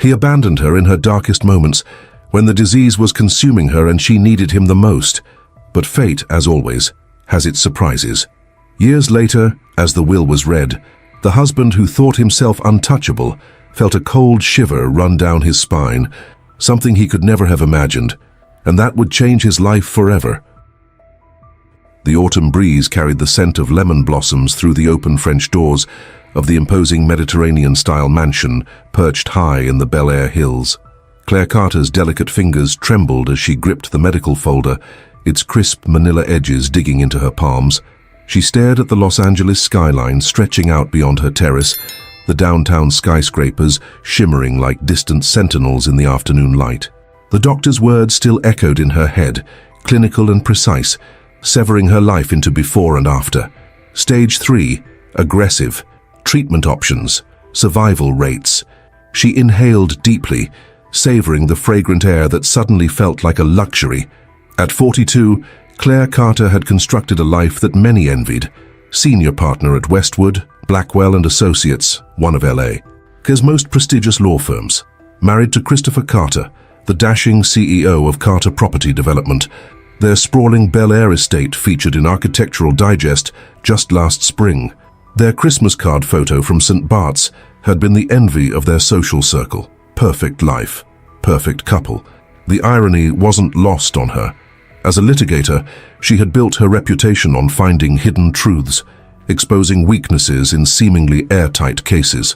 He abandoned her in her darkest moments, when the disease was consuming her and she needed him the most. But fate, as always, has its surprises. Years later, as the will was read, the husband who thought himself untouchable felt a cold shiver run down his spine, something he could never have imagined, and that would change his life forever. The autumn breeze carried the scent of lemon blossoms through the open French doors of the imposing Mediterranean-style mansion perched high in the Bel Air hills. Claire Carter's delicate fingers trembled as she gripped the medical folder, its crisp manila edges digging into her palms. She stared at the Los Angeles skyline stretching out beyond her terrace, the downtown skyscrapers shimmering like distant sentinels in the afternoon light. The doctor's words still echoed in her head, clinical and precise, severing her life into before and after. Stage 3, aggressive, treatment options, survival rates. She inhaled deeply, savoring the fragrant air that suddenly felt like a luxury. At 42, Claire Carter had constructed a life that many envied. Senior partner at Westwood, Blackwell & Associates, one of LA's most prestigious law firms. Married to Christopher Carter, the dashing CEO of Carter Property Development. Their sprawling Bel Air estate featured in Architectural Digest just last spring. Their Christmas card photo from St. Bart's had been the envy of their social circle. Perfect life, perfect couple. The irony wasn't lost on her. As a litigator, she had built her reputation on finding hidden truths, exposing weaknesses in seemingly airtight cases.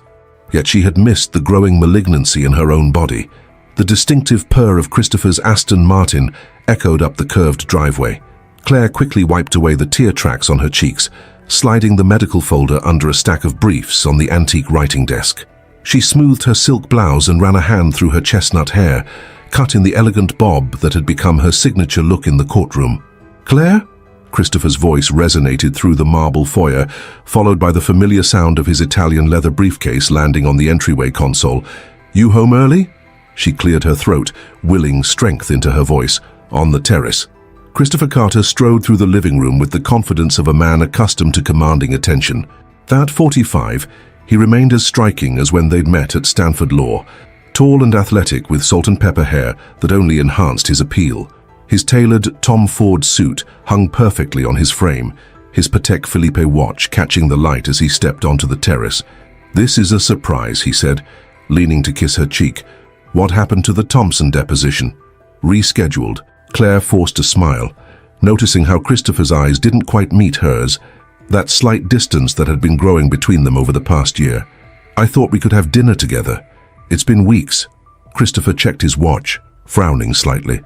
Yet she had missed the growing malignancy in her own body. The distinctive purr of Christopher's Aston Martin echoed up the curved driveway. Claire quickly wiped away the tear tracks on her cheeks, sliding the medical folder under a stack of briefs on the antique writing desk. She smoothed her silk blouse and ran a hand through her chestnut hair, cut in the elegant bob that had become her signature look in the courtroom. "Claire?" Christopher's voice resonated through the marble foyer, followed by the familiar sound of his Italian leather briefcase landing on the entryway console. "You home early?" She cleared her throat, willing strength into her voice. On the terrace. Christopher Carter strode through the living room with the confidence of a man accustomed to commanding attention. At 45, he remained as striking as when they'd met at Stanford Law, tall and athletic with salt and pepper hair that only enhanced his appeal. His tailored Tom Ford suit hung perfectly on his frame, his Patek Philippe watch catching the light as he stepped onto the terrace. "This is a surprise," he said, leaning to kiss her cheek. "What happened to the Thompson deposition?" "Rescheduled." Claire forced a smile, noticing how Christopher's eyes didn't quite meet hers, that slight distance that had been growing between them over the past year. "I thought we could have dinner together. It's been weeks." Christopher checked his watch, frowning slightly.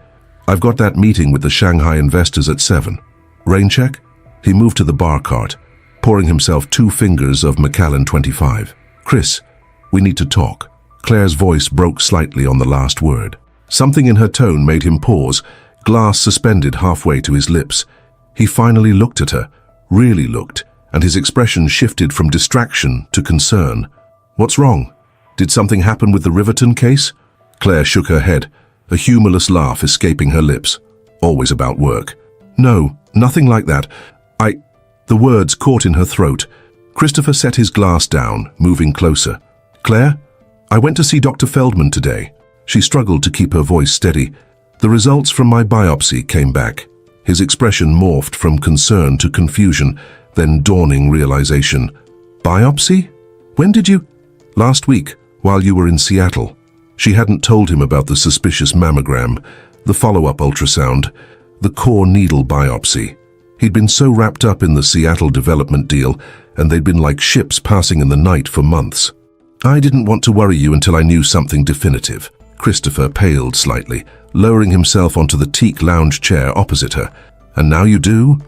"I've got that meeting with the Shanghai investors at 7. Rain check?" He moved to the bar cart, pouring himself 2 fingers of Macallan 25. "Chris, we need to talk." Claire's voice broke slightly on the last word. Something in her tone made him pause, glass suspended halfway to his lips. He finally looked at her, really looked, and his expression shifted from distraction to concern. "What's wrong? Did something happen with the Riverton case?" Claire shook her head, a humorless laugh escaping her lips. "Always about work." "No, nothing like that. The words caught in her throat. Christopher set his glass down, moving closer. "Claire, I went to see Dr. Feldman today." She struggled to keep her voice steady. "The results from my biopsy came back." His expression morphed from concern to confusion, then dawning realization. "Biopsy? When did you?" "Last week, while you were in Seattle." She hadn't told him about the suspicious mammogram, the follow-up ultrasound, the core needle biopsy. He'd been so wrapped up in the Seattle development deal, and they'd been like ships passing in the night for months. "I didn't want to worry you until I knew something definitive." Christopher paled slightly, lowering himself onto the teak lounge chair opposite her. "And now you do?"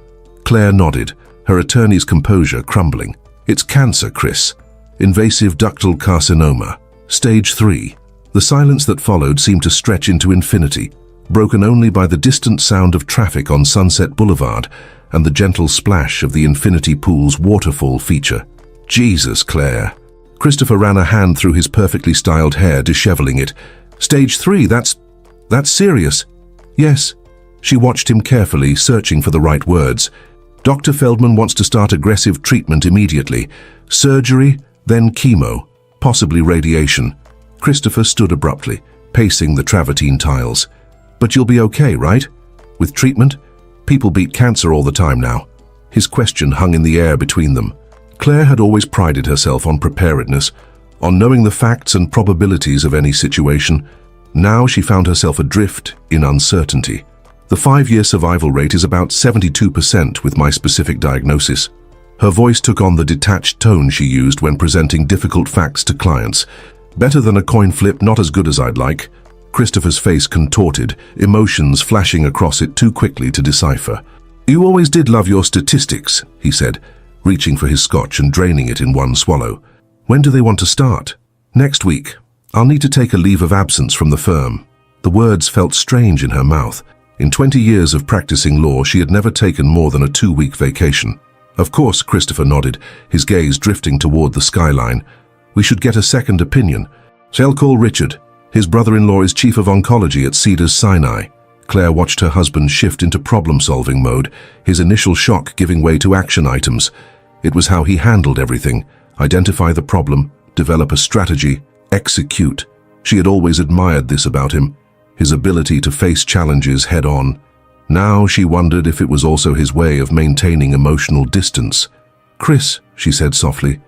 Claire nodded, her attorney's composure crumbling. "It's cancer, Chris. Invasive ductal carcinoma. Stage 3. The silence that followed seemed to stretch into infinity, broken only by the distant sound of traffic on Sunset Boulevard and the gentle splash of the infinity pool's waterfall feature. "Jesus, Claire." Christopher ran a hand through his perfectly styled hair, disheveling it. "Stage 3, that's serious." "Yes." She watched him carefully, searching for the right words. "Dr. Feldman wants to start aggressive treatment immediately. Surgery, then chemo, possibly radiation." Christopher stood abruptly, pacing the travertine tiles. "But you'll be okay, right? With treatment? People beat cancer all the time now." His question hung in the air between them. Claire had always prided herself on preparedness, on knowing the facts and probabilities of any situation. Now she found herself adrift in uncertainty. "The 5-year survival rate is about 72% with my specific diagnosis." Her voice took on the detached tone she used when presenting difficult facts to clients. "Better than a coin flip, not as good as I'd like." Christopher's face contorted, emotions flashing across it too quickly to decipher. "You always did love your statistics," he said, reaching for his scotch and draining it in one swallow. "When do they want to start?" "Next week. I'll need to take a leave of absence from the firm." The words felt strange in her mouth. In 20 years of practicing law, she had never taken more than a 2-week vacation. "Of course," Christopher nodded, his gaze drifting toward the skyline. "We should get a second opinion. Shall call Richard. His brother-in-law is chief of oncology at Cedars-Sinai." Claire watched her husband shift into problem-solving mode, his initial shock giving way to action items. It was how he handled everything: identify the problem, develop a strategy, execute. She had always admired this about him, his ability to face challenges head-on. Now she wondered if it was also his way of maintaining emotional distance. "Chris," she said softly,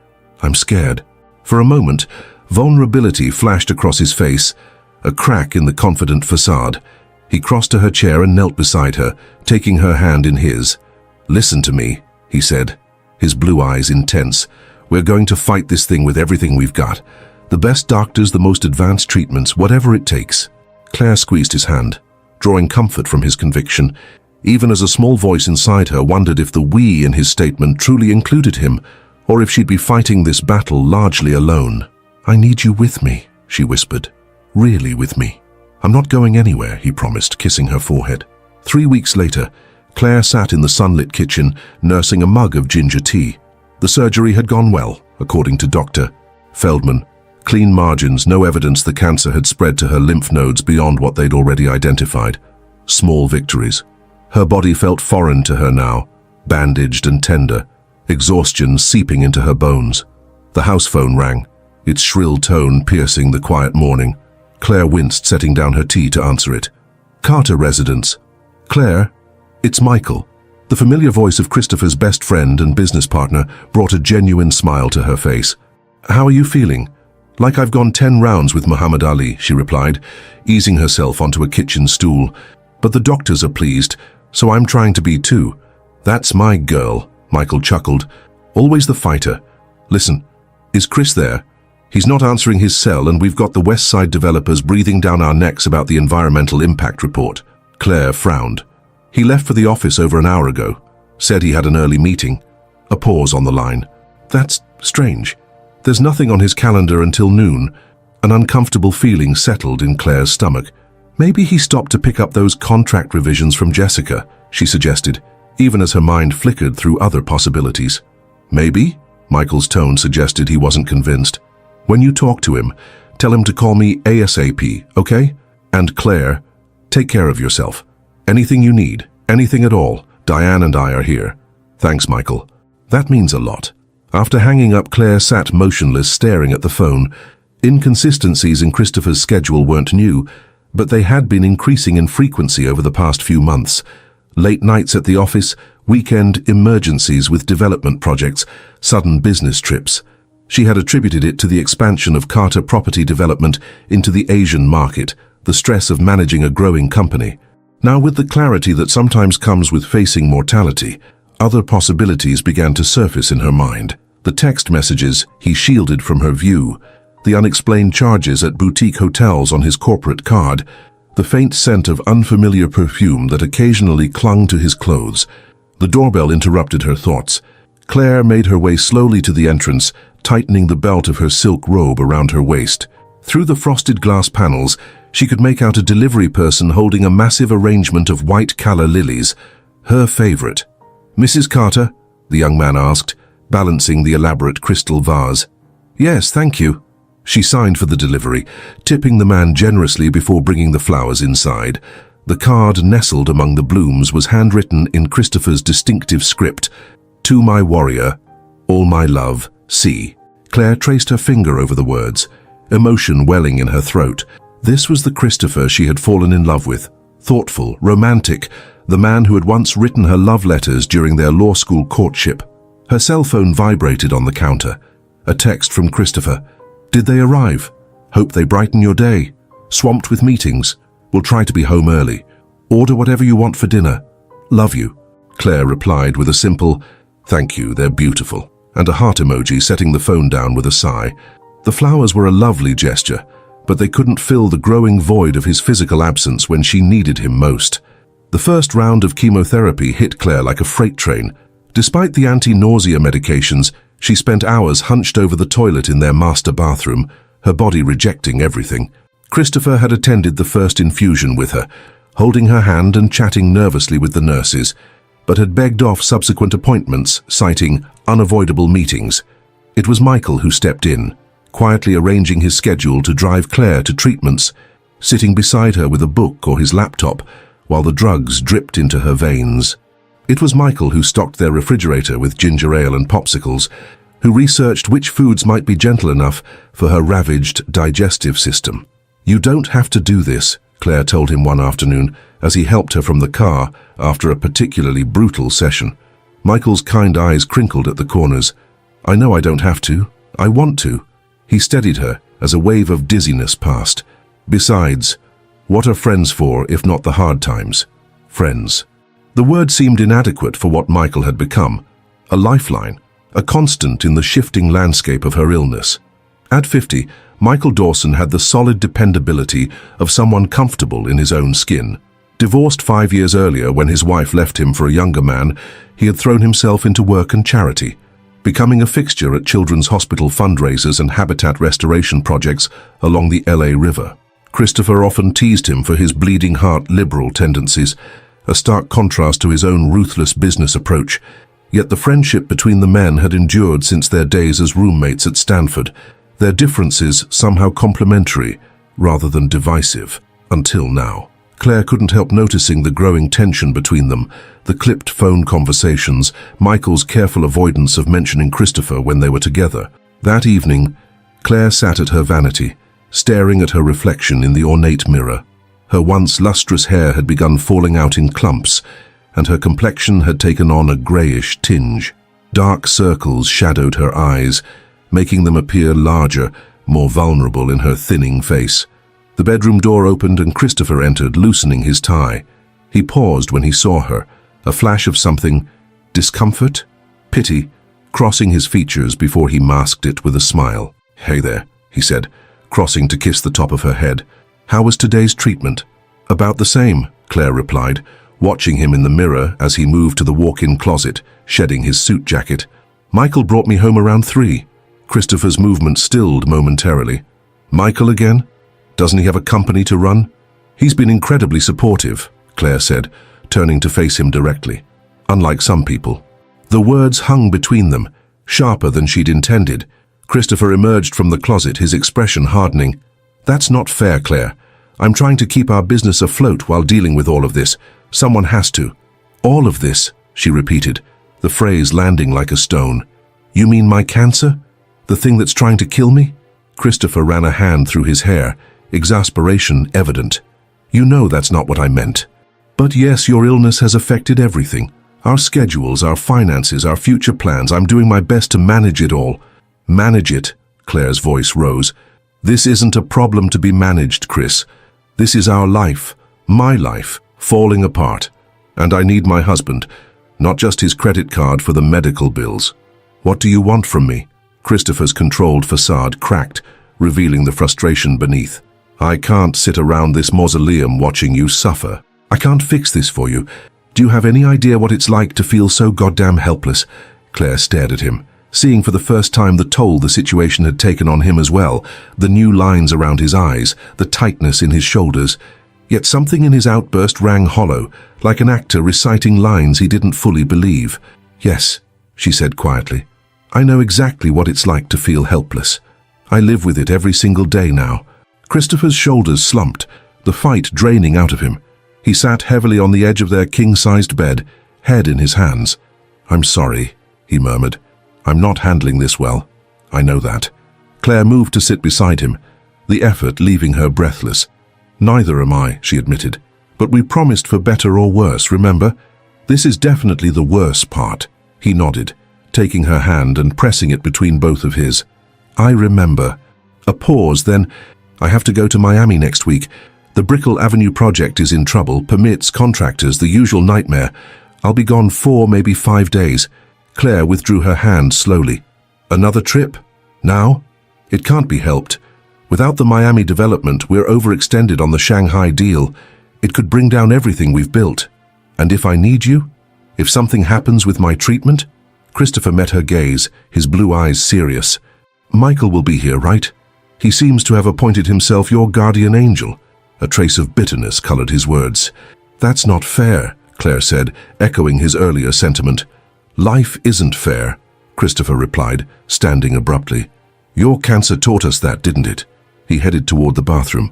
"I'm scared." For a moment, vulnerability flashed across his face, a crack in the confident facade. He crossed to her chair and knelt beside her, taking her hand in his. "Listen to me," he said, his blue eyes intense. "We're going to fight this thing with everything we've got. The best doctors, the most advanced treatments, whatever it takes." Claire squeezed his hand, drawing comfort from his conviction, even as a small voice inside her wondered if the "we" in his statement truly included him, or if she'd be fighting this battle largely alone. "I need you with me," she whispered. "Really with me." "I'm not going anywhere," he promised, kissing her forehead. 3 weeks later, Claire sat in the sunlit kitchen, nursing a mug of ginger tea. The surgery had gone well, according to Dr. Feldman. Clean margins, no evidence the cancer had spread to her lymph nodes beyond what they'd already identified. Small victories. Her body felt foreign to her now, bandaged and tender, exhaustion seeping into her bones. The house phone rang, its shrill tone piercing the quiet morning. Claire winced, setting down her tea to answer it. "Carter residence." "Claire, it's Michael." The familiar voice of Christopher's best friend and business partner brought a genuine smile to her face. "How are you feeling?" "Like I've gone 10 rounds with Muhammad Ali," she replied, easing herself onto a kitchen stool. "But the doctors are pleased, so I'm trying to be too." "That's my girl," Michael chuckled. "Always the fighter. Listen, is Chris there? He's not answering his cell, and we've got the West Side developers breathing down our necks about the environmental impact report." Claire frowned. "He left for the office over an hour ago. Said he had an early meeting." A pause on the line. "That's strange. There's nothing on his calendar until noon." An uncomfortable feeling settled in Claire's stomach. "Maybe he stopped to pick up those contract revisions from Jessica," she suggested, even as her mind flickered through other possibilities. "Maybe?" Michael's tone suggested he wasn't convinced. "When you talk to him, tell him to call me ASAP, okay? And Claire, take care of yourself. Anything you need, anything at all, Diane and I are here." "Thanks, Michael." "That means a lot." After hanging up, Claire sat motionless, staring at the phone. Inconsistencies in Christopher's schedule weren't new, but they had been increasing in frequency over the past few months. Late nights at the office, weekend emergencies with development projects, sudden business trips. She had attributed it to the expansion of Carter property development into the Asian market, the stress of managing a growing company. Now, with the clarity that sometimes comes with facing mortality, other possibilities began to surface in her mind. The text messages he shielded from her view, the unexplained charges at boutique hotels on his corporate card, the faint scent of unfamiliar perfume that occasionally clung to his clothes. The doorbell interrupted her thoughts. Claire made her way slowly to the entrance, tightening the belt of her silk robe around her waist. Through the frosted glass panels, she could make out a delivery person holding a massive arrangement of white calla lilies, her favorite. "Mrs. Carter?" the young man asked, balancing the elaborate crystal vase. "Yes, thank you." She signed for the delivery, tipping the man generously before bringing the flowers inside. The card nestled among the blooms was handwritten in Christopher's distinctive script, "To my warrior, all my love, C." Claire traced her finger over the words. emotion welling in her throat. This was the Christopher she had fallen in love with. Thoughtful, romantic, the man who had once written her love letters during their law school courtship. Her cell phone vibrated on the counter. A text from Christopher. Did they arrive? Hope they brighten your day. Swamped with meetings. Will try to be home early. Order whatever you want for dinner. Love you. Claire replied with a simple, thank you, they're beautiful, and a heart emoji, setting the phone down with a sigh. The flowers were a lovely gesture, but they couldn't fill the growing void of his physical absence when she needed him most. The first round of chemotherapy hit Claire like a freight train. Despite the anti-nausea medications, she spent hours hunched over the toilet in their master bathroom, her body rejecting everything. Christopher had attended the first infusion with her, holding her hand and chatting nervously with the nurses, but had begged off subsequent appointments, citing unavoidable meetings. It was Michael who stepped in, quietly arranging his schedule to drive Claire to treatments, sitting beside her with a book or his laptop, while the drugs dripped into her veins. It was Michael who stocked their refrigerator with ginger ale and popsicles, who researched which foods might be gentle enough for her ravaged digestive system. You don't have to do this, Claire told him one afternoon as he helped her from the car after a particularly brutal session. Michael's kind eyes crinkled at the corners. I know I don't have to. I want to. He steadied her as a wave of dizziness passed. Besides, what are friends for if not the hard times? Friends. The word seemed inadequate for what Michael had become. A lifeline, a constant in the shifting landscape of her illness. At 50, Michael Dawson had the solid dependability of someone comfortable in his own skin. Divorced 5 years earlier when his wife left him for a younger man, he had thrown himself into work and charity, becoming a fixture at children's hospital fundraisers and habitat restoration projects along the LA River. Christopher often teased him for his bleeding heart liberal tendencies, a stark contrast to his own ruthless business approach. Yet the friendship between the men had endured since their days as roommates at Stanford, their differences somehow complementary rather than divisive, until now. Claire couldn't help noticing the growing tension between them, the clipped phone conversations, Michael's careful avoidance of mentioning Christopher when they were together. That evening, Claire sat at her vanity, staring at her reflection in the ornate mirror. Her once lustrous hair had begun falling out in clumps, and her complexion had taken on a greyish tinge. Dark circles shadowed her eyes, making them appear larger, more vulnerable in her thinning face. The bedroom door opened and Christopher entered, loosening his tie. He paused when he saw her, a flash of something, discomfort, pity, crossing his features before he masked it with a smile. "Hey there," he said, crossing to kiss the top of her head. "How was today's treatment?" "About the same," Claire replied, watching him in the mirror as he moved to the walk-in closet, shedding his suit jacket. "Michael brought me home around 3. Christopher's movement stilled momentarily. "Michael again? Doesn't he have a company to run?" "He's been incredibly supportive," Claire said, turning to face him directly. "Unlike some people." The words hung between them, sharper than she'd intended. Christopher emerged from the closet, his expression hardening. "That's not fair, Claire. I'm trying to keep our business afloat while dealing with all of this. Someone has to." "All of this," she repeated, the phrase landing like a stone. "You mean my cancer? The thing that's trying to kill me?" Christopher ran a hand through his hair, exasperation evident. "You know that's not what I meant." "But yes, your illness has affected everything. Our schedules, our finances, our future plans. I'm doing my best to manage it all." "Manage it," Claire's voice rose. "This isn't a problem to be managed, Chris. This is our life, my life, falling apart. And I need my husband, not just his credit card for the medical bills." "What do you want from me?" Christopher's controlled facade cracked, revealing the frustration beneath. "I can't sit around this mausoleum watching you suffer. I can't fix this for you. Do you have any idea what it's like to feel so goddamn helpless?" Claire stared at him, seeing for the first time the toll the situation had taken on him as well, the new lines around his eyes, the tightness in his shoulders. Yet something in his outburst rang hollow, like an actor reciting lines he didn't fully believe. "Yes," she said quietly. "I know exactly what it's like to feel helpless. I live with it every single day now." Christopher's shoulders slumped, the fight draining out of him. He sat heavily on the edge of their king-sized bed, head in his hands. "I'm sorry," he murmured. "I'm not handling this well. I know that." Claire moved to sit beside him, the effort leaving her breathless. "Neither am I," she admitted. "But we promised for better or worse, remember? This is definitely the worse part." He nodded, taking her hand and pressing it between both of his. "I remember." A pause, then, "I have to go to Miami next week. The Brickell Avenue project is in trouble, permits, contractors, the usual nightmare. I'll be gone 4, maybe 5 days. Claire withdrew her hand slowly. "Another trip? Now?" "It can't be helped. Without the Miami development, we're overextended on the Shanghai deal. It could bring down everything we've built. And if I need you? If something happens with my treatment?" Christopher met her gaze, his blue eyes serious. "Michael will be here, right? He seems to have appointed himself your guardian angel." A trace of bitterness colored his words. "That's not fair," Claire said, echoing his earlier sentiment. "Life isn't fair," Christopher replied, standing abruptly. "Your cancer taught us that, didn't it?" He headed toward the bathroom.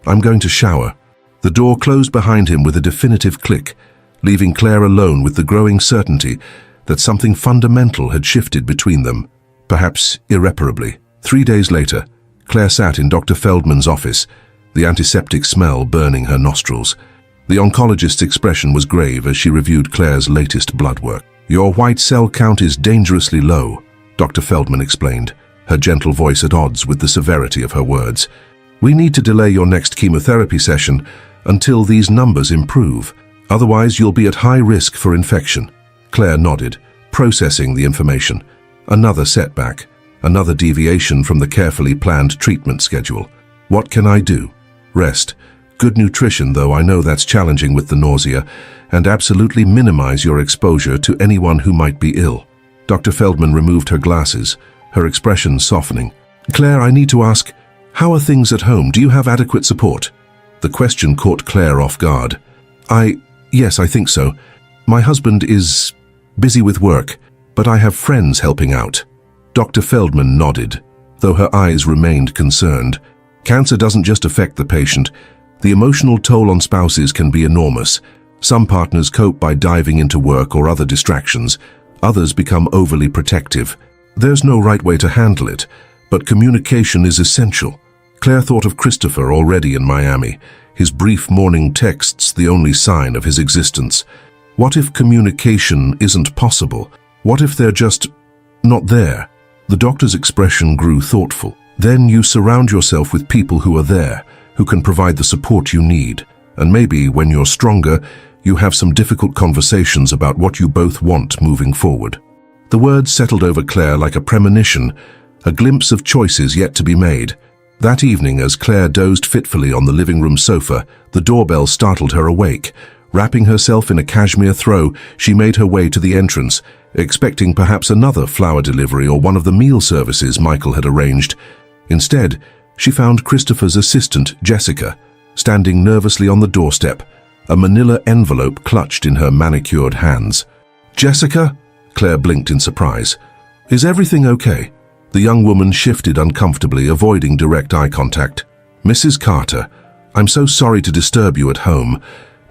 "I'm going to shower." The door closed behind him with a definitive click, leaving Claire alone with the growing certainty that something fundamental had shifted between them, perhaps irreparably. 3 days later, Claire sat in Dr. Feldman's office, the antiseptic smell burning her nostrils. The oncologist's expression was grave as she reviewed Claire's latest blood work. "Your white cell count is dangerously low," Dr. Feldman explained, her gentle voice at odds with the severity of her words. "We need to delay your next chemotherapy session until these numbers improve. Otherwise, you'll be at high risk for infection." Claire nodded, processing the information. Another setback, another deviation from the carefully planned treatment schedule. "What can I do?" "Rest. Good nutrition, though I know that's challenging with the nausea, and absolutely minimize your exposure to anyone who might be ill." Dr. Feldman removed her glasses, her expression softening. "Claire, I need to ask, how are things at home? Do you have adequate support?" The question caught Claire off guard. Yes, I think so. My husband is busy with work, but I have friends helping out." Dr. Feldman nodded, though her eyes remained concerned. Cancer doesn't just affect the patient. The emotional toll on spouses can be enormous. Some partners cope by diving into work or other distractions. Others become overly protective. There's no right way to handle it, but communication is essential. Claire thought of Christopher already in Miami, his brief morning texts the only sign of his existence. What if communication isn't possible? What if they're just not there? The doctor's expression grew thoughtful. "Then you surround yourself with people who are there, who can provide the support you need. And maybe, when you're stronger, you have some difficult conversations about what you both want moving forward." The words settled over Claire like a premonition, a glimpse of choices yet to be made. That evening, as Claire dozed fitfully on the living room sofa, the doorbell startled her awake. Wrapping herself in a cashmere throw, she made her way to the entrance, expecting perhaps another flower delivery or one of the meal services Michael had arranged. Instead, she found Christopher's assistant, Jessica, standing nervously on the doorstep, a manila envelope clutched in her manicured hands. "Jessica?" Claire blinked in surprise. "Is everything okay?" The young woman shifted uncomfortably, avoiding direct eye contact. "Mrs. Carter, I'm so sorry to disturb you at home.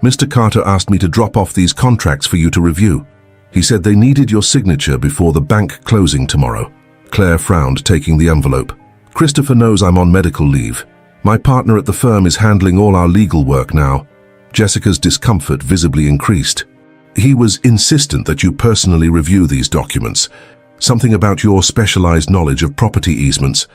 Mr. Carter asked me to drop off these contracts for you to review. He said they needed your signature before the bank closing tomorrow." Claire frowned, taking the envelope. "Christopher knows I'm on medical leave. My partner at the firm is handling all our legal work now." Jessica's discomfort visibly increased. "He was insistent that you personally review these documents. Something about your specialized knowledge of property easements."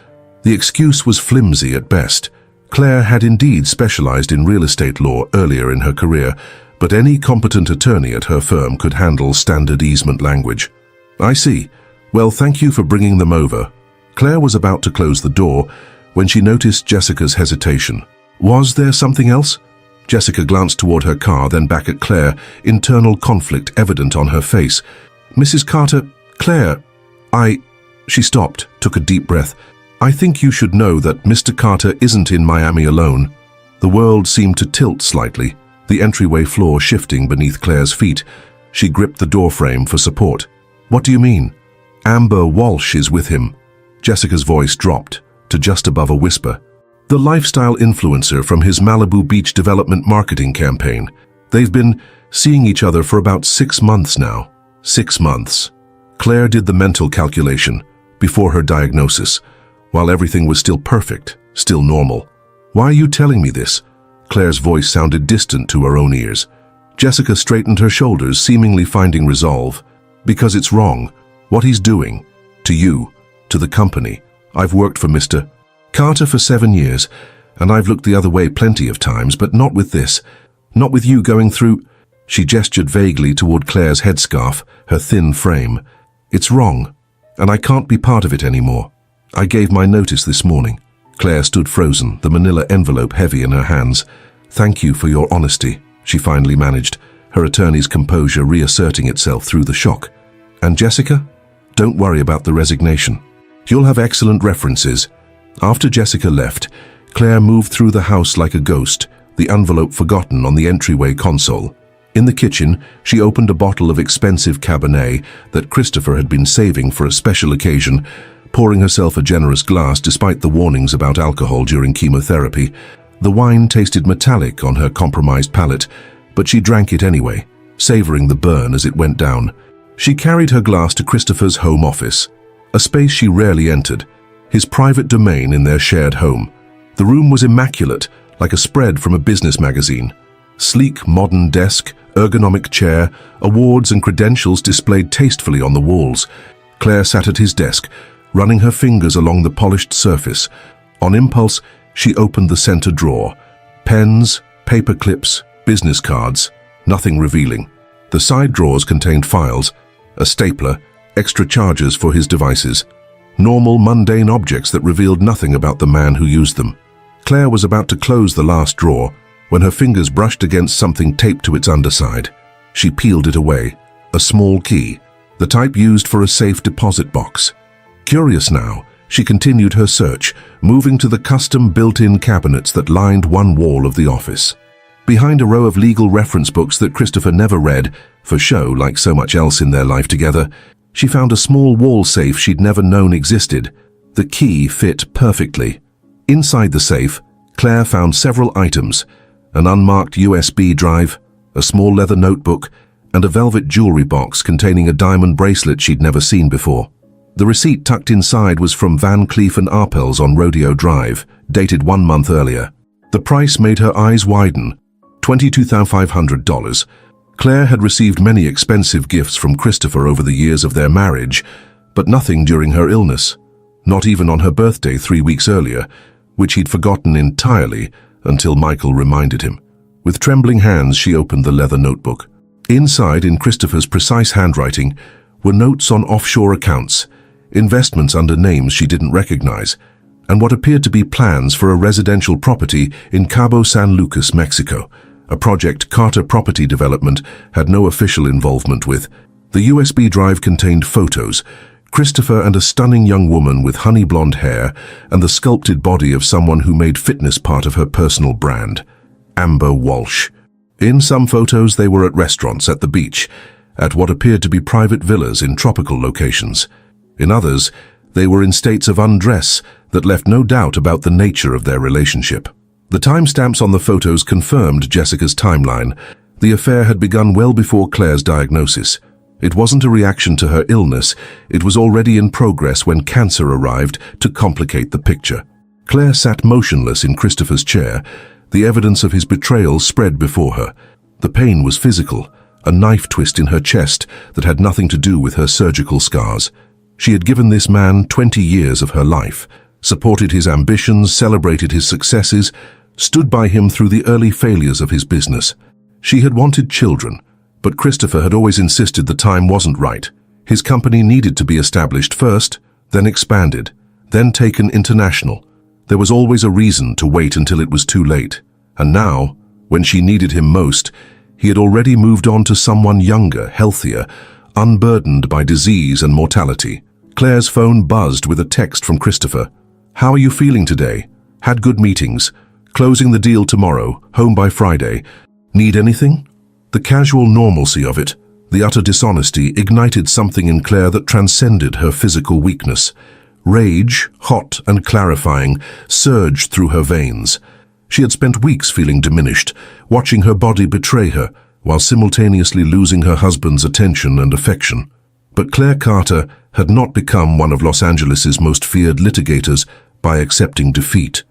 The excuse was flimsy at best. Claire had indeed specialized in real estate law earlier in her career, but any competent attorney at her firm could handle standard easement language. "I see. Well, thank you for bringing them over." Claire was about to close the door when she noticed Jessica's hesitation. "Was there something else?" Jessica glanced toward her car, then back at Claire, internal conflict evident on her face. "Mrs. Carter, Claire, She stopped, took a deep breath. "I think you should know that Mr. Carter isn't in Miami alone." The world seemed to tilt slightly, the entryway floor shifting beneath Claire's feet. She gripped the doorframe for support. "What do you mean?" "Amber Walsh is with him." Jessica's voice dropped to just above a whisper. "The lifestyle influencer from his Malibu Beach development marketing campaign. They've been seeing each other for about 6 months now." 6 months. Claire did the mental calculation before her diagnosis. while everything was still perfect, still normal. Why are you telling me this? Claire's voice sounded distant to her own ears. Jessica straightened her shoulders, seemingly finding resolve. Because it's wrong. What he's doing. To you. To the company. I've worked for Mr. Carter for 7 years, and I've looked the other way plenty of times, but not with this. Not with you going through... She gestured vaguely toward Claire's headscarf, her thin frame. It's wrong, and I can't be part of it anymore. I gave my notice this morning. Claire stood frozen, the manila envelope heavy in her hands. Thank you for your honesty, she finally managed, her attorney's composure reasserting itself through the shock. And Jessica? Don't worry about the resignation. You'll have excellent references. After Jessica left, Claire moved through the house like a ghost, the envelope forgotten on the entryway console. In the kitchen, she opened a bottle of expensive Cabernet that Christopher had been saving for a special occasion, pouring herself a generous glass despite the warnings about alcohol during chemotherapy. The wine tasted metallic on her compromised palate, but she drank it anyway, savoring the burn as it went down. She carried her glass to Christopher's home office, a space she rarely entered, his private domain in their shared home. The room was immaculate, like a spread from a business magazine. Sleek, modern desk, ergonomic chair, awards and credentials displayed tastefully on the walls. Claire sat at his desk, running her fingers along the polished surface. On impulse, she opened the center drawer. Pens, paper clips, business cards, nothing revealing. The side drawers contained files, a stapler, extra charges for his devices. Normal, mundane objects that revealed nothing about the man who used them. Claire was about to close the last drawer when her fingers brushed against something taped to its underside. She peeled it away. A small key, the type used for a safe deposit box. Curious now, she continued her search, moving to the custom built-in cabinets that lined one wall of the office. Behind a row of legal reference books that Christopher never read, for show like so much else in their life together, she found a small wall safe she'd never known existed. The key fit perfectly. Inside the safe, Claire found several items: an unmarked USB drive, a small leather notebook, and a velvet jewelry box containing a diamond bracelet she'd never seen before. The receipt tucked inside was from Van Cleef & Arpels on Rodeo Drive, dated 1 month earlier. The price made her eyes widen. $22,500. Claire had received many expensive gifts from Christopher over the years of their marriage, but nothing during her illness. Not even on her birthday 3 weeks earlier, which he'd forgotten entirely until Michael reminded him. With trembling hands, she opened the leather notebook. Inside, in Christopher's precise handwriting, were notes on offshore accounts, investments under names she didn't recognize, and what appeared to be plans for a residential property in Cabo San Lucas, Mexico, a project Carter Property Development had no official involvement with. The USB drive contained photos, Christopher and a stunning young woman with honey blonde hair and the sculpted body of someone who made fitness part of her personal brand, Amber Walsh. In some photos they were at restaurants, at the beach, at what appeared to be private villas in tropical locations. In others, they were in states of undress that left no doubt about the nature of their relationship. The timestamps on the photos confirmed Jessica's timeline. The affair had begun well before Claire's diagnosis. It wasn't a reaction to her illness, it was already in progress when cancer arrived to complicate the picture. Claire sat motionless in Christopher's chair. The evidence of his betrayal spread before her. The pain was physical, a knife twist in her chest that had nothing to do with her surgical scars. She had given this man 20 years of her life, supported his ambitions, celebrated his successes, stood by him through the early failures of his business. She had wanted children, but Christopher had always insisted the time wasn't right. His company needed to be established first, then expanded, then taken international. There was always a reason to wait until it was too late. And now, when she needed him most, he had already moved on to someone younger, healthier, unburdened by disease and mortality. Claire's phone buzzed with a text from Christopher. "How are you feeling today? Had good meetings. Closing the deal tomorrow, home by Friday. Need anything?" The casual normalcy of it, the utter dishonesty, ignited something in Claire that transcended her physical weakness. Rage, hot and clarifying, surged through her veins. She had spent weeks feeling diminished, watching her body betray her, while simultaneously losing her husband's attention and affection. But Claire Carter had not become one of Los Angeles's most feared litigators by accepting defeat.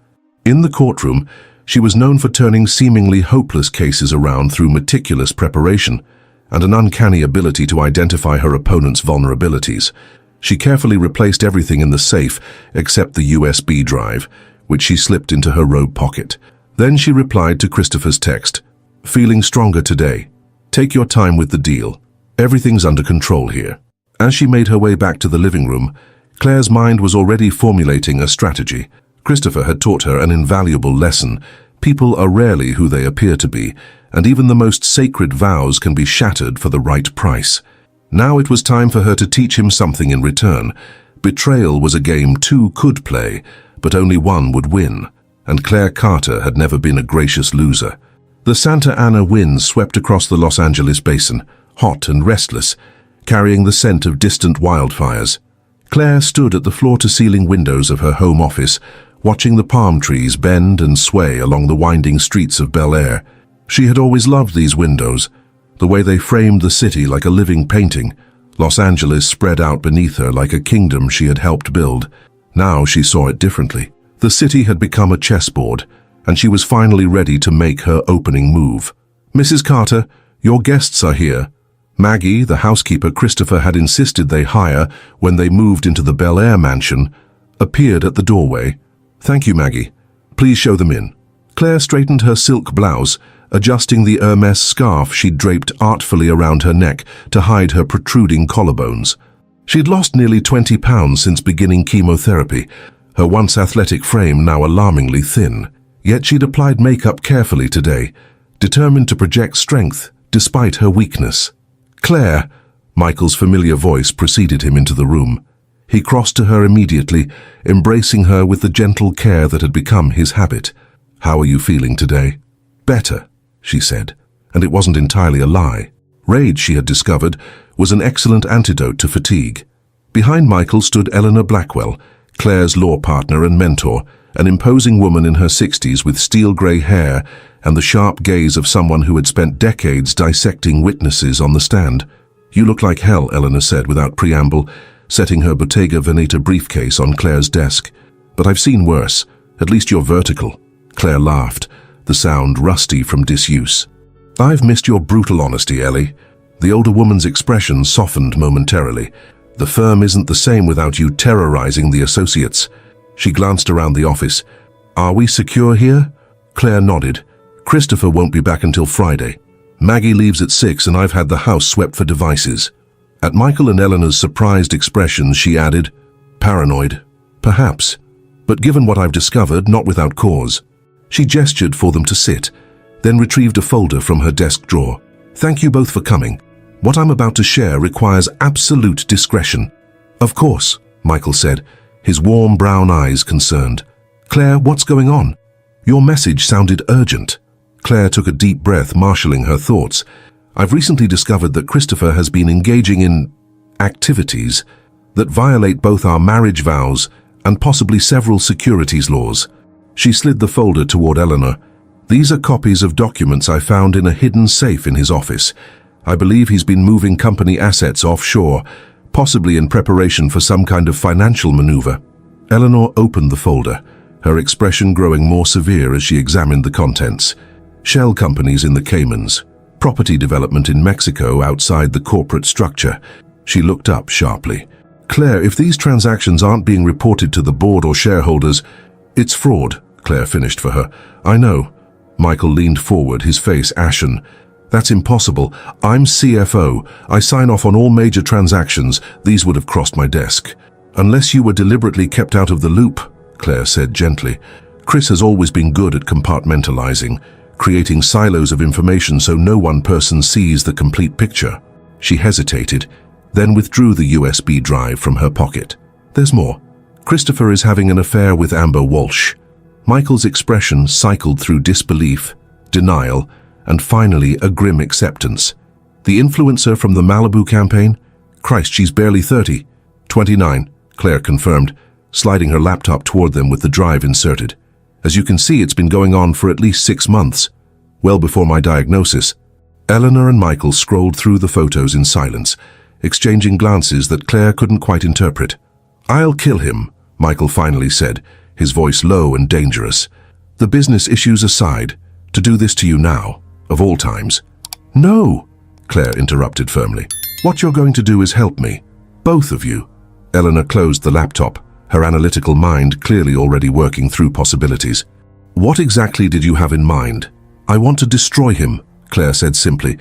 In the courtroom, she was known for turning seemingly hopeless cases around through meticulous preparation and an uncanny ability to identify her opponent's vulnerabilities. She carefully replaced everything in the safe except the USB drive, which she slipped into her robe pocket. Then she replied to Christopher's text, "Feeling stronger today. Take your time with the deal. Everything's under control here." As she made her way back to the living room, Claire's mind was already formulating a strategy. Christopher had taught her an invaluable lesson. People are rarely who they appear to be, and even the most sacred vows can be shattered for the right price. Now it was time for her to teach him something in return. Betrayal was a game two could play, but only one would win, and Claire Carter had never been a gracious loser. The Santa Ana winds swept across the Los Angeles basin, hot and restless, carrying the scent of distant wildfires. Claire stood at the floor-to-ceiling windows of her home office, watching the palm trees bend and sway along the winding streets of Bel Air. She had always loved these windows, the way they framed the city like a living painting. Los Angeles spread out beneath her like a kingdom she had helped build. Now she saw it differently. The city had become a chessboard, and she was finally ready to make her opening move. "Mrs. Carter, your guests are here." Maggie, the housekeeper Christopher had insisted they hire when they moved into the Bel Air mansion, appeared at the doorway. "Thank you, Maggie. Please show them in." Claire straightened her silk blouse, adjusting the Hermes scarf she'd draped artfully around her neck to hide her protruding collarbones. She'd lost nearly 20 pounds since beginning chemotherapy, her once athletic frame now alarmingly thin. Yet she'd applied makeup carefully today, determined to project strength despite her weakness. "Claire," Michael's familiar voice preceded him into the room. He crossed to her immediately, embracing her with the gentle care that had become his habit. "How are you feeling today?" "Better," she said, and it wasn't entirely a lie. Rage, she had discovered, was an excellent antidote to fatigue. Behind Michael stood Eleanor Blackwell, Claire's law partner and mentor, an imposing woman in her 60s with steel-grey hair and the sharp gaze of someone who had spent decades dissecting witnesses on the stand. "You look like hell," Eleanor said without preamble, setting her Bottega Veneta briefcase on Claire's desk. "But I've seen worse. At least you're vertical." Claire laughed, the sound rusty from disuse. "I've missed your brutal honesty, Ellie." The older woman's expression softened momentarily. "The firm isn't the same without you terrorizing the associates." She glanced around the office. "Are we secure here?" Claire nodded. "Christopher won't be back until Friday. Maggie leaves at 6 and I've had the house swept for devices." At Michael and Eleanor's surprised expressions, she added, "Paranoid? Perhaps. But given what I've discovered, not without cause." She gestured for them to sit, then retrieved a folder from her desk drawer. "Thank you both for coming. What I'm about to share requires absolute discretion." "Of course," Michael said, his warm brown eyes concerned. "Claire, what's going on? Your message sounded urgent." Claire took a deep breath, marshalling her thoughts. "I've recently discovered that Christopher has been engaging in activities that violate both our marriage vows and possibly several securities laws." She slid the folder toward Eleanor. "These are copies of documents I found in a hidden safe in his office. I believe he's been moving company assets offshore, possibly in preparation for some kind of financial maneuver." Eleanor opened the folder, her expression growing more severe as she examined the contents. Shell companies in the Caymans, property development in Mexico outside the corporate structure. She looked up sharply. "Claire, if these transactions aren't being reported to the board or shareholders, it's fraud," Claire finished for her. "I know." Michael leaned forward, his face ashen. "That's impossible. I'm CFO. I sign off on all major transactions. These would have crossed my desk." "Unless you were deliberately kept out of the loop," Claire said gently. "Chris has always been good at compartmentalizing, creating silos of information so no one person sees the complete picture." She hesitated, then withdrew the USB drive from her pocket. "There's more. Christopher is having an affair with Amber Walsh." Michael's expression cycled through disbelief, denial, and finally a grim acceptance. "The influencer from the Malibu campaign? Christ, she's barely 30. 29, Claire confirmed, sliding her laptop toward them with the drive inserted. "As you can see, it's been going on for at least 6 months, well before my diagnosis." Eleanor and Michael scrolled through the photos in silence, exchanging glances that Claire couldn't quite interpret. "I'll kill him," Michael finally said, his voice low and dangerous. "The business issues aside, to do this to you now, of all times." "No," Claire interrupted firmly. "What you're going to do is help me. Both of you." Eleanor closed the laptop, her analytical mind clearly already working through possibilities. "What exactly did you have in mind?" "I want to destroy him," Claire said simply.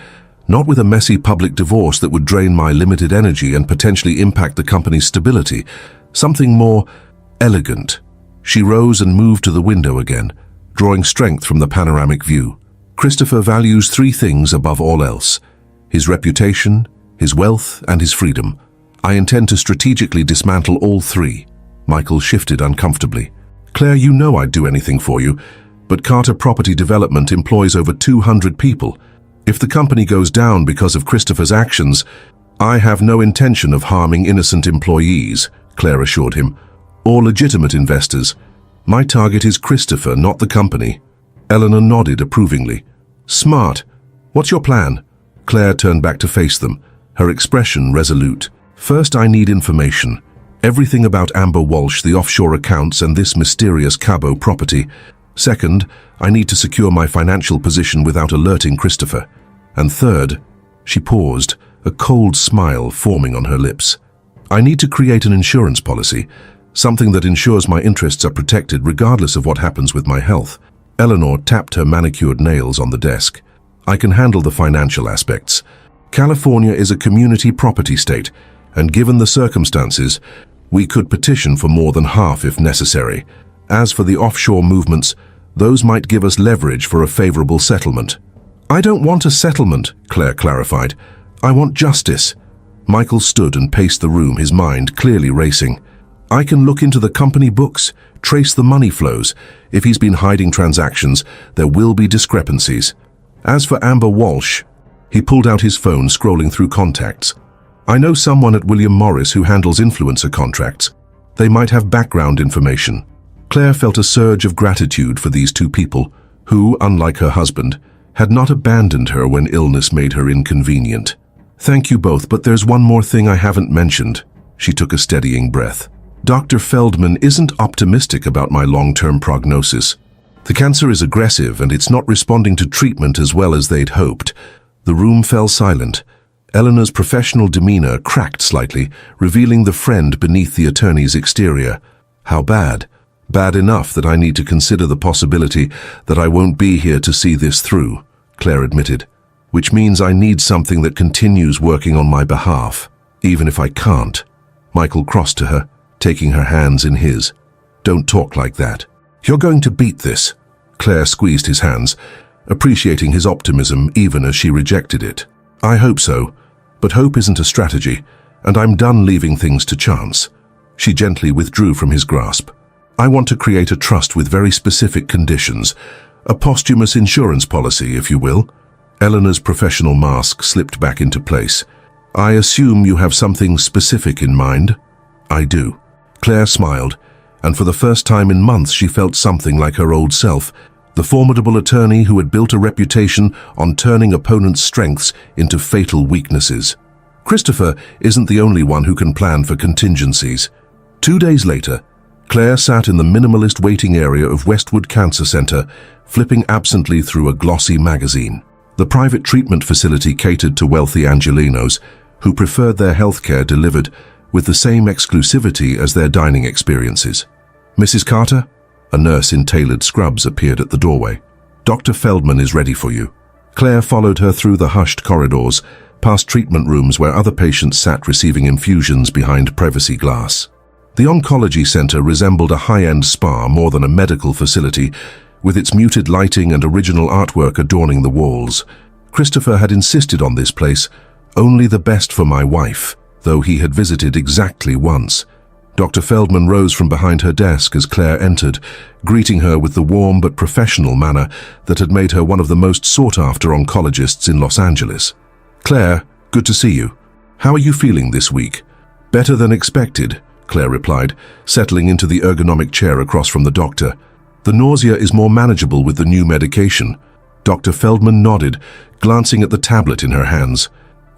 "Not with a messy public divorce that would drain my limited energy and potentially impact the company's stability. Something more elegant." She rose and moved to the window again, drawing strength from the panoramic view. "Christopher values three things above all else: his reputation, his wealth, and his freedom. I intend to strategically dismantle all three." Michael shifted uncomfortably. "Claire, you know I'd do anything for you, but Carter Property Development employs over 200 people. If the company goes down because of Christopher's actions, I have no intention of harming innocent employees," Claire assured him, "or legitimate investors. My target is Christopher, not the company." Eleanor nodded approvingly. "Smart. What's your plan?" Claire turned back to face them, her expression resolute. "First, I need information. Everything about Amber Walsh, the offshore accounts, and this mysterious Cabo property. Second, I need to secure my financial position without alerting Christopher. And third," she paused, a cold smile forming on her lips, "I need to create an insurance policy, something that ensures my interests are protected regardless of what happens with my health." Eleanor tapped her manicured nails on the desk. "I can handle the financial aspects. California is a community property state, and given the circumstances, we could petition for more than half if necessary. As for the offshore movements, those might give us leverage for a favorable settlement." "I don't want a settlement," Claire clarified. "I want justice." Michael stood and paced the room, his mind clearly racing. "I can look into the company books, trace the money flows. If he's been hiding transactions, there will be discrepancies. As for Amber Walsh," he pulled out his phone, scrolling through contacts. "I know someone at William Morris who handles influencer contracts. They might have background information." Claire felt a surge of gratitude for these two people, who, unlike her husband, had not abandoned her when illness made her inconvenient. "Thank you both, but there's one more thing I haven't mentioned." She took a steadying breath. "Dr. Feldman isn't optimistic about my long-term prognosis. The cancer is aggressive and it's not responding to treatment as well as they'd hoped." The room fell silent. Eleanor's professional demeanor cracked slightly, revealing the friend beneath the attorney's exterior. "How bad?" "Bad enough that I need to consider the possibility that I won't be here to see this through," Claire admitted. "Which means I need something that continues working on my behalf, even if I can't." Michael crossed to her, taking her hands in his. "Don't talk like that. You're going to beat this." Claire squeezed his hands, appreciating his optimism even as she rejected it. "I hope so, but hope isn't a strategy, and I'm done leaving things to chance." She gently withdrew from his grasp. "I want to create a trust with very specific conditions, a posthumous insurance policy, if you will." Eleanor's professional mask slipped back into place. "I assume you have something specific in mind?" "I do." Claire smiled, and for the first time in months she felt something like her old self, the formidable attorney who had built a reputation on turning opponents' strengths into fatal weaknesses. Christopher isn't the only one who can plan for contingencies. 2 days later, Claire sat in the minimalist waiting area of Westwood Cancer Center, flipping absently through a glossy magazine. The private treatment facility catered to wealthy Angelenos who preferred their healthcare delivered with the same exclusivity as their dining experiences. "Mrs. Carter?" A nurse in tailored scrubs appeared at the doorway. "Dr. Feldman is ready for you." Claire followed her through the hushed corridors, past treatment rooms where other patients sat receiving infusions behind privacy glass. The oncology center resembled a high-end spa more than a medical facility, with its muted lighting and original artwork adorning the walls. Christopher had insisted on this place, "only the best for my wife," though he had visited exactly once. Dr. Feldman rose from behind her desk as Claire entered, greeting her with the warm but professional manner that had made her one of the most sought-after oncologists in Los Angeles. "Claire, good to see you. How are you feeling this week?" "Better than expected," Claire replied, settling into the ergonomic chair across from the doctor. "The nausea is more manageable with the new medication." Dr. Feldman nodded, glancing at the tablet in her hands.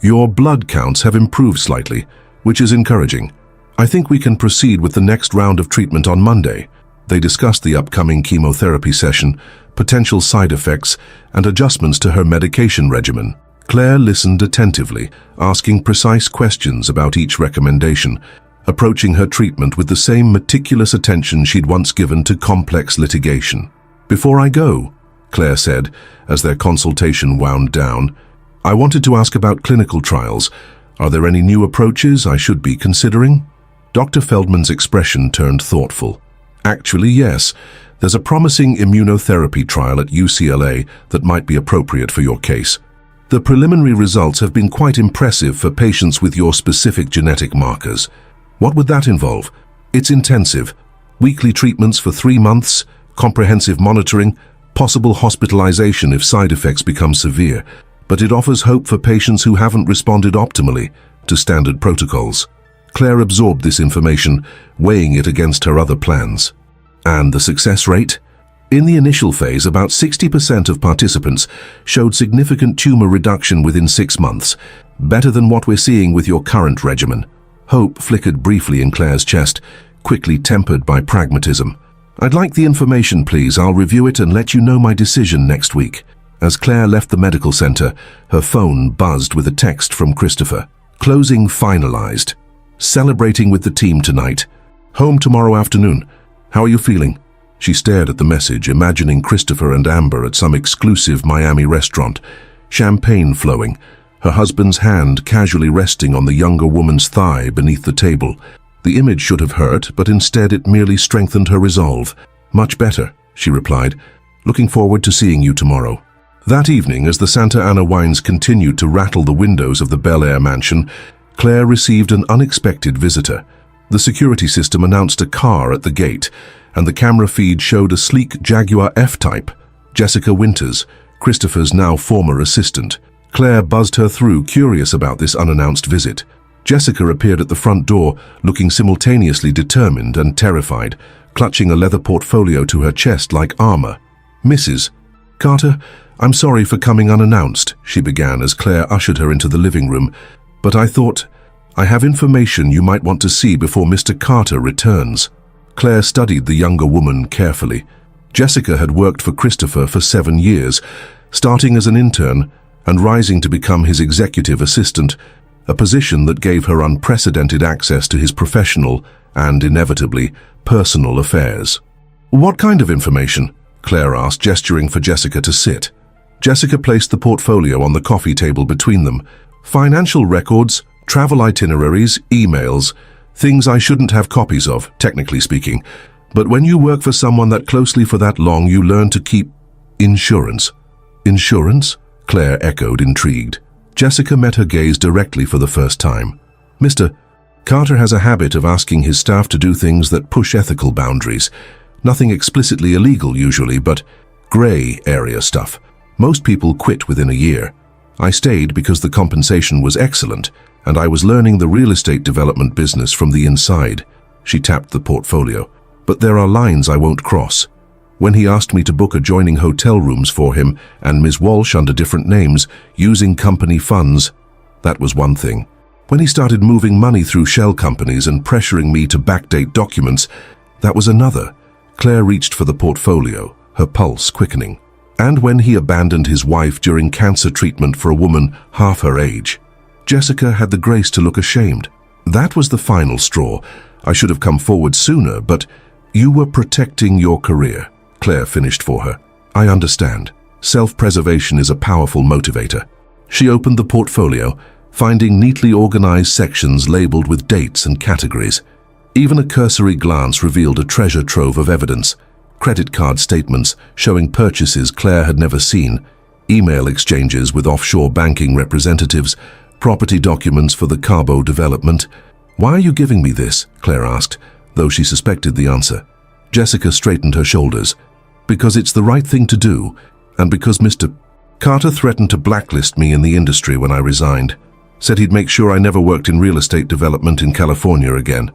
"Your blood counts have improved slightly, which is encouraging. I think we can proceed with the next round of treatment on Monday." They discussed the upcoming chemotherapy session, potential side effects, and adjustments to her medication regimen. Claire listened attentively, asking precise questions about each recommendation, approaching her treatment with the same meticulous attention she'd once given to complex litigation. "Before I go," Claire said, as their consultation wound down, "I wanted to ask about clinical trials. Are there any new approaches I should be considering?" Dr. Feldman's expression turned thoughtful. "Actually, yes. There's a promising immunotherapy trial at UCLA that might be appropriate for your case. The preliminary results have been quite impressive for patients with your specific genetic markers. What would that involve? It's intensive. Weekly treatments for 3 months, comprehensive monitoring, possible hospitalization if side effects become severe. But it offers hope for patients who haven't responded optimally to standard protocols." Claire absorbed this information, weighing it against her other plans. "And the success rate?" "In the initial phase, about 60% of participants showed significant tumor reduction within 6 months, better than what we're seeing with your current regimen." Hope flickered briefly in Claire's chest, quickly tempered by pragmatism. "I'd like the information, please. I'll review it and let you know my decision next week." As Claire left the medical center, her phone buzzed with a text from Christopher. "Closing finalized. Celebrating with the team tonight. Home tomorrow afternoon. How are you feeling?" She stared at the message, imagining Christopher and Amber at some exclusive Miami restaurant, champagne flowing, her husband's hand casually resting on the younger woman's thigh beneath the table. The image should have hurt, but instead it merely strengthened her resolve. "Much better," she replied. "Looking forward to seeing you tomorrow." That evening, as the Santa Ana wines continued to rattle the windows of the Bel Air mansion, Claire received an unexpected visitor. The security system announced a car at the gate, and the camera feed showed a sleek Jaguar F-Type. Jessica Winters, Christopher's now former assistant. Claire buzzed her through, curious about this unannounced visit. Jessica appeared at the front door, looking simultaneously determined and terrified, clutching a leather portfolio to her chest like armor. "Mrs. Carter, I'm sorry for coming unannounced," she began as Claire ushered her into the living room, "but I thought, I have information you might want to see before Mr. Carter returns." Claire studied the younger woman carefully. Jessica had worked for Christopher for 7 years, starting as an intern and rising to become his executive assistant, a position that gave her unprecedented access to his professional and, inevitably, personal affairs. "What kind of information?" Claire asked, gesturing for Jessica to sit. Jessica placed the portfolio on the coffee table between them. "Financial records, travel itineraries, emails, things I shouldn't have copies of, technically speaking. But when you work for someone that closely for that long, you learn to keep insurance." "Insurance?" Claire echoed, intrigued. Jessica met her gaze directly for the first time. "Mr. Carter has a habit of asking his staff to do things that push ethical boundaries. Nothing explicitly illegal usually, but gray area stuff. Most people quit within a year. I stayed because the compensation was excellent, and I was learning the real estate development business from the inside." She tapped the portfolio. "But there are lines I won't cross. When he asked me to book adjoining hotel rooms for him and Ms. Walsh under different names, using company funds, that was one thing. When he started moving money through shell companies and pressuring me to backdate documents, that was another." Claire reached for the portfolio, her pulse quickening. "And when he abandoned his wife during cancer treatment for a woman half her age." Jessica had the grace to look ashamed. "That was the final straw. I should have come forward sooner, but you were protecting your career," Claire finished for her. "I understand. Self-preservation is a powerful motivator." She opened the portfolio, finding neatly organized sections labeled with dates and categories. Even a cursory glance revealed a treasure trove of evidence. Credit card statements showing purchases Claire had never seen, email exchanges with offshore banking representatives, property documents for the Cabo development. "Why are you giving me this?" Claire asked, though she suspected the answer. Jessica straightened her shoulders. "Because it's the right thing to do, and because Mr. Carter threatened to blacklist me in the industry when I resigned. Said he'd make sure I never worked in real estate development in California again."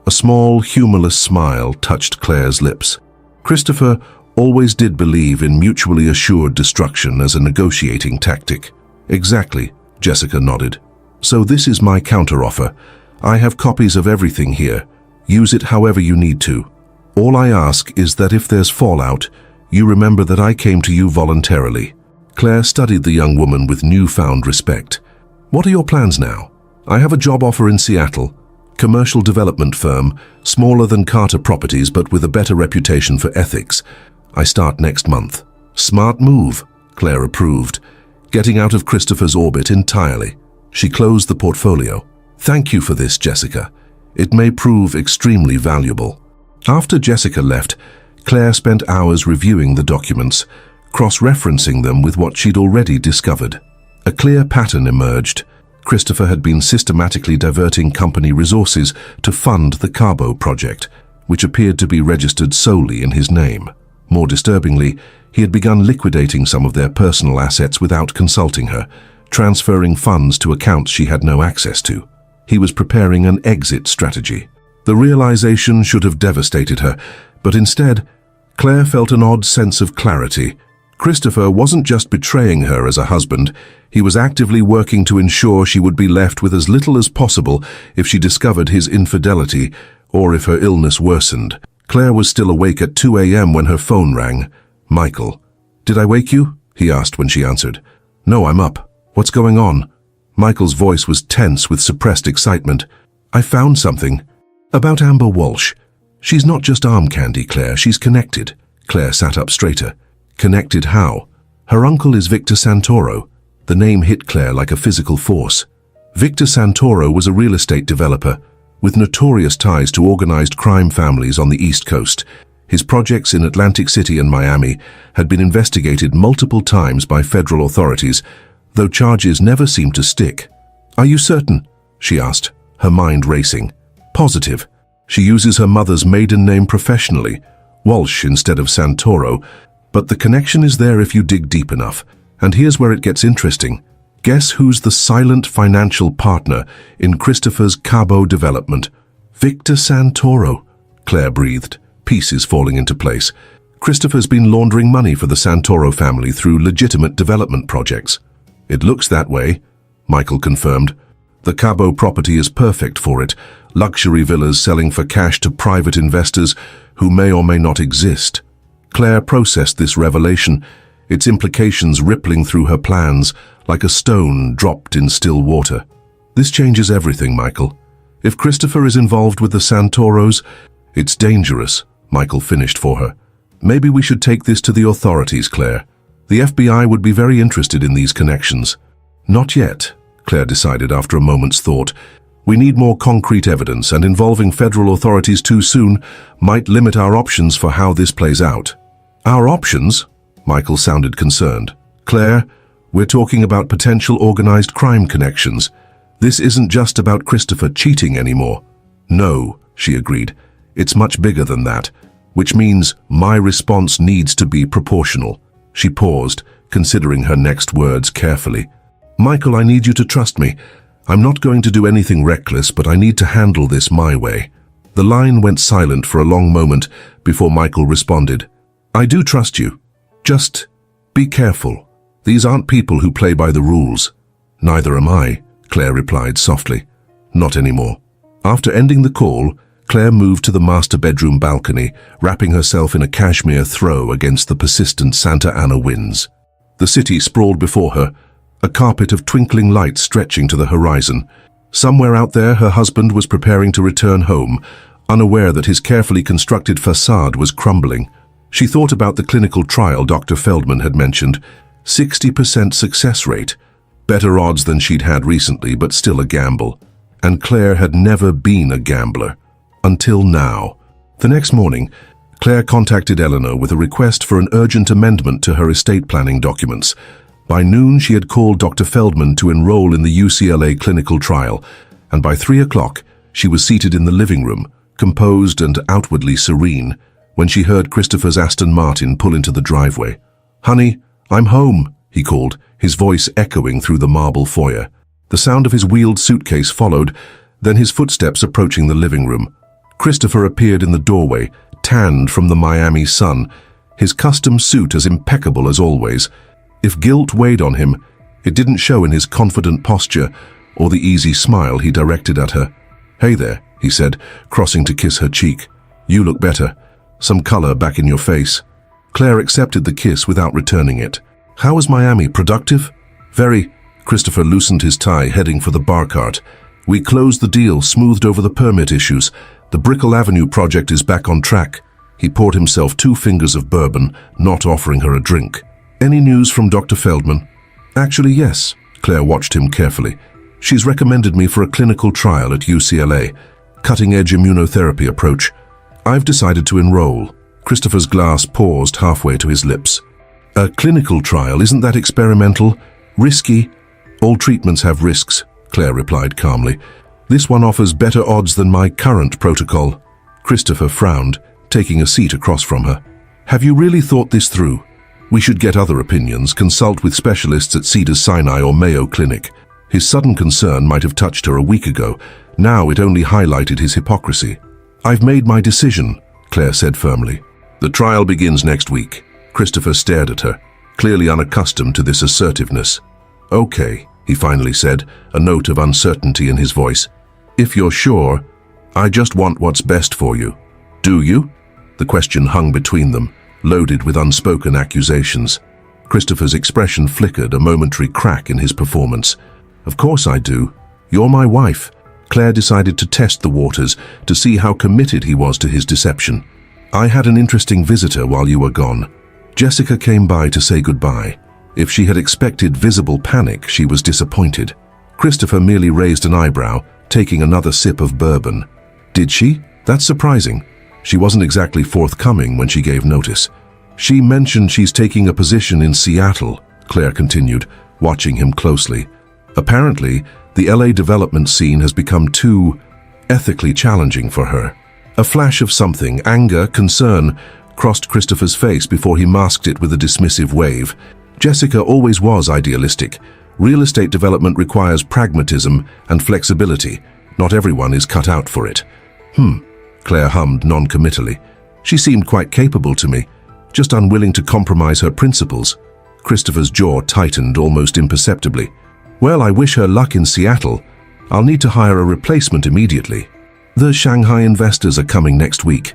A small, humorless smile touched Claire's lips. "Christopher always did believe in mutually assured destruction as a negotiating tactic." "Exactly," Jessica nodded. "So this is my counteroffer. I have copies of everything here. Use it however you need to." All I ask is that if there's fallout, you remember that I came to you voluntarily." Claire studied the young woman with newfound respect. "What are your plans now?" "I have a job offer in Seattle. Commercial development firm, smaller than Carter Properties but with a better reputation for ethics. I start next month." "Smart move," Claire approved, getting out of Christopher's orbit entirely. She closed the portfolio. "Thank you for this, Jessica. It may prove extremely valuable." After Jessica left, Claire spent hours reviewing the documents, cross-referencing them with what she'd already discovered. A clear pattern emerged. Christopher had been systematically diverting company resources to fund the Cabo project, which appeared to be registered solely in his name. More disturbingly, he had begun liquidating some of their personal assets without consulting her, transferring funds to accounts she had no access to. He was preparing an exit strategy. The realization should have devastated her, but instead, Claire felt an odd sense of clarity. Christopher wasn't just betraying her as a husband, he was actively working to ensure she would be left with as little as possible if she discovered his infidelity or if her illness worsened. Claire was still awake at 2 a.m. when her phone rang. "Michael." "Did I wake you?" he asked when she answered. "No, I'm up. What's going on?" Michael's voice was tense with suppressed excitement. "I found something. About Amber Walsh. She's not just arm candy, Claire, she's connected." Claire sat up straighter. "Connected how?" "Her uncle is Victor Santoro." The name hit Claire like a physical force. Victor Santoro was a real estate developer with notorious ties to organized crime families on the East Coast. His projects in Atlantic City and Miami had been investigated multiple times by federal authorities, though charges never seemed to stick. "Are you certain?" she asked, her mind racing. "Positive. She uses her mother's maiden name professionally, Walsh instead of Santoro, but the connection is there if you dig deep enough. And here's where it gets interesting. Guess who's the silent financial partner in Christopher's Cabo development?" "Victor Santoro," Claire breathed, pieces falling into place. "Christopher's been laundering money for the Santoro family through legitimate development projects." "It looks that way," Michael confirmed. "The Cabo property is perfect for it. Luxury villas selling for cash to private investors who may or may not exist." Claire processed this revelation, its implications rippling through her plans like a stone dropped in still water. "This changes everything, Michael. If Christopher is involved with the Santoros, it's dangerous," Michael finished for her. "Maybe we should take this to the authorities, Claire. The FBI would be very interested in these connections." "Not yet," Claire decided after a moment's thought. "We need more concrete evidence, and involving federal authorities too soon might limit our options for how this plays out." "Our options?" Michael sounded concerned. "Claire, we're talking about potential organized crime connections. This isn't just about Christopher cheating anymore." "No," she agreed. "It's much bigger than that, which means my response needs to be proportional." She paused, considering her next words carefully. "Michael, I need you to trust me. I'm not going to do anything reckless, but I need to handle this my way." The line went silent for a long moment before Michael responded. "I do trust you. Just be careful. These aren't people who play by the rules." "Neither am I," Claire replied softly. "Not anymore." After ending the call, Claire moved to the master bedroom balcony, wrapping herself in a cashmere throw against the persistent Santa Ana winds. The city sprawled before her, a carpet of twinkling lights stretching to the horizon. Somewhere out there, her husband was preparing to return home, unaware that his carefully constructed facade was crumbling. She thought about the clinical trial Dr. Feldman had mentioned. 60% success rate. Better odds than she'd had recently, but still a gamble. And Claire had never been a gambler. Until now. The next morning, Claire contacted Eleanor with a request for an urgent amendment to her estate planning documents. By noon, she had called Dr. Feldman to enroll in the UCLA clinical trial, and by 3 o'clock, she was seated in the living room, composed and outwardly serene, when she heard Christopher's Aston Martin pull into the driveway. "Honey, I'm home," he called, his voice echoing through the marble foyer. The sound of his wheeled suitcase followed, then his footsteps approaching the living room. Christopher appeared in the doorway, tanned from the Miami sun, his custom suit as impeccable as always. If guilt weighed on him, it didn't show in his confident posture or the easy smile he directed at her. "Hey there," he said, crossing to kiss her cheek. "You look better." some color back in your face. Claire accepted the kiss without returning it. How was Miami? Productive? Very. Christopher loosened his tie, heading for the bar cart. We closed the deal, smoothed over the permit issues. The Brickell Avenue project is back on track. He poured himself 2 fingers of bourbon, not offering her a drink. Any news from Dr. Feldman? Actually, yes. Claire watched him carefully. She's recommended me for a clinical trial at UCLA. Cutting-edge immunotherapy approach. I've decided to enroll. Christopher's glass paused halfway to his lips. A clinical trial, isn't that experimental? Risky? All treatments have risks, Claire replied calmly. This one offers better odds than my current protocol. Christopher frowned, taking a seat across from her. Have you really thought this through? We should get other opinions, consult with specialists at Cedars-Sinai or Mayo Clinic. His sudden concern might have touched her a week ago. Now it only highlighted his hypocrisy. I've made my decision, Claire said firmly. The trial begins next week. Christopher stared at her, clearly unaccustomed to this assertiveness. Okay, he finally said, a note of uncertainty in his voice. If you're sure, I just want what's best for you. Do you? The question hung between them, loaded with unspoken accusations. Christopher's expression flickered, a momentary crack in his performance. Of course I do. You're my wife. Claire decided to test the waters to see how committed he was to his deception. I had an interesting visitor while you were gone. Jessica came by to say goodbye. If she had expected visible panic, she was disappointed. Christopher merely raised an eyebrow, taking another sip of bourbon. Did she? That's surprising. She wasn't exactly forthcoming when she gave notice. She mentioned she's taking a position in Seattle, Claire continued, watching him closely. Apparently, the LA development scene has become too ethically challenging for her. A flash of something, anger, concern, crossed Christopher's face before he masked it with a dismissive wave. Jessica always was idealistic. Real estate development requires pragmatism and flexibility. Not everyone is cut out for it. Claire hummed non-committally. She seemed quite capable to me, just unwilling to compromise her principles. Christopher's jaw tightened almost imperceptibly. Well, I wish her luck in Seattle. I'll need to hire a replacement immediately. The Shanghai investors are coming next week,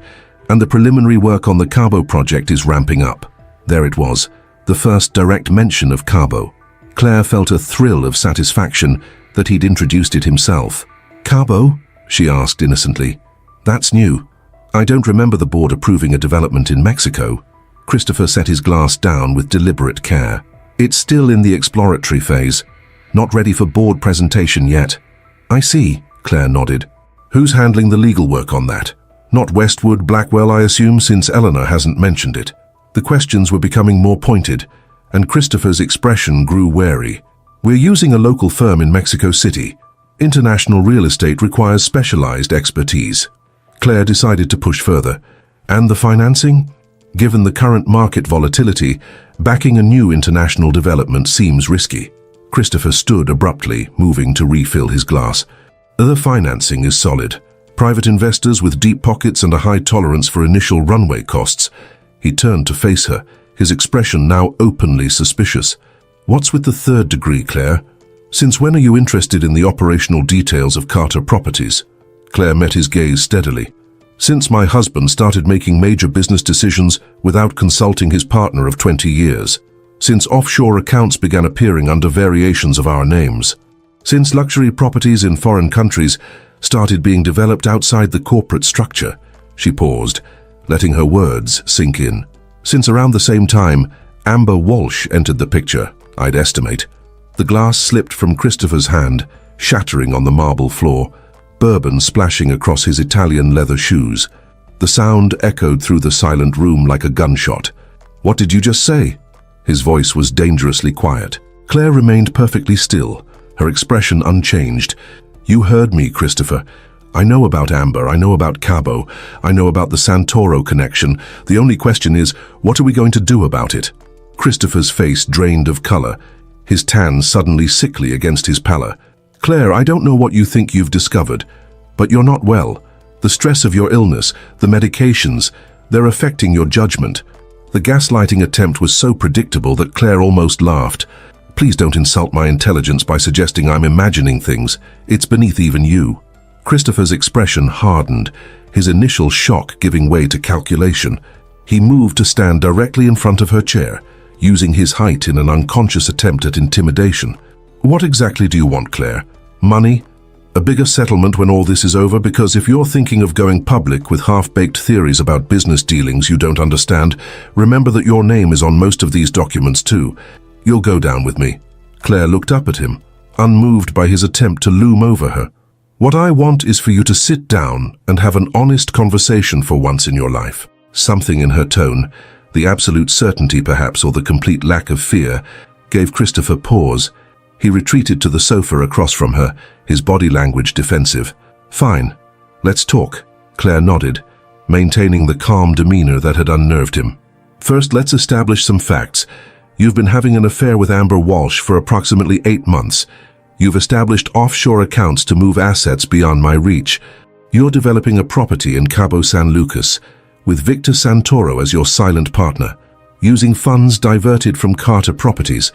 and the preliminary work on the Cabo project is ramping up. There it was, the first direct mention of Cabo. Claire felt a thrill of satisfaction that he'd introduced it himself. Cabo? She asked innocently. That's new. I don't remember the board approving a development in Mexico. Christopher set his glass down with deliberate care. It's still in the exploratory phase. Not ready for board presentation yet. I see, Claire nodded. Who's handling the legal work on that? Not Westwood Blackwell, I assume, since Eleanor hasn't mentioned it. The questions were becoming more pointed, and Christopher's expression grew wary. We're using a local firm in Mexico City. International real estate requires specialized expertise. Claire decided to push further. And the financing? Given the current market volatility, backing a new international development seems risky. Christopher stood abruptly, moving to refill his glass. The financing is solid. Private investors with deep pockets and a high tolerance for initial runway costs. He turned to face her, his expression now openly suspicious. What's with the third degree, Claire? Since when are you interested in the operational details of Carter Properties? Claire met his gaze steadily. Since my husband started making major business decisions without consulting his partner of 20 years. Since offshore accounts began appearing under variations of our names. Since luxury properties in foreign countries started being developed outside the corporate structure. She paused, letting her words sink in. Since around the same time, Amber Walsh entered the picture, I'd estimate. The glass slipped from Christopher's hand, shattering on the marble floor, bourbon splashing across his Italian leather shoes. The sound echoed through the silent room like a gunshot. What did you just say? His voice was dangerously quiet. Claire remained perfectly still, her expression unchanged. You heard me, Christopher. I know about Amber, I know about Cabo, I know about the Santoro connection. The only question is, what are we going to do about it? Christopher's face drained of color, his tan suddenly sickly against his pallor. Claire, I don't know what you think you've discovered, but you're not well. The stress of your illness, the medications, they're affecting your judgment. The gaslighting attempt was so predictable that Claire almost laughed. Please don't insult my intelligence by suggesting I'm imagining things. It's beneath even you. Christopher's expression hardened, his initial shock giving way to calculation. He moved to stand directly in front of her chair, using his height in an unconscious attempt at intimidation. "What exactly do you want, Claire? Money? A bigger settlement when all this is over? Because if you're thinking of going public with half-baked theories about business dealings you don't understand, remember that your name is on most of these documents too. You'll go down with me." Claire looked up at him, unmoved by his attempt to loom over her. "What I want is for you to sit down and have an honest conversation for once in your life." Something in her tone, the absolute certainty perhaps or the complete lack of fear, gave Christopher pause. He retreated to the sofa across from her, his body language defensive. "Fine, let's talk," Claire nodded, maintaining the calm demeanor that had unnerved him. "First, let's establish some facts. You've been having an affair with Amber Walsh for approximately 8 months. You've established offshore accounts to move assets beyond my reach. You're developing a property in Cabo San Lucas, with Victor Santoro as your silent partner, using funds diverted from Carter Properties,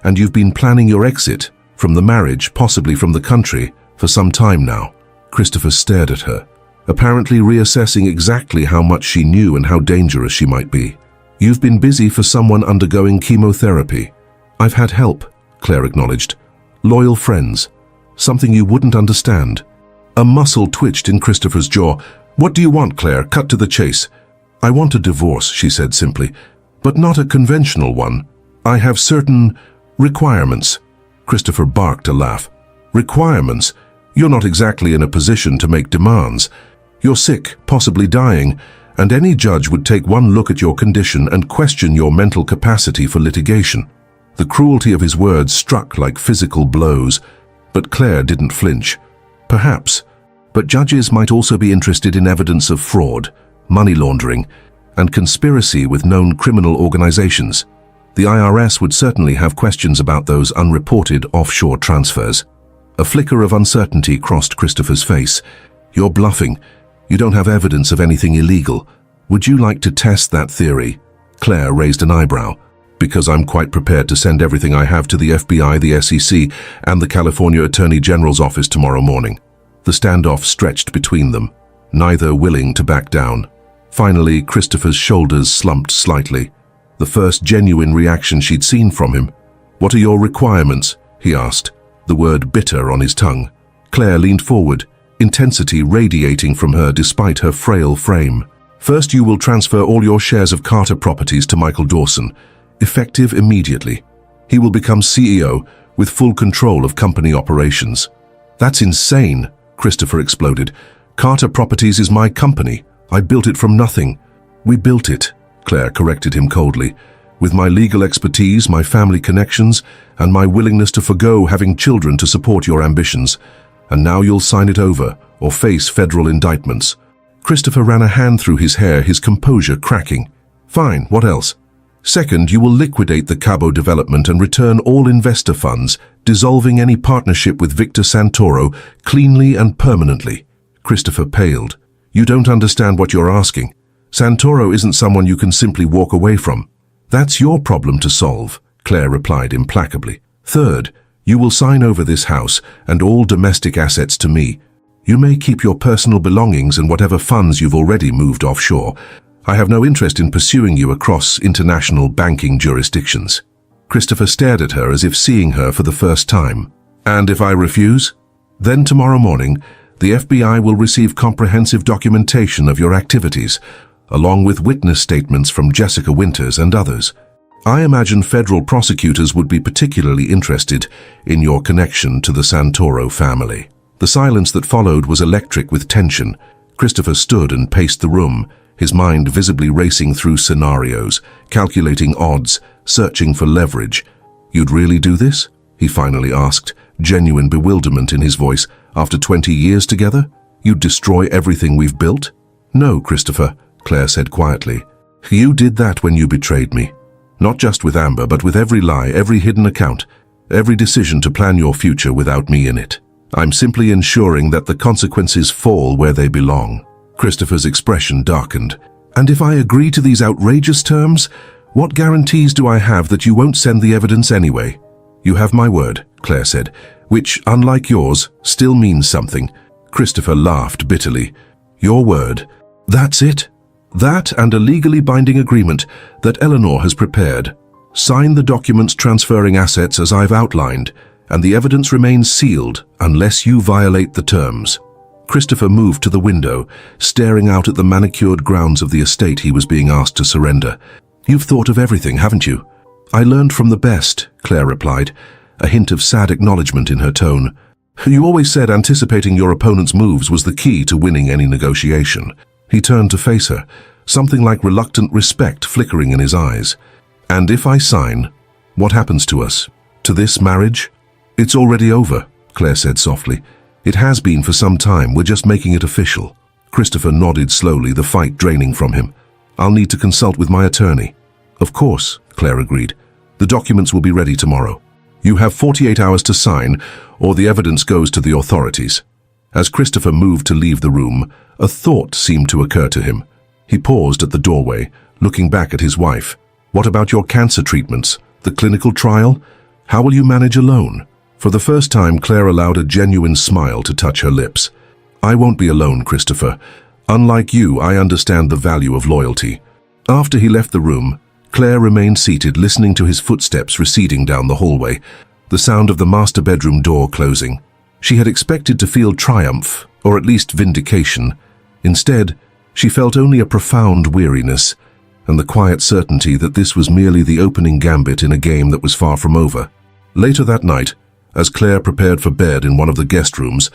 and you've been planning your exit from the marriage, possibly from the country, for some time now." Christopher stared at her, apparently reassessing exactly how much she knew and how dangerous she might be. "You've been busy for someone undergoing chemotherapy." "I've had help," Claire acknowledged. "Loyal friends. Something you wouldn't understand." A muscle twitched in Christopher's jaw. "What do you want, Claire? Cut to the chase." "I want a divorce," she said simply, "but not a conventional one. I have certain requirements." Christopher barked a laugh. "Requirements? You're not exactly in a position to make demands. You're sick, possibly dying, and any judge would take one look at your condition and question your mental capacity for litigation." The cruelty of his words struck like physical blows, but Claire didn't flinch. "Perhaps, but judges might also be interested in evidence of fraud, money laundering, and conspiracy with known criminal organizations. The IRS would certainly have questions about those unreported offshore transfers." A flicker of uncertainty crossed Christopher's face. "You're bluffing. You don't have evidence of anything illegal. Would you like to test that theory?" Claire raised an eyebrow. "Because I'm quite prepared to send everything I have to the FBI, the SEC, and the California Attorney General's office tomorrow morning." The standoff stretched between them, neither willing to back down. Finally, Christopher's shoulders slumped slightly, the first genuine reaction she'd seen from him. "What are your requirements?" he asked, the word bitter on his tongue. Claire leaned forward, intensity radiating from her despite her frail frame. "First, you will transfer all your shares of Carter Properties to Michael Dawson, effective immediately. He will become CEO with full control of company operations." "That's insane," Christopher exploded. "Carter Properties is my company. I built it from nothing." "We built it," Claire corrected him coldly, "with my legal expertise, my family connections, and my willingness to forgo having children to support your ambitions. And now you'll sign it over or face federal indictments." Christopher ran a hand through his hair, his composure cracking. "Fine, what else?" "Second, you will liquidate the Cabo development and return all investor funds, dissolving any partnership with Victor Santoro cleanly and permanently." Christopher paled. "You don't understand what you're asking. Santoro isn't someone you can simply walk away from." "That's your problem to solve," Claire replied implacably. "Third, you will sign over this house and all domestic assets to me. You may keep your personal belongings and whatever funds you've already moved offshore. I have no interest in pursuing you across international banking jurisdictions." Christopher stared at her as if seeing her for the first time. "And if I refuse?" "Then tomorrow morning, the FBI will receive comprehensive documentation of your activities, along with witness statements from Jessica Winters and others. I imagine federal prosecutors would be particularly interested in your connection to the Santoro family." The silence that followed was electric with tension. Christopher stood and paced the room, his mind visibly racing through scenarios, calculating odds, searching for leverage. "You'd really do this?" he finally asked, genuine bewilderment in his voice. "After 20 years together? You'd destroy everything we've built?" "No, Christopher," Claire said quietly. "You did that when you betrayed me. Not just with Amber, but with every lie, every hidden account, every decision to plan your future without me in it. I'm simply ensuring that the consequences fall where they belong." Christopher's expression darkened. "And if I agree to these outrageous terms, what guarantees do I have that you won't send the evidence anyway?" "You have my word," Claire said, "which, unlike yours, still means something." Christopher laughed bitterly. Your word. That's it. That and a legally binding agreement that Eleanor has prepared. Sign the documents transferring assets as I've outlined, and the evidence remains sealed unless you violate the terms. Christopher moved to the window, staring out at the manicured grounds of the estate he was being asked to surrender. You've thought of everything, haven't you? I learned from the best, Claire replied, a hint of sad acknowledgement in her tone. You always said anticipating your opponent's moves was the key to winning any negotiation. He turned to face her, something like reluctant respect flickering in his eyes. And if I sign, what happens to us? To this marriage? It's already over, Claire said softly. It has been for some time, we're just making it official. Christopher nodded slowly, the fight draining from him. I'll need to consult with my attorney. Of course, Claire agreed. The documents will be ready tomorrow. You have 48 hours to sign, or the evidence goes to the authorities. As Christopher moved to leave the room, a thought seemed to occur to him. He paused at the doorway, looking back at his wife. What about your cancer treatments? The clinical trial? How will you manage alone? For the first time, Claire allowed a genuine smile to touch her lips. I won't be alone, Christopher. Unlike you, I understand the value of loyalty. After he left the room, Claire remained seated, listening to his footsteps receding down the hallway, the sound of the master bedroom door closing. She had expected to feel triumph, or at least vindication. Instead, she felt only a profound weariness, and the quiet certainty that this was merely the opening gambit in a game that was far from over. Later that night, as Claire prepared for bed in one of the guest rooms,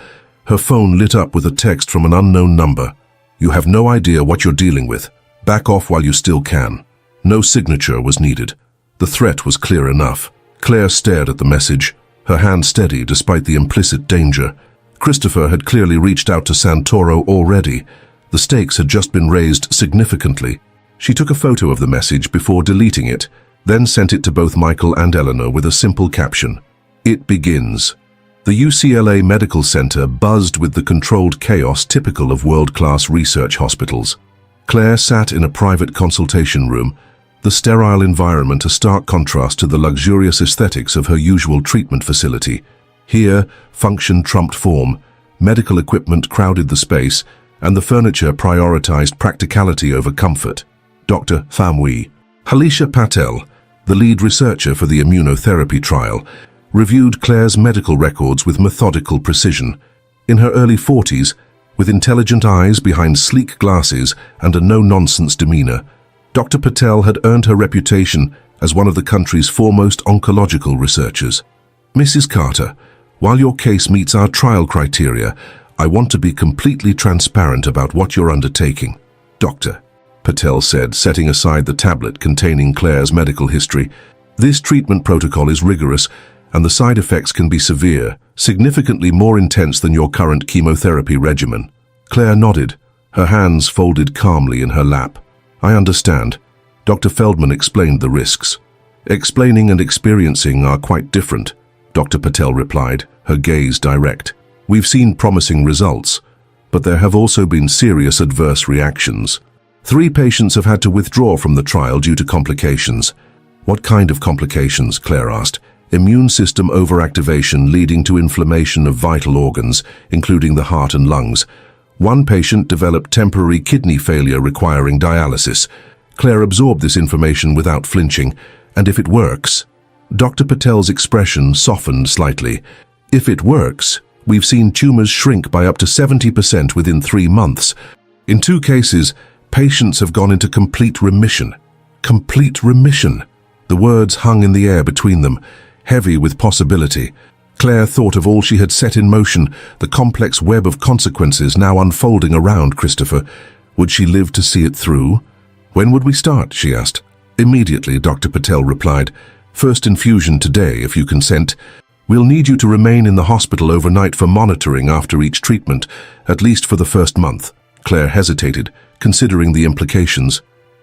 her phone lit up with a text from an unknown number. You have no idea what you're dealing with. Back off while you still can. No signature was needed. The threat was clear enough. Claire stared at the message, her hand steady despite the implicit danger. Christopher had clearly reached out to Santoro already. The stakes had just been raised significantly. She took a photo of the message before deleting it, then sent it to both Michael and Eleanor with a simple caption. It begins. The UCLA Medical Center buzzed with the controlled chaos typical of world-class research hospitals. Claire sat in a private consultation room, the sterile environment a stark contrast to the luxurious aesthetics of her usual treatment facility. Here, function trumped form, medical equipment crowded the space, and the furniture prioritized practicality over comfort. Dr. Famwi, Halisha Patel, the lead researcher for the immunotherapy trial, reviewed Claire's medical records with methodical precision. In her early 40s, with intelligent eyes behind sleek glasses and a no-nonsense demeanor, Dr. Patel had earned her reputation as one of the country's foremost oncological researchers. Mrs. Carter, while your case meets our trial criteria, I want to be completely transparent about what you're undertaking. Doctor, Patel said, setting aside the tablet containing Claire's medical history. This treatment protocol is rigorous, and the side effects can be severe, significantly more intense than your current chemotherapy regimen. Claire nodded, her hands folded calmly in her lap. I understand. Dr. Feldman explained the risks. Explaining and experiencing are quite different, Dr. Patel replied, her gaze direct. We've seen promising results, but there have also been serious adverse reactions. 3 patients have had to withdraw from the trial due to complications. What kind of complications? Claire asked. Immune system overactivation leading to inflammation of vital organs, including the heart and lungs. 1 patient developed temporary kidney failure requiring dialysis. Claire absorbed this information without flinching. And if it works? Dr. Patel's expression softened slightly. If it works, we've seen tumors shrink by up to 70% within 3 months. In 2 cases, patients have gone into complete remission. Complete remission. The words hung in the air between them, heavy with possibility. Claire thought of all she had set in motion, the complex web of consequences now unfolding around Christopher. Would she live to see it through? When would we start? She asked. Immediately, Dr. Patel replied. First infusion today, if you consent. We'll need you to remain in the hospital overnight for monitoring after each treatment, at least for the first month. Claire hesitated, considering the implications.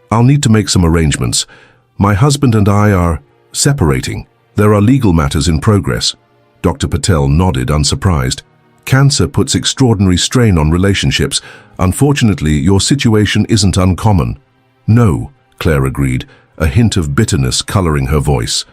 I'll need to make some arrangements. My husband and I are separating. There are legal matters in progress. Dr. Patel nodded, unsurprised. Cancer puts extraordinary strain on relationships. Unfortunately, your situation isn't uncommon. No, Claire agreed, a hint of bitterness coloring her voice.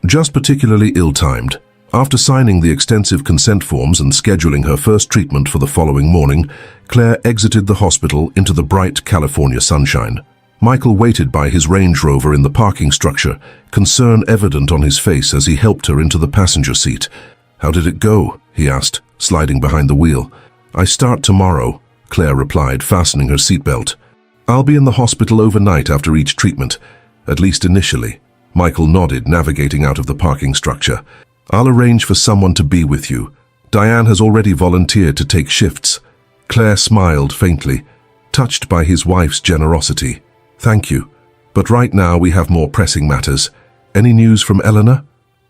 Just particularly ill-timed. After signing the extensive consent forms and scheduling her first treatment for the following morning, Claire exited the hospital into the bright California sunshine. Michael waited by his Range Rover in the parking structure, concern evident on his face as he helped her into the passenger seat. "How did it go?" he asked, sliding behind the wheel. "I start tomorrow," Claire replied, fastening her seatbelt. "I'll be in the hospital overnight after each treatment, at least initially." Michael nodded, navigating out of the parking structure. "I'll arrange for someone to be with you. Diane has already volunteered to take shifts." Claire smiled faintly, touched by his wife's generosity. "Thank you, but right now we have more pressing matters. Any news from Eleanor?"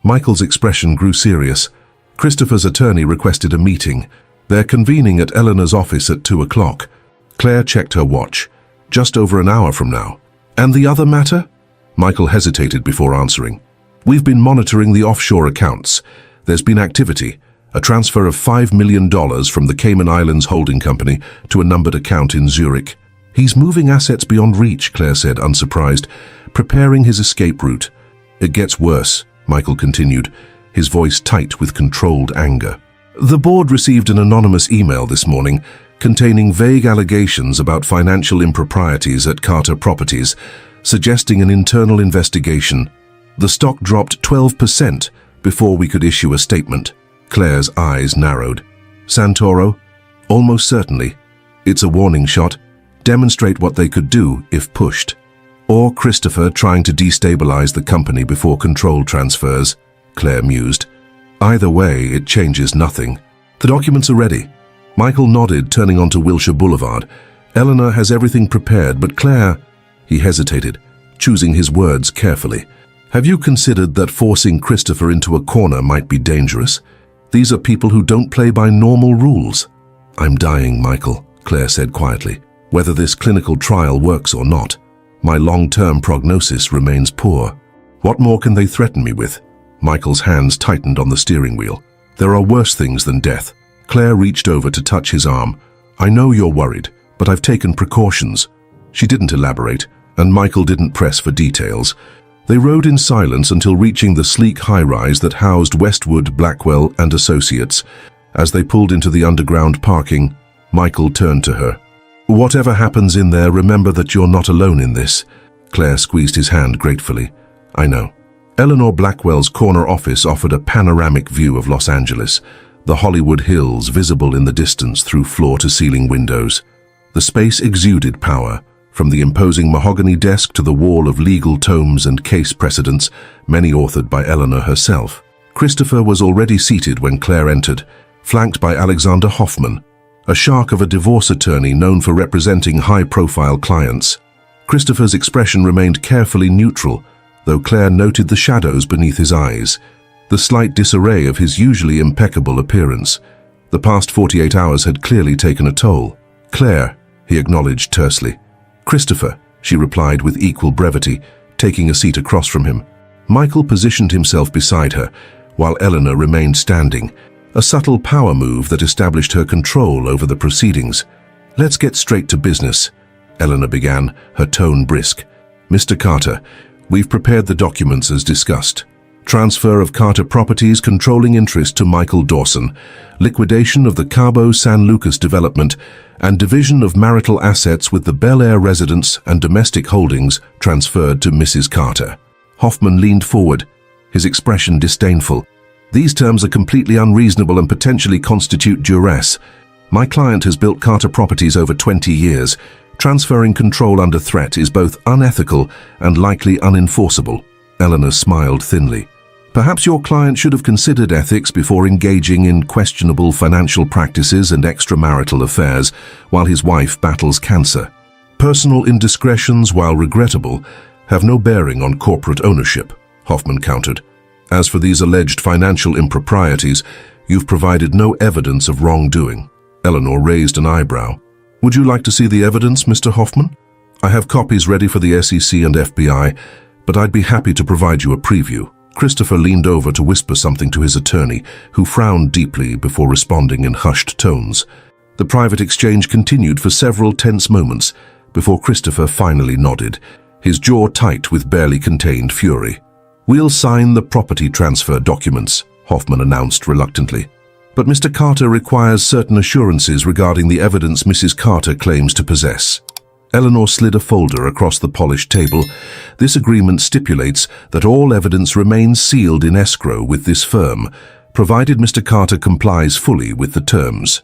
Michael's expression grew serious. Christopher's attorney requested a meeting. They're convening at Eleanor's office at 2 o'clock. Claire checked her watch. Just over an hour from now. "And the other matter?" Michael hesitated before answering. "We've been monitoring the offshore accounts. There's been activity, a transfer of $5 million from the Cayman Islands holding company to a numbered account in Zurich. He's moving assets beyond reach," Claire said, unsurprised, "preparing his escape route." "It gets worse," Michael continued, his voice tight with controlled anger. "The board received an anonymous email this morning containing vague allegations about financial improprieties at Carter Properties, suggesting an internal investigation. The stock dropped 12% before we could issue a statement." Claire's eyes narrowed. "Santoro?" "Almost certainly. It's a warning shot. Demonstrate what they could do if pushed. Or Christopher trying to destabilize the company before control transfers," Claire mused. "Either way, it changes nothing." "The documents are ready." Michael nodded, turning onto Wilshire Boulevard. "Eleanor has everything prepared, but Claire—" He hesitated, choosing his words carefully. "Have you considered that forcing Christopher into a corner might be dangerous? These are people who don't play by normal rules." "I'm dying, Michael," Claire said quietly. "Whether this clinical trial works or not, my long-term prognosis remains poor. What more can they threaten me with?" Michael's hands tightened on the steering wheel. "There are worse things than death." Claire reached over to touch his arm. "I know you're worried, but I've taken precautions." She didn't elaborate, and Michael didn't press for details. They rode in silence until reaching the sleek high-rise that housed Westwood, Blackwell and Associates. As they pulled into the underground parking, Michael turned to her. "Whatever happens in there, remember that you're not alone in this." Claire squeezed his hand gratefully. "I know." Eleanor Blackwell's corner office offered a panoramic view of Los Angeles, the Hollywood Hills visible in the distance through floor-to-ceiling windows. The space exuded power, from the imposing mahogany desk to the wall of legal tomes and case precedents, many authored by Eleanor herself. Christopher was already seated when Claire entered, flanked by Alexander Hoffman, a shark of a divorce attorney known for representing high-profile clients. Christopher's expression remained carefully neutral, though Claire noted the shadows beneath his eyes, the slight disarray of his usually impeccable appearance. The past 48 hours had clearly taken a toll. "Claire," he acknowledged tersely. "Christopher," she replied with equal brevity, taking a seat across from him. Michael positioned himself beside her, while Eleanor remained standing, a subtle power move that established her control over the proceedings. "Let's get straight to business," Eleanor began, her tone brisk. "Mr. Carter, we've prepared the documents as discussed. Transfer of Carter Properties controlling interest to Michael Dawson, liquidation of the Cabo San Lucas development, and division of marital assets with the Bel Air residence and domestic holdings transferred to Mrs. Carter." Hoffman leaned forward, his expression disdainful. "These terms are completely unreasonable and potentially constitute duress. My client has built Carter Properties over 20 years. Transferring control under threat is both unethical and likely unenforceable." Eleanor smiled thinly. "Perhaps your client should have considered ethics before engaging in questionable financial practices and extramarital affairs while his wife battles cancer. Personal indiscretions, while regrettable, have no bearing on corporate ownership," Hoffman countered. "As for these alleged financial improprieties, you've provided no evidence of wrongdoing." Eleanor raised an eyebrow. "Would you like to see the evidence, Mr. Hoffman? I have copies ready for the SEC and FBI, but I'd be happy to provide you a preview." Christopher leaned over to whisper something to his attorney, who frowned deeply before responding in hushed tones. The private exchange continued for several tense moments before Christopher finally nodded, his jaw tight with barely contained fury. "We'll sign the property transfer documents," Hoffman announced reluctantly. But Mr. Carter requires certain assurances regarding the evidence Mrs. Carter claims to possess. Eleanor slid a folder across the polished table. This agreement stipulates that all evidence remains sealed in escrow with this firm, provided Mr. Carter complies fully with the terms.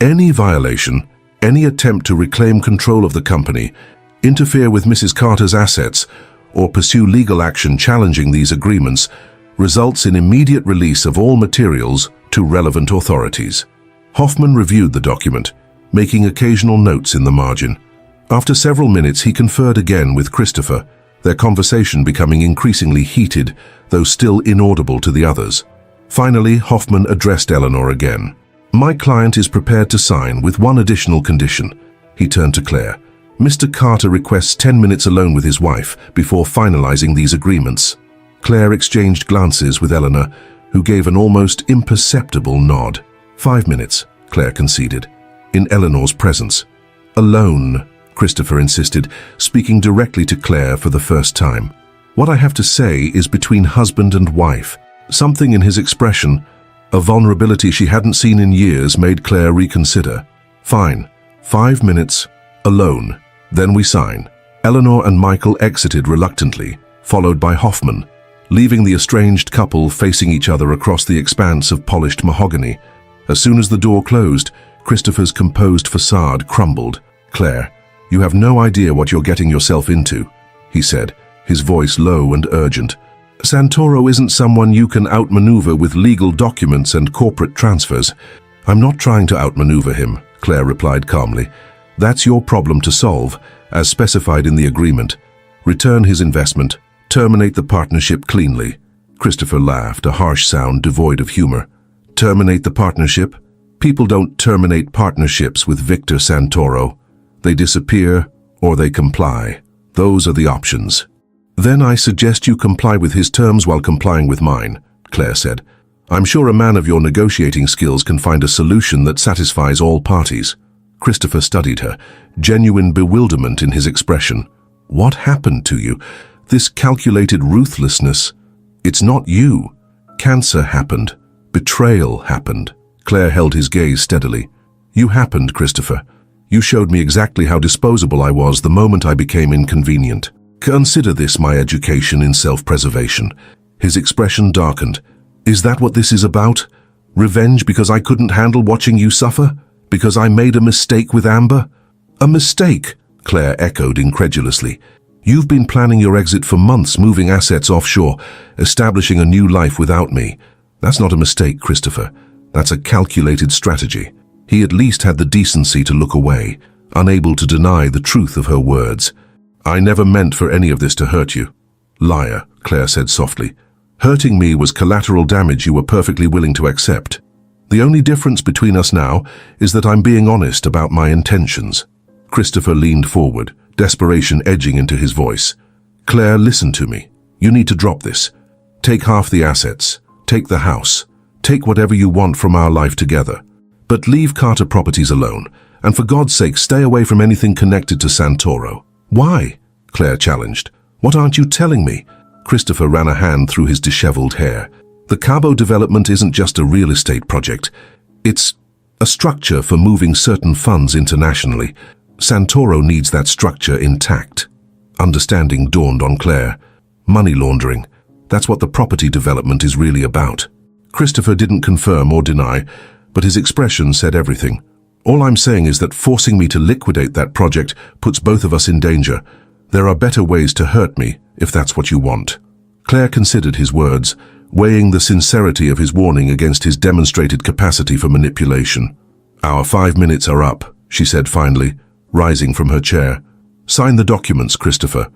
Any violation, any attempt to reclaim control of the company, interfere with Mrs. Carter's assets, or pursue legal action challenging these agreements results in immediate release of all materials to relevant authorities. Hoffman reviewed the document, making occasional notes in the margin. After several minutes, he conferred again with Christopher, their conversation becoming increasingly heated, though still inaudible to the others. Finally, Hoffman addressed Eleanor again. "My client is prepared to sign with one additional condition." He turned to Claire. "Mr. Carter requests 10 minutes alone with his wife before finalizing these agreements." Claire exchanged glances with Eleanor, who gave an almost imperceptible nod. 5 minutes, Claire conceded, in Eleanor's presence. "Alone," Christopher insisted, speaking directly to Claire for the first time. "What I have to say is between husband and wife." Something in his expression, a vulnerability she hadn't seen in years, made Claire reconsider. "Fine. 5 minutes, alone. Then we sign." Eleanor and Michael exited reluctantly, followed by Hoffman, leaving the estranged couple facing each other across the expanse of polished mahogany. As soon as the door closed, Christopher's composed facade crumbled. "Claire, you have no idea what you're getting yourself into," he said, his voice low and urgent. "Santoro isn't someone you can outmaneuver with legal documents and corporate transfers." "I'm not trying to outmaneuver him," Claire replied calmly. "That's your problem to solve, as specified in the agreement. Return his investment. Terminate the partnership cleanly." Christopher laughed, a harsh sound devoid of humor. "Terminate the partnership? People don't terminate partnerships with Victor Santoro. They disappear or they comply. Those are the options." "Then I suggest you comply with his terms while complying with mine," Claire said. "I'm sure a man of your negotiating skills can find a solution that satisfies all parties." Christopher studied her, genuine bewilderment in his expression. "What happened to you? This calculated ruthlessness. It's not you. Cancer happened. Betrayal happened." Claire held his gaze steadily. "You happened, Christopher. You showed me exactly how disposable I was the moment I became inconvenient. Consider this my education in self-preservation." His expression darkened. "Is that what this is about? Revenge because I couldn't handle watching you suffer? Because I made a mistake with Amber?" "A mistake?" Claire echoed incredulously. "You've been planning your exit for months, moving assets offshore, establishing a new life without me. That's not a mistake, Christopher. That's a calculated strategy." He at least had the decency to look away, unable to deny the truth of her words. "I never meant for any of this to hurt you." "Liar," Claire said softly. "Hurting me was collateral damage you were perfectly willing to accept. The only difference between us now is that I'm being honest about my intentions." Christopher leaned forward, desperation edging into his voice. "Claire, listen to me. You need to drop this. Take half the assets. Take the house. Take whatever you want from our life together. But leave Carter Properties alone, and for God's sake, stay away from anything connected to Santoro." "Why?" Claire challenged. "What aren't you telling me?" Christopher ran a hand through his disheveled hair. "The Cabo development isn't just a real estate project. It's a structure for moving certain funds internationally. Santoro needs that structure intact." Understanding dawned on Claire. Money laundering. That's what the property development is really about. Christopher didn't confirm or deny, but his expression said everything. "All I'm saying is that forcing me to liquidate that project puts both of us in danger. There are better ways to hurt me, if that's what you want." Claire considered his words, weighing the sincerity of his warning against his demonstrated capacity for manipulation. "Our 5 minutes are up," she said finally, rising from her chair. "Sign the documents, Christopher.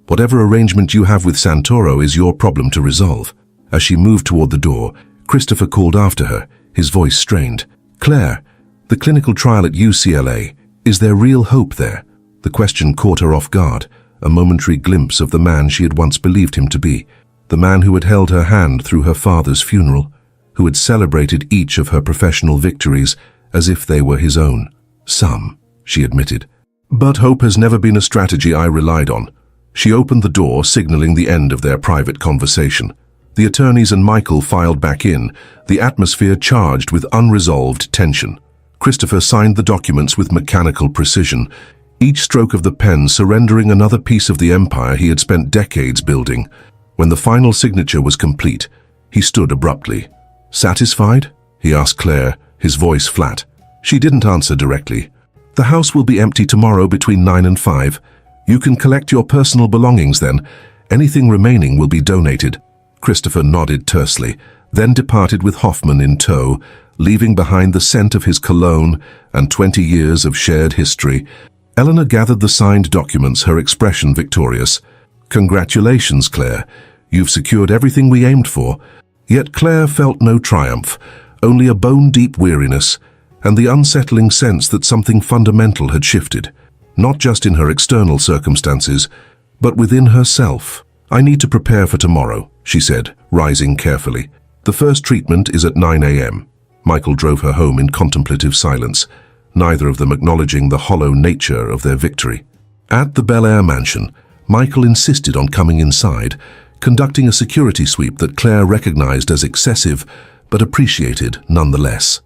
Whatever arrangement you have with Santoro is your problem to resolve." As she moved toward the door, Christopher called after her, his voice strained. "Claire, the clinical trial at UCLA, is there real hope there?" The question caught her off guard, a momentary glimpse of the man she had once believed him to be, the man who had held her hand through her father's funeral, who had celebrated each of her professional victories as if they were his own. "Some," she admitted. "But hope has never been a strategy I relied on." She opened the door, signaling the end of their private conversation. The attorneys and Michael filed back in, the atmosphere charged with unresolved tension. Christopher signed the documents with mechanical precision, each stroke of the pen surrendering another piece of the empire he had spent decades building. When the final signature was complete, he stood abruptly. "Satisfied?" he asked Claire, his voice flat. She didn't answer directly. "The house will be empty tomorrow between 9 and 5. You can collect your personal belongings then. Anything remaining will be donated." Christopher nodded tersely, then departed with Hoffman in tow, leaving behind the scent of his cologne and 20 years of shared history. Eleanor gathered the signed documents, her expression victorious. "Congratulations, Claire. You've secured everything we aimed for." Yet Claire felt no triumph, only a bone-deep weariness, and the unsettling sense that something fundamental had shifted, not just in her external circumstances, but within herself. "I need to prepare for tomorrow," she said, rising carefully. "The first treatment is at 9 a.m. Michael drove her home in contemplative silence, neither of them acknowledging the hollow nature of their victory. At the Bel Air mansion, Michael insisted on coming inside, conducting a security sweep that Claire recognized as excessive, but appreciated nonetheless.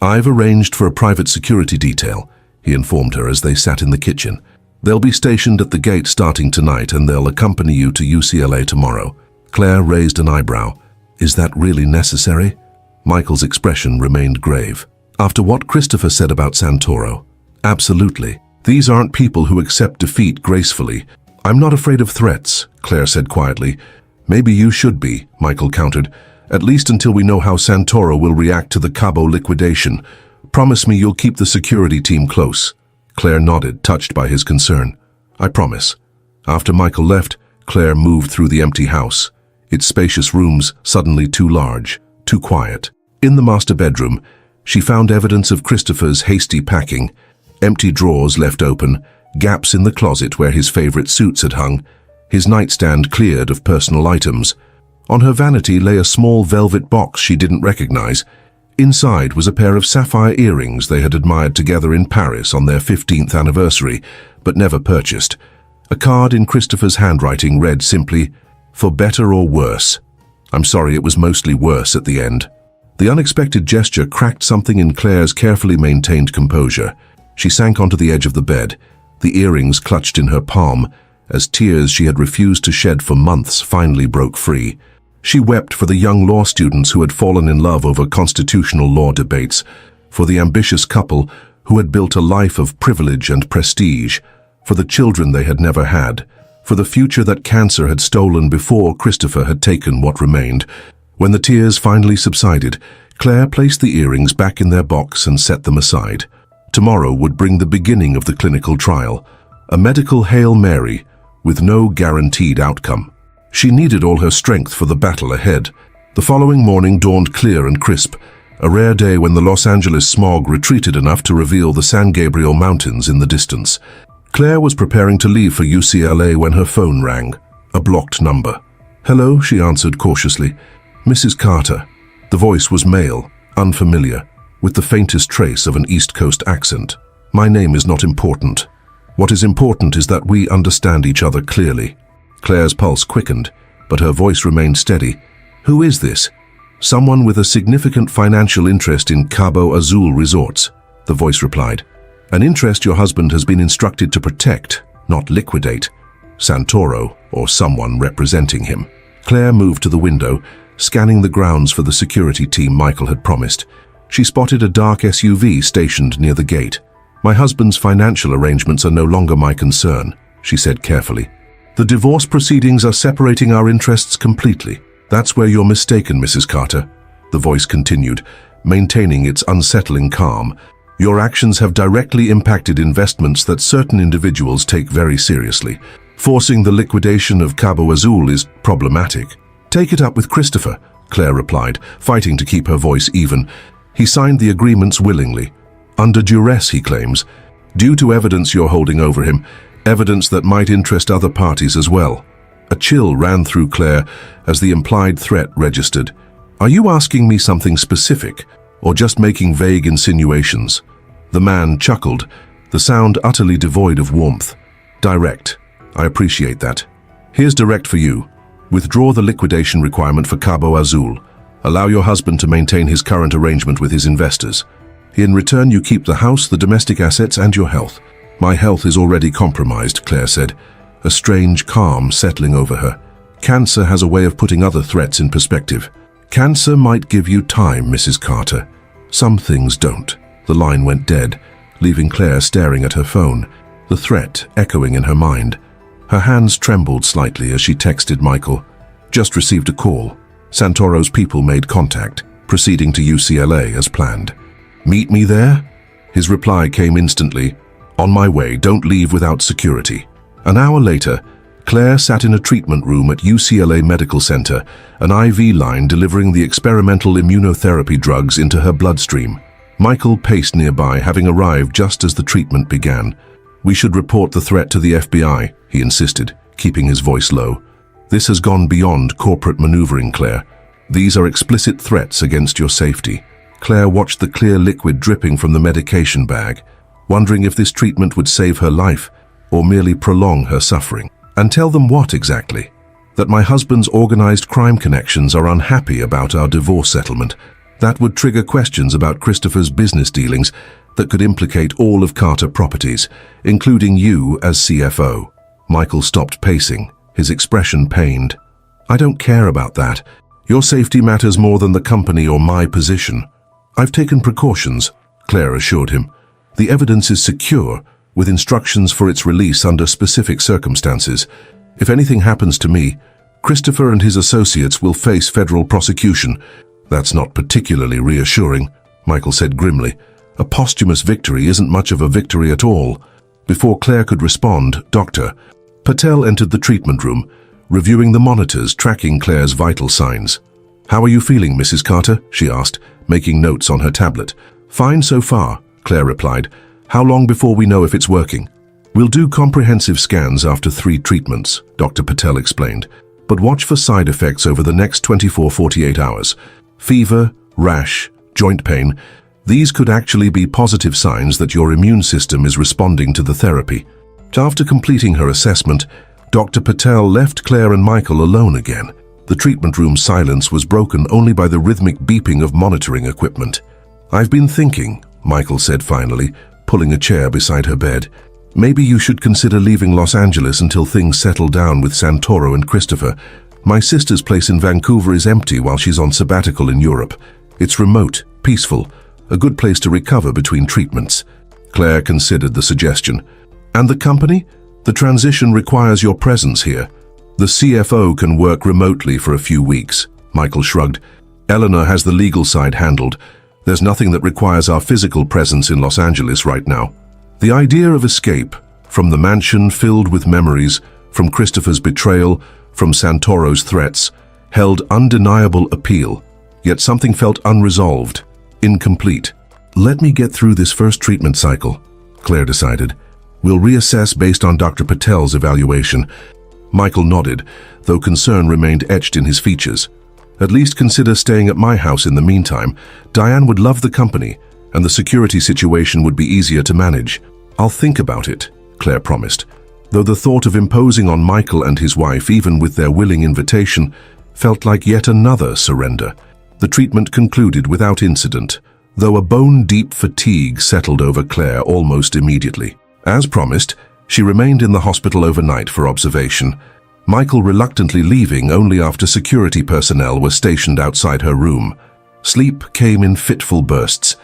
"I've arranged for a private security detail," he informed her as they sat in the kitchen. "They'll be stationed at the gate starting tonight, and they'll accompany you to UCLA tomorrow." Claire raised an eyebrow. "Is that really necessary?" Michael's expression remained grave. "After what Christopher said about Santoro?" "Absolutely. These aren't people who accept defeat gracefully." "I'm not afraid of threats," Claire said quietly. "Maybe you should be," Michael countered, "at least until we know how Santoro will react to the Cabo liquidation. Promise me you'll keep the security team close." Claire nodded, touched by his concern. "I promise." After Michael left, Claire moved through the empty house, its spacious rooms suddenly too large, too quiet. In the master bedroom, she found evidence of Christopher's hasty packing, empty drawers left open, gaps in the closet where his favorite suits had hung, his nightstand cleared of personal items. On her vanity lay a small velvet box she didn't recognize. Inside was a pair of sapphire earrings they had admired together in Paris on their 15th anniversary, but never purchased. A card in Christopher's handwriting read simply, "For better or worse." "I'm sorry, it was mostly worse at the end." The unexpected gesture cracked something in Claire's carefully maintained composure. She sank onto the edge of the bed, the earrings clutched in her palm, as tears she had refused to shed for months finally broke free. She wept for the young law students who had fallen in love over constitutional law debates, for the ambitious couple who had built a life of privilege and prestige, for the children they had never had, for the future that cancer had stolen before Christopher had taken what remained. When the tears finally subsided, Claire placed the earrings back in their box and set them aside. Tomorrow would bring the beginning of the clinical trial, a medical Hail Mary with no guaranteed outcome. She needed all her strength for the battle ahead. The following morning dawned clear and crisp, a rare day when the Los Angeles smog retreated enough to reveal the San Gabriel Mountains in the distance. Claire was preparing to leave for UCLA when her phone rang, a blocked number. "Hello," she answered cautiously. "Mrs. Carter." The voice was male, unfamiliar, with the faintest trace of an East Coast accent. "My name is not important. What is important is that we understand each other clearly." Claire's pulse quickened, but her voice remained steady. "Who is this?" "Someone with a significant financial interest in Cabo Azul resorts," the voice replied. "An interest your husband has been instructed to protect, not liquidate. Santoro, or someone representing him." Claire moved to the window, scanning the grounds for the security team Michael had promised. She spotted a dark SUV stationed near the gate. "My husband's financial arrangements are no longer my concern," she said carefully. "The divorce proceedings are separating our interests completely." "That's where you're mistaken, Mrs. Carter," the voice continued, maintaining its unsettling calm. "Your actions have directly impacted investments that certain individuals take very seriously. Forcing the liquidation of Cabo Azul is problematic." "Take it up with Christopher," Claire replied, fighting to keep her voice even. "He signed the agreements willingly. Under duress, he claims, due to evidence you're holding over him, evidence that might interest other parties as well." A chill ran through Claire as the implied threat registered. "Are you asking me something specific, or just making vague insinuations?" The man chuckled, the sound utterly devoid of warmth. "Direct. I appreciate that. Here's direct for you. Withdraw the liquidation requirement for Cabo Azul. Allow your husband to maintain his current arrangement with his investors. In return, you keep the house, the domestic assets, and your health. My health is already compromised, Claire said, a strange calm settling over her. Cancer has a way of putting other threats in perspective. Cancer might give you time, Mrs. Carter. Some things don't. The line went dead, leaving Claire staring at her phone, the threat echoing in her mind. Her hands trembled slightly as she texted Michael. Just received a call. Santoro's people made contact, proceeding to UCLA as planned. Meet me there? His reply came instantly. On my way, don't leave without security. An hour later, Claire sat in a treatment room at UCLA Medical Center, an IV line delivering the experimental immunotherapy drugs into her bloodstream. Michael paced nearby, having arrived just as the treatment began. We should report the threat to the FBI, he insisted, keeping his voice low. This has gone beyond corporate maneuvering, Claire. These are explicit threats against your safety. Claire watched the clear liquid dripping from the medication bag, wondering if this treatment would save her life or merely prolong her suffering. And tell them what exactly? That my husband's organized crime connections are unhappy about our divorce settlement. That would trigger questions about Christopher's business dealings that could implicate all of Carter Properties, including you as CFO. Michael stopped pacing, his expression pained. I don't care about that. Your safety matters more than the company or my position. I've taken precautions, Claire assured him. The evidence is secure, with instructions for its release under specific circumstances. If anything happens to me, Christopher and his associates will face federal prosecution. That's not particularly reassuring, Michael said grimly. A posthumous victory isn't much of a victory at all. Before Claire could respond, Dr. Patel entered the treatment room, reviewing the monitors tracking Claire's vital signs. How are you feeling, Mrs. Carter? She asked, making notes on her tablet. Fine so far, Claire replied. How long before we know if it's working? We'll do comprehensive scans after 3 treatments, Dr. Patel explained. But watch for side effects over the next 24-48 hours. Fever, rash, joint pain. These could actually be positive signs that your immune system is responding to the therapy. After completing her assessment, Dr. Patel left Claire and Michael alone again. The treatment room's silence was broken only by the rhythmic beeping of monitoring equipment. I've been thinking, Michael said finally, pulling a chair beside her bed. Maybe you should consider leaving Los Angeles until things settle down with Santoro and Christopher. My sister's place in Vancouver is empty while she's on sabbatical in Europe. It's remote, peaceful, a good place to recover between treatments. Claire considered the suggestion. And the company? The transition requires your presence here. The CFO can work remotely for a few weeks, Michael shrugged. Eleanor has the legal side handled. There's nothing that requires our physical presence in Los Angeles right now. The idea of escape, from the mansion filled with memories, from Christopher's betrayal, from Santoro's threats, held undeniable appeal, yet something felt unresolved, incomplete. Let me get through this first treatment cycle, Claire decided. We'll reassess based on Dr. Patel's evaluation. Michael nodded, though concern remained etched in his features. At least consider staying at my house in the meantime. Diane would love the company, and the security situation would be easier to manage. I'll think about it, Claire promised, though the thought of imposing on Michael and his wife, even with their willing invitation, felt like yet another surrender. The treatment concluded without incident, though a bone-deep fatigue settled over Claire almost immediately. As promised, she remained in the hospital overnight for observation, Michael reluctantly leaving only after security personnel were stationed outside her room. Sleep came in fitful bursts,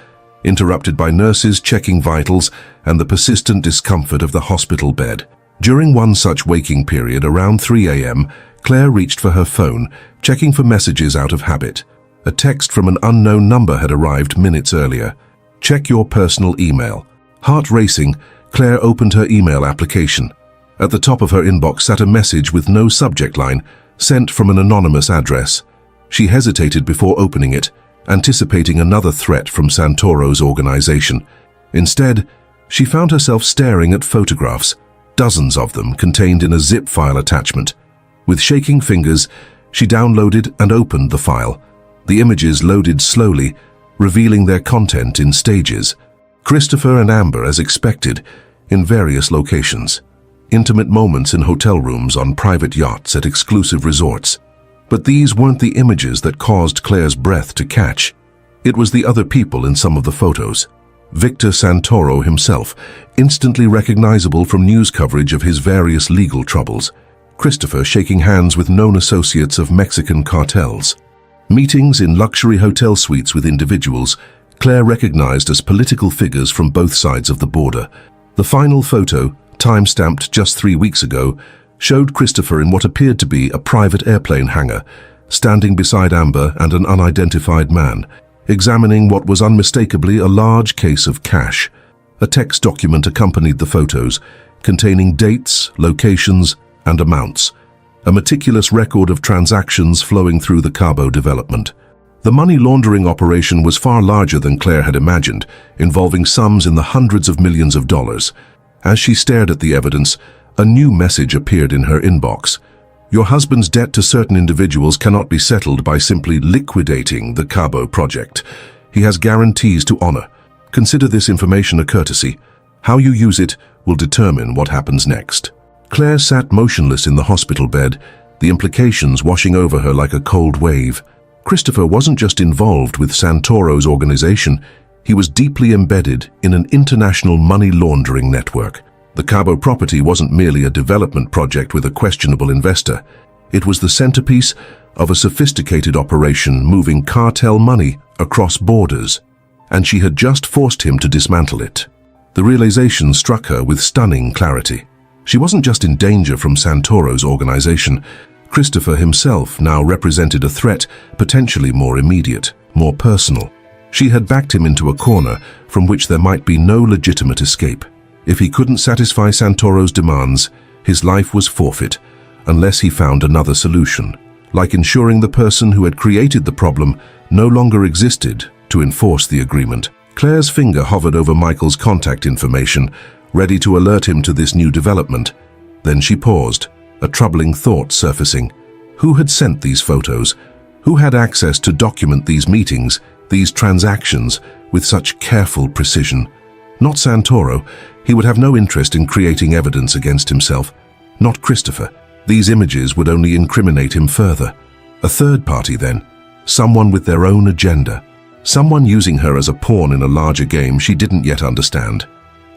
interrupted by nurses checking vitals and the persistent discomfort of the hospital bed. During one such waking period, around 3 a.m., Claire reached for her phone, checking for messages out of habit. A text from an unknown number had arrived minutes earlier. Check your personal email. Heart racing, Claire opened her email application. At the top of her inbox sat a message with no subject line, sent from an anonymous address. She hesitated before opening it, anticipating another threat from Santoro's organization. Instead, she found herself staring at photographs, dozens of them contained in a zip file attachment. With shaking fingers, she downloaded and opened the file. The images loaded slowly, revealing their content in stages. Christopher and Amber, as expected, in various locations. intimate moments in hotel rooms, on private yachts, at exclusive resorts. But these weren't the images that caused Claire's breath to catch. It was the other people in some of the photos. Victor Santoro himself, instantly recognizable from news coverage of his various legal troubles. Christopher shaking hands with known associates of Mexican cartels. Meetings in luxury hotel suites with individuals Claire recognized as political figures from both sides of the border. The final photo, time-stamped just 3 weeks ago, showed Christopher in what appeared to be a private airplane hangar, standing beside Amber and an unidentified man, examining what was unmistakably a large case of cash. A text document accompanied the photos, containing dates, locations, and amounts, a meticulous record of transactions flowing through the Cabo development. The money laundering operation was far larger than Claire had imagined, involving sums in the hundreds of millions of dollars. As she stared at the evidence, a new message appeared in her inbox. Your husband's debt to certain individuals cannot be settled by simply liquidating the Cabo project. He has guarantees to honor. Consider this information a courtesy. How you use it will determine what happens next. Claire sat motionless in the hospital bed, the implications washing over her like a cold wave. Christopher wasn't just involved with Santoro's organization, he was deeply embedded in an international money laundering network. The Cabo property wasn't merely a development project with a questionable investor. It was the centerpiece of a sophisticated operation moving cartel money across borders, and she had just forced him to dismantle it. The realization struck her with stunning clarity. She wasn't just in danger from Santoro's organization. Christopher himself now represented a threat potentially more immediate, more personal. She had backed him into a corner from which there might be no legitimate escape. If he couldn't satisfy Santoro's demands, his life was forfeit, unless he found another solution, like ensuring the person who had created the problem no longer existed to enforce the agreement. Claire's finger hovered over Michael's contact information, ready to alert him to this new development. Then she paused, a troubling thought surfacing. Who had sent these photos? Who had access to document these meetings, these transactions, with such careful precision? Not Santoro. He would have no interest in creating evidence against himself. Not Christopher. These images would only incriminate him further. A third party then. Someone with their own agenda. Someone using her as a pawn in a larger game she didn't yet understand.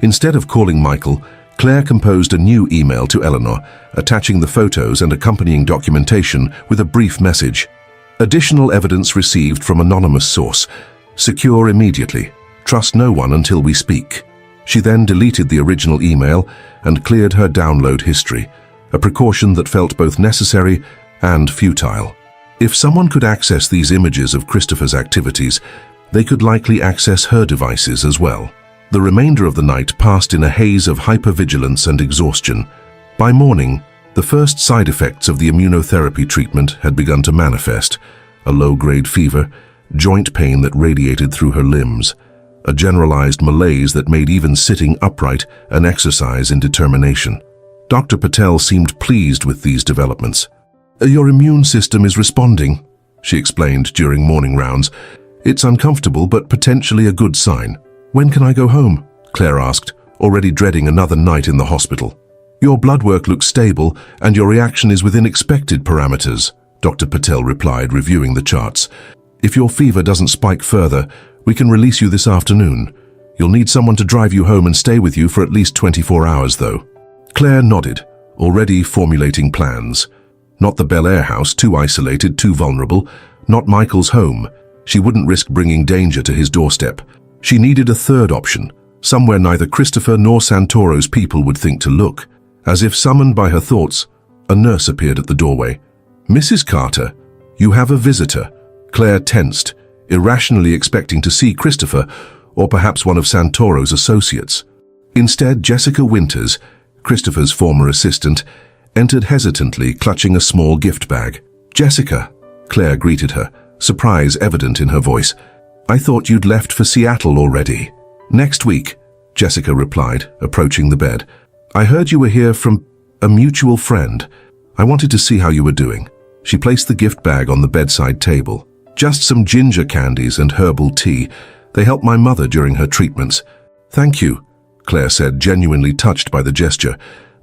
Instead of calling Michael, Claire composed a new email to Eleanor, attaching the photos and accompanying documentation with a brief message. Additional evidence received from anonymous source. Secure immediately. Trust no one until we speak. She then deleted the original email and cleared her download history, a precaution that felt both necessary and futile. If someone could access these images of Christopher's activities, they could likely access her devices as well. The remainder of the night passed in a haze of hypervigilance and exhaustion. By morning, the first side effects of the immunotherapy treatment had begun to manifest: a low-grade fever, joint pain that radiated through her limbs, a generalized malaise that made even sitting upright an exercise in determination. Dr. Patel seemed pleased with these developments. Your immune system is responding, she explained during morning rounds. It's uncomfortable, but potentially a good sign. When can I go home? Claire asked, already dreading another night in the hospital. Your blood work looks stable, and your reaction is within expected parameters, Dr. Patel replied, reviewing the charts. If your fever doesn't spike further, we can release you this afternoon. You'll need someone to drive you home and stay with you for at least 24 hours, though. Claire nodded, already formulating plans. Not the Bel Air house, too isolated, too vulnerable. Not Michael's home. She wouldn't risk bringing danger to his doorstep. She needed a third option, somewhere neither Christopher nor Santoro's people would think to look. As if summoned by her thoughts, a nurse appeared at the doorway. Mrs. Carter, you have a visitor. Claire tensed, irrationally expecting to see Christopher, or perhaps one of Santoro's associates. Instead, Jessica Winters, Christopher's former assistant, entered hesitantly, clutching a small gift bag. Jessica, Claire greeted her, surprise evident in her voice. I thought you'd left for Seattle already. Next week, Jessica replied, approaching the bed. I heard you were here from a mutual friend. I wanted to see how you were doing. She placed the gift bag on the bedside table. Just some ginger candies and herbal tea. They helped my mother during her treatments. Thank you, Claire said, genuinely touched by the gesture.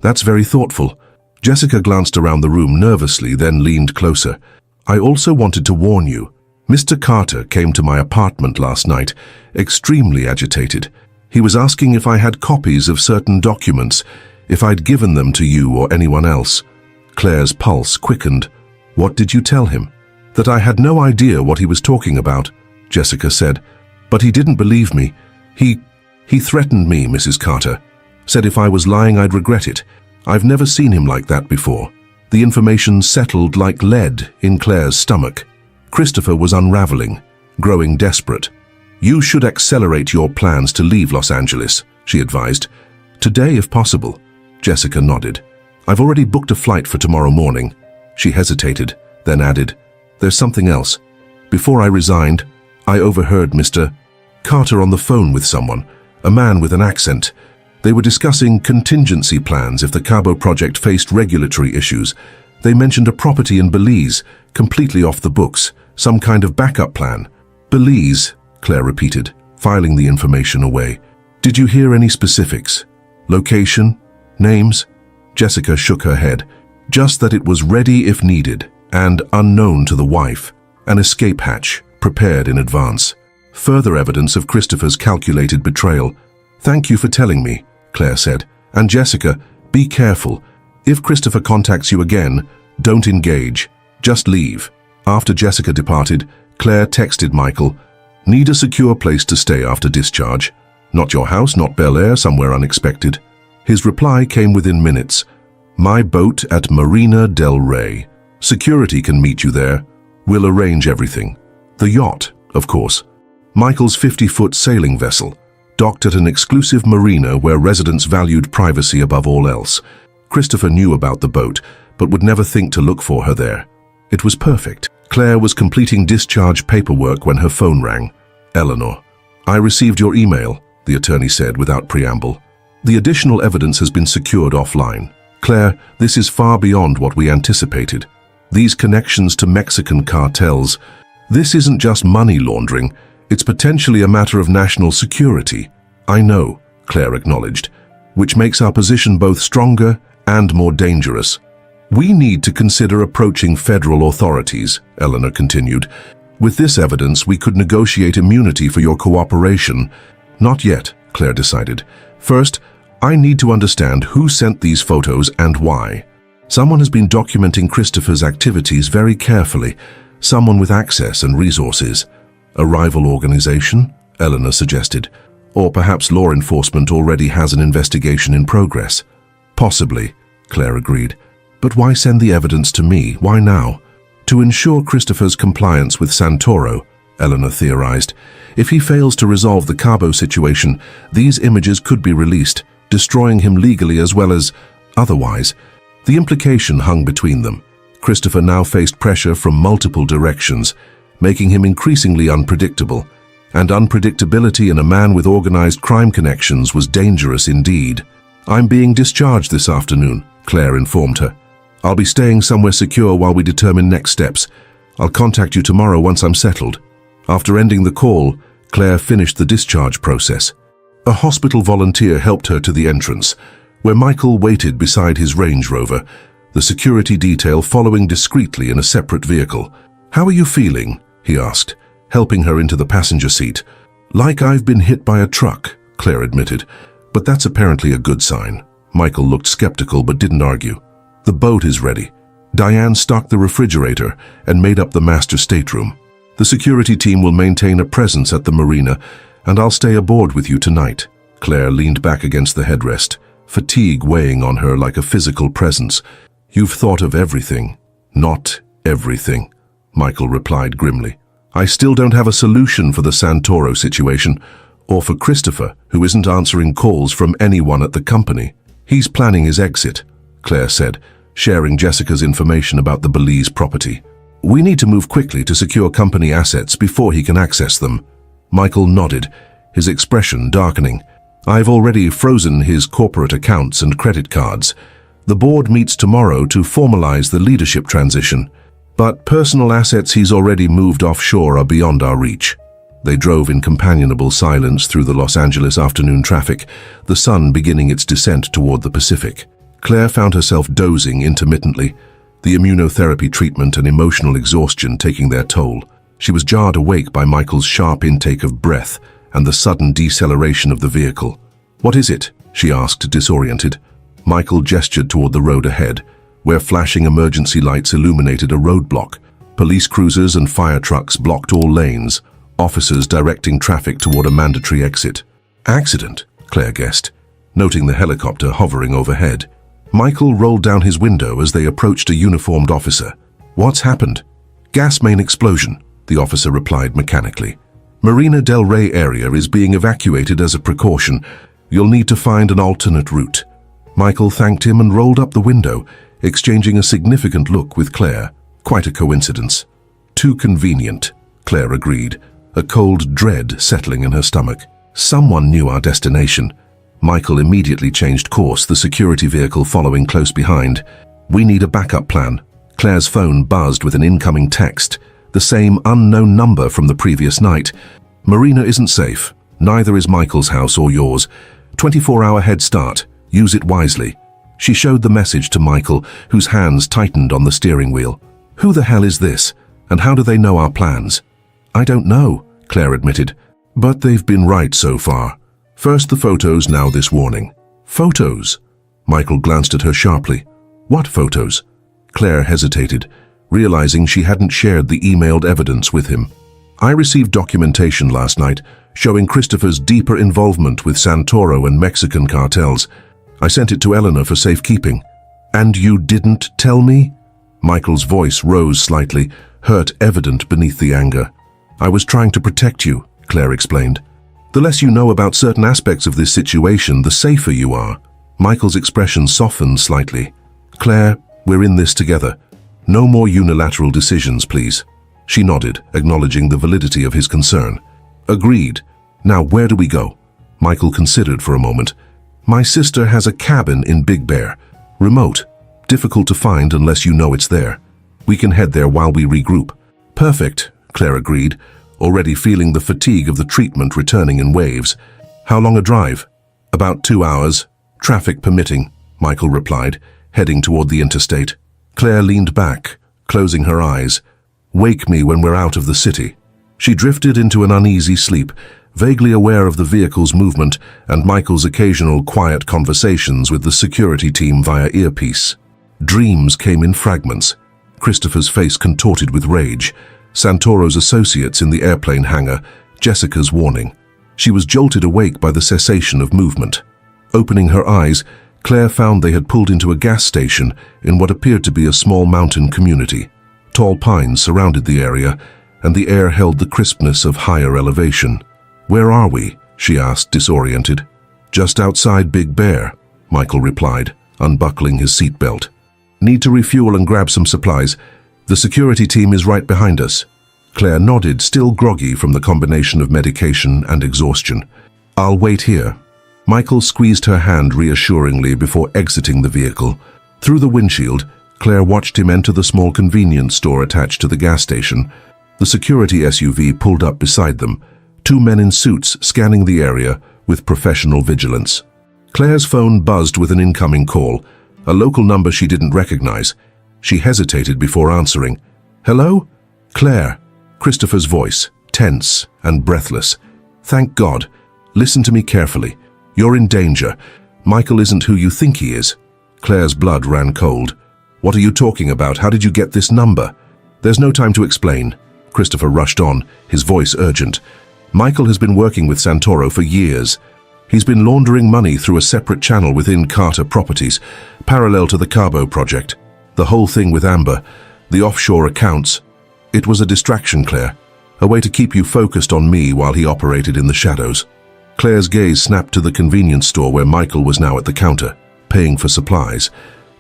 That's very thoughtful. Jessica glanced around the room nervously, then leaned closer. I also wanted to warn you. Mr. Carter came to my apartment last night, extremely agitated. He was asking if I had copies of certain documents, if I'd given them to you or anyone else. Claire's pulse quickened. What did you tell him? That I had no idea what he was talking about, Jessica said. But he didn't believe me. He threatened me, Mrs. Carter. Said if I was lying, I'd regret it. I've never seen him like that before. The information settled like lead in Claire's stomach. Christopher was unraveling, growing desperate. You should accelerate your plans to leave Los Angeles, she advised. Today, if possible. Jessica nodded. I've already booked a flight for tomorrow morning. She hesitated, then added, There's something else. Before I resigned, I overheard Mr. Carter on the phone with someone, a man with an accent. They were discussing contingency plans if the Cabo project faced regulatory issues. They mentioned a property in Belize, completely off the books, some kind of backup plan. Belize, Claire repeated, filing the information away. Did you hear any specifics? Location? Names? Jessica shook her head. Just that it was ready if needed, and unknown to the wife. An escape hatch, prepared in advance. Further evidence of Christopher's calculated betrayal. Thank you for telling me, Claire said. And Jessica, be careful. If Christopher contacts you again, don't engage. Just leave. After Jessica departed, Claire texted Michael, Need a secure place to stay after discharge. Not your house, not Bel Air, somewhere unexpected. His reply came within minutes. My boat at Marina del Rey. Security can meet you there. We'll arrange everything. The yacht, of course. Michael's 50-foot sailing vessel, docked at an exclusive marina where residents valued privacy above all else. Christopher knew about the boat, but would never think to look for her there. It was perfect. Claire was completing discharge paperwork when her phone rang. Eleanor. I received your email, the attorney said without preamble. The additional evidence has been secured offline. Claire, this is far beyond what we anticipated. These connections to Mexican cartels. This isn't just money laundering. It's potentially a matter of national security. I know, Claire acknowledged, which makes our position both stronger and more dangerous. We need to consider approaching federal authorities, Eleanor continued. With this evidence, we could negotiate immunity for your cooperation. Not yet, Claire decided. First, I need to understand who sent these photos and why. Someone has been documenting Christopher's activities very carefully, someone with access and resources. A rival organization, Eleanor suggested. Or perhaps law enforcement already has an investigation in progress. Possibly, Claire agreed. But why send the evidence to me? Why now? To ensure Christopher's compliance with Santoro, Eleanor theorized. If he fails to resolve the Cabo situation, these images could be released, destroying him legally as well as otherwise. The implication hung between them. Christopher now faced pressure from multiple directions, making him increasingly unpredictable. And unpredictability in a man with organized crime connections was dangerous indeed. I'm being discharged this afternoon, Claire informed her. I'll be staying somewhere secure while we determine next steps. I'll contact you tomorrow once I'm settled. After ending the call, Claire finished the discharge process. A hospital volunteer helped her to the entrance, where Michael waited beside his Range Rover, the security detail following discreetly in a separate vehicle. How are you feeling? He asked, helping her into the passenger seat. Like I've been hit by a truck, Claire admitted, but that's apparently a good sign. Michael looked skeptical but didn't argue. The boat is ready. Diane stocked the refrigerator and made up the master stateroom. The security team will maintain a presence at the marina, and I'll stay aboard with you tonight. Claire leaned back against the headrest, fatigue weighing on her like a physical presence. You've thought of everything. Not everything, Michael replied grimly. I still don't have a solution for the Santoro situation, or for Christopher, who isn't answering calls from anyone at the company. He's planning his exit, Claire said, sharing Jessica's information about the Belize property. We need to move quickly to secure company assets before he can access them. Michael nodded, his expression darkening. I've already frozen his corporate accounts and credit cards. The board meets tomorrow to formalize the leadership transition, but personal assets he's already moved offshore are beyond our reach. They drove in companionable silence through the Los Angeles afternoon traffic, the sun beginning its descent toward the Pacific. Claire found herself dozing intermittently, the immunotherapy treatment and emotional exhaustion taking their toll. She was jarred awake by Michael's sharp intake of breath and the sudden deceleration of the vehicle. "What is it?" she asked, disoriented. Michael gestured toward the road ahead, where flashing emergency lights illuminated a roadblock. Police cruisers and fire trucks blocked all lanes, officers directing traffic toward a mandatory exit. "Accident," Claire guessed, noting the helicopter hovering overhead. Michael rolled down his window as they approached a uniformed officer. "What's happened?" "Gas main explosion," the officer replied mechanically. "Marina del Rey area is being evacuated as a precaution. You'll need to find an alternate route." Michael thanked him and rolled up the window, exchanging a significant look with Claire. Quite a coincidence. "Too convenient," Claire agreed, a cold dread settling in her stomach. Someone knew our destination. Michael immediately changed course, the security vehicle following close behind. "We need a backup plan." Claire's phone buzzed with an incoming text, the same unknown number from the previous night. "Marina isn't safe. Neither is Michael's house or yours. 24-hour head start. Use it wisely." She showed the message to Michael, whose hands tightened on the steering wheel. "Who the hell is this? And how do they know our plans?" "I don't know," Claire admitted. "But they've been right so far. First the photos, now this warning." "Photos?" Michael glanced at her sharply. "What photos?" Claire hesitated, realizing she hadn't shared the emailed evidence with him. "I received documentation last night showing Christopher's deeper involvement with Santoro and Mexican cartels. I sent it to Eleanor for safekeeping." "And you didn't tell me?" Michael's voice rose slightly, hurt evident beneath the anger. "I was trying to protect you," Claire explained. "The less you know about certain aspects of this situation, the safer you are." Michael's expression softened slightly. "Claire, we're in this together. No more unilateral decisions, please." She nodded, acknowledging the validity of his concern. "Agreed. Now where do we go?" Michael considered for a moment. "My sister has a cabin in Big Bear. Remote. Difficult to find unless you know it's there. We can head there while we regroup." "Perfect," Claire agreed, already feeling the fatigue of the treatment returning in waves. "How long a drive?" "About 2 hours, traffic permitting," Michael replied, heading toward the interstate. Claire leaned back, closing her eyes. "Wake me when we're out of the city." She drifted into an uneasy sleep, vaguely aware of the vehicle's movement and Michael's occasional quiet conversations with the security team via earpiece. Dreams came in fragments. Christopher's face contorted with rage, Santoro's associates in the airplane hangar, Jessica's warning. She was jolted awake by the cessation of movement. Opening her eyes, Claire found they had pulled into a gas station in what appeared to be a small mountain community. Tall pines surrounded the area, and the air held the crispness of higher elevation. "Where are we?" she asked, disoriented. "Just outside Big Bear," Michael replied, unbuckling his seatbelt. "Need to refuel and grab some supplies. The security team is right behind us." Claire nodded, still groggy from the combination of medication and exhaustion. "I'll wait here." Michael squeezed her hand reassuringly before exiting the vehicle. Through the windshield, Claire watched him enter the small convenience store attached to the gas station. The security SUV pulled up beside them, 2 men in suits scanning the area with professional vigilance. Claire's phone buzzed with an incoming call, a local number she didn't recognize. She hesitated before answering. "Hello?" "Claire," Christopher's voice, tense and breathless. "Thank God. Listen to me carefully. You're in danger. Michael isn't who you think he is." Claire's blood ran cold. "What are you talking about? How did you get this number?" "There's no time to explain," Christopher rushed on, his voice urgent. "Michael has been working with Santoro for years. He's been laundering money through a separate channel within Carter Properties, parallel to the Cabo project. The whole thing with Amber, the offshore accounts. It was a distraction, Claire. A way to keep you focused on me while he operated in the shadows." Claire's gaze snapped to the convenience store where Michael was now at the counter, paying for supplies.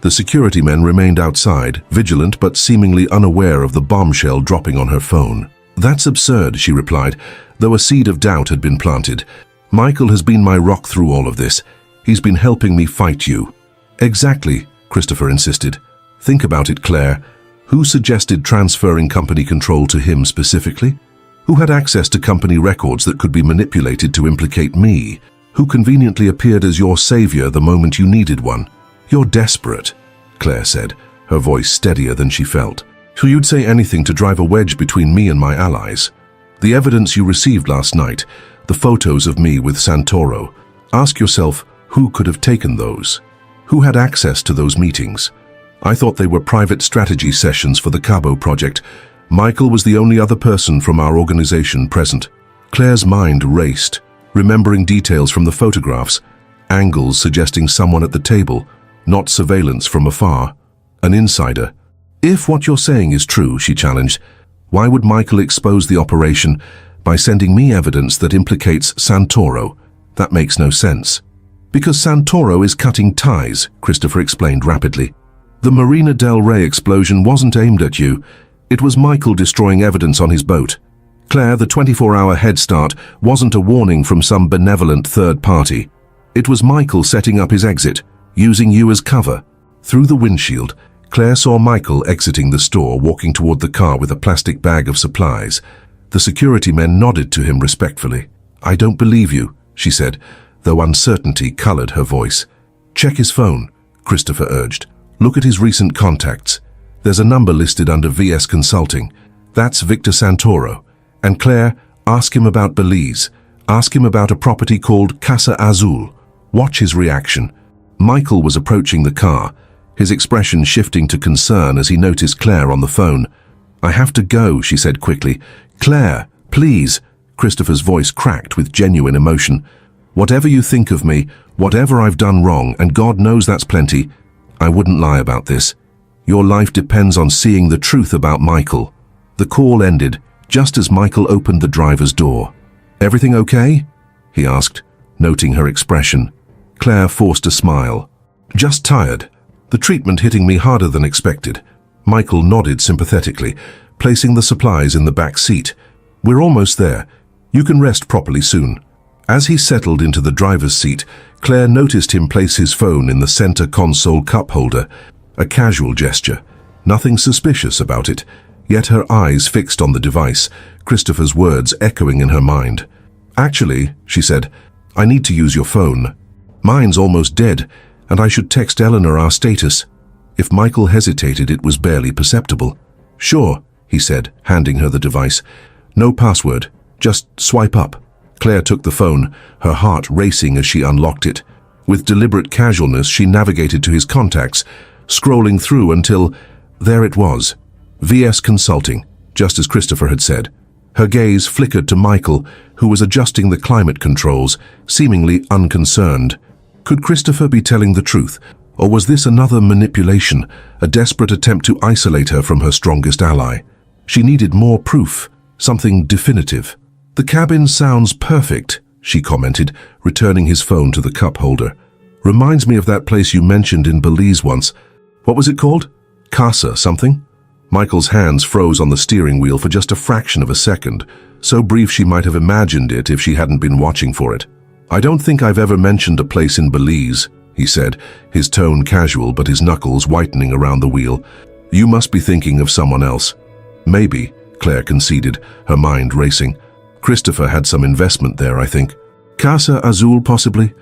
The security men remained outside, vigilant but seemingly unaware of the bombshell dropping on her phone. "That's absurd," she replied, though a seed of doubt had been planted. "Michael has been my rock through all of this. He's been helping me fight you." "Exactly," Christopher insisted. "Think about it, Claire. Who suggested transferring company control to him specifically? Who had access to company records that could be manipulated to implicate me? Who conveniently appeared as your savior the moment you needed one? "You're desperate," Claire said, her voice steadier than she felt. "So you'd say anything to drive a wedge between me and my allies. The evidence you received last night, the photos of me with Santoro. Ask yourself, who could have taken those? Who had access to those meetings? I thought they were private strategy sessions for the Cabo project. Michael was the only other person from our organization present." Claire's mind raced, remembering details from the photographs, angles suggesting someone at the table, not surveillance from afar, an insider. "If what you're saying is true," she challenged, "why would Michael expose the operation by sending me evidence that implicates Santoro? That makes no sense." "Because Santoro is cutting ties," Christopher explained rapidly. "The Marina del Rey explosion wasn't aimed at you. It was Michael destroying evidence on his boat. Claire, the 24-hour head start wasn't a warning from some benevolent third party. It was Michael setting up his exit, using you as cover." Through the windshield, Claire saw Michael exiting the store, walking toward the car with a plastic bag of supplies. The security men nodded to him respectfully. "I don't believe you," she said, though uncertainty colored her voice. "Check his phone," Christopher urged. "Look at his recent contacts. There's a number listed under VS Consulting. That's Victor Santoro. And Claire, ask him about Belize. Ask him about a property called Casa Azul. Watch his reaction." Michael was approaching the car, his expression shifting to concern as he noticed Claire on the phone. "I have to go," she said quickly. "Claire, please." Christopher's voice cracked with genuine emotion. "Whatever you think of me, whatever I've done wrong, and God knows that's plenty, I wouldn't lie about this. Your life depends on seeing the truth about Michael." The call ended just as Michael opened the driver's door. "Everything okay?" he asked, noting her expression. Claire forced a smile. "Just tired. The treatment hitting me harder than expected." Michael nodded sympathetically, placing the supplies in the back seat. "We're almost there. You can rest properly soon." As he settled into the driver's seat, Claire noticed him place his phone in the center console cup holder, a casual gesture, nothing suspicious about it, yet her eyes fixed on the device, Christopher's words echoing in her mind. "Actually," she said, "I need to use your phone. Mine's almost dead, and I should text Eleanor our status." If Michael hesitated, it was barely perceptible. "Sure," he said, handing her the device. "No password, just swipe up." Claire took the phone, her heart racing as she unlocked it. With deliberate casualness, she navigated to his contacts, scrolling through until there it was, VS Consulting, just as Christopher had said. Her gaze flickered to Michael, who was adjusting the climate controls, seemingly unconcerned. Could Christopher be telling the truth, or was this another manipulation, a desperate attempt to isolate her from her strongest ally? She needed more proof, something definitive. "The cabin sounds perfect," she commented, returning his phone to the cup holder. "Reminds me of that place you mentioned in Belize once. What was it called? Casa something?" Michael's hands froze on the steering wheel for just a fraction of a second, so brief she might have imagined it if she hadn't been watching for it. "I don't think I've ever mentioned a place in Belize," he said, his tone casual but his knuckles whitening around the wheel. "You must be thinking of someone else." "Maybe," Claire conceded, her mind racing. "Christopher had some investment there, I think." "Casa Azul, possibly?"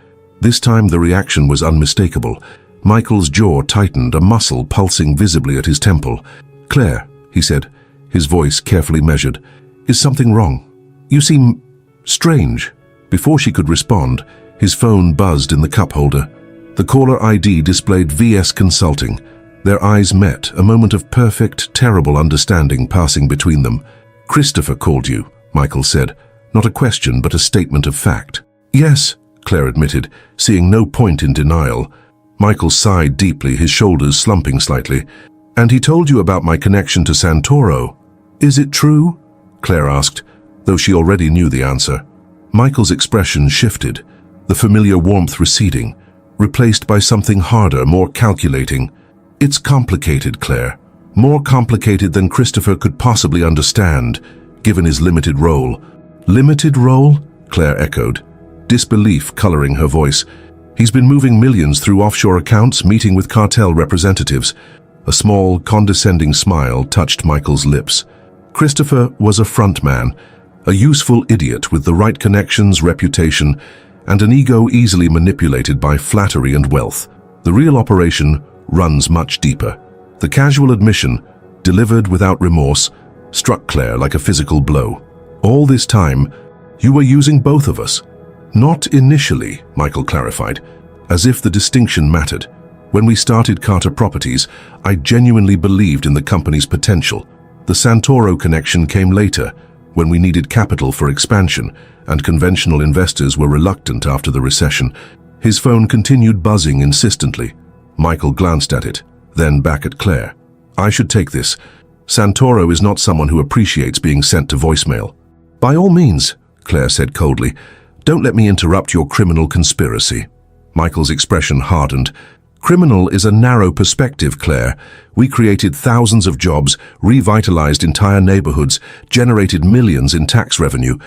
This time the reaction was unmistakable. Michael's jaw tightened, a muscle pulsing visibly at his temple. "Claire," he said, his voice carefully measured, "is something wrong? You seem strange." Before she could respond, his phone buzzed in the cup holder. The caller ID displayed VS Consulting. Their eyes met, a moment of perfect, terrible understanding passing between them. "Christopher called you," Michael said. Not a question, but a statement of fact. "Yes," Claire admitted, seeing no point in denial. Michael sighed deeply, his shoulders slumping slightly. "And he told you about my connection to Santoro. Is it true?" Claire asked, though she already knew the answer. Michael's expression shifted, the familiar warmth receding, replaced by something harder, more calculating. "It's complicated, Claire. More complicated than Christopher could possibly understand, given his limited role." "Limited role?" Claire echoed, disbelief coloring her voice. "He's been moving millions through offshore accounts, meeting with cartel representatives." A small, condescending smile touched Michael's lips. Christopher was a frontman, a useful idiot with the right connections, reputation, and an ego easily manipulated by flattery and wealth. The real operation runs much deeper. The casual admission, delivered without remorse, struck Claire like a physical blow. All this time, you were using both of us. Not initially, Michael clarified, as if the distinction mattered. When we started Carter Properties, I genuinely believed in the company's potential. The Santoro connection came later, when we needed capital for expansion, and conventional investors were reluctant after the recession. His phone continued buzzing insistently. Michael glanced at it, then back at Claire. I should take this. Santoro is not someone who appreciates being sent to voicemail. By all means, Claire said coldly. Don't let me interrupt your criminal conspiracy. Michael's expression hardened. Criminal is a narrow perspective, Claire. We created thousands of jobs, revitalized entire neighborhoods, generated millions in tax revenue.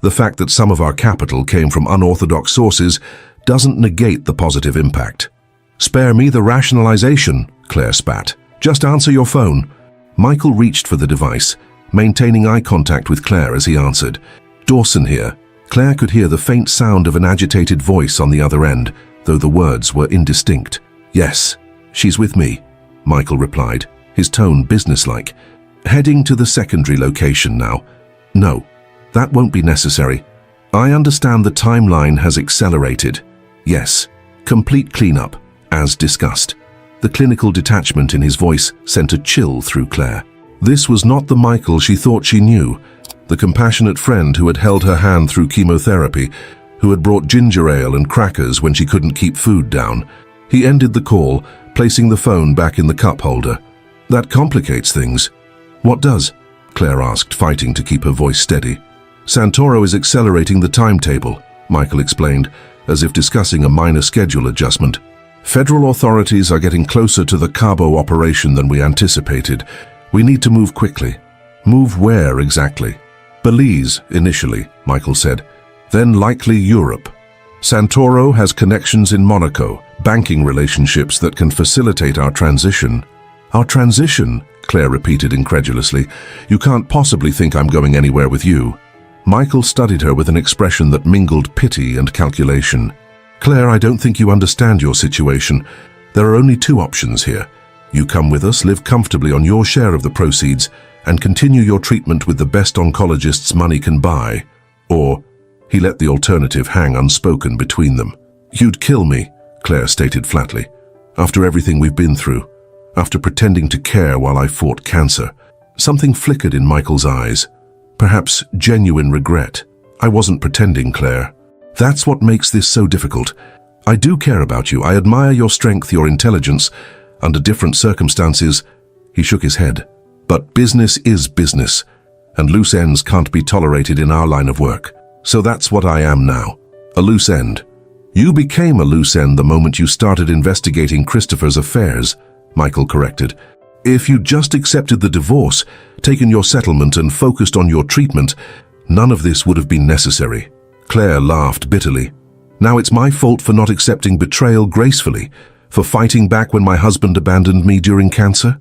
The fact that some of our capital came from unorthodox sources doesn't negate the positive impact. Spare me the rationalization, Claire spat. Just answer your phone. Michael reached for the device, maintaining eye contact with Claire as he answered. Dawson here. Claire could hear the faint sound of an agitated voice on the other end, though the words were indistinct. Yes, she's with me, Michael replied, his tone businesslike. Heading to the secondary location now. No, that won't be necessary. I understand the timeline has accelerated. Yes, complete cleanup, as discussed. The clinical detachment in his voice sent a chill through Claire. This was not the Michael she thought she knew, the compassionate friend who had held her hand through chemotherapy, who had brought ginger ale and crackers when she couldn't keep food down. He ended the call, placing the phone back in the cup holder. That complicates things. What does? Claire asked, fighting to keep her voice steady. Santoro is accelerating the timetable, Michael explained, as if discussing a minor schedule adjustment. Federal authorities are getting closer to the Cabo operation than we anticipated. We need to move quickly. Move where exactly? Belize, initially, Michael said. Then likely Europe. Santoro has connections in Monaco, banking relationships that can facilitate our transition. Our transition? Claire repeated incredulously. You can't possibly think I'm going anywhere with you. Michael studied her with an expression that mingled pity and calculation. Claire, I don't think you understand your situation. There are only two options here. You come with us, live comfortably on your share of the proceeds, and continue your treatment with the best oncologists money can buy. Or, he let the alternative hang unspoken between them. You'd kill me, Claire stated flatly. After everything we've been through. After pretending to care while I fought cancer. Something flickered in Michael's eyes. Perhaps genuine regret. I wasn't pretending, Claire. That's what makes this so difficult. I do care about you. I admire your strength, your intelligence. Under different circumstances, he shook his head. But business is business, and loose ends can't be tolerated in our line of work. So that's what I am now, a loose end. You became a loose end the moment you started investigating Christopher's affairs, Michael corrected. If you'd just accepted the divorce, taken your settlement and focused on your treatment, none of this would have been necessary. Claire laughed bitterly. Now it's my fault for not accepting betrayal gracefully, for fighting back when my husband abandoned me during cancer?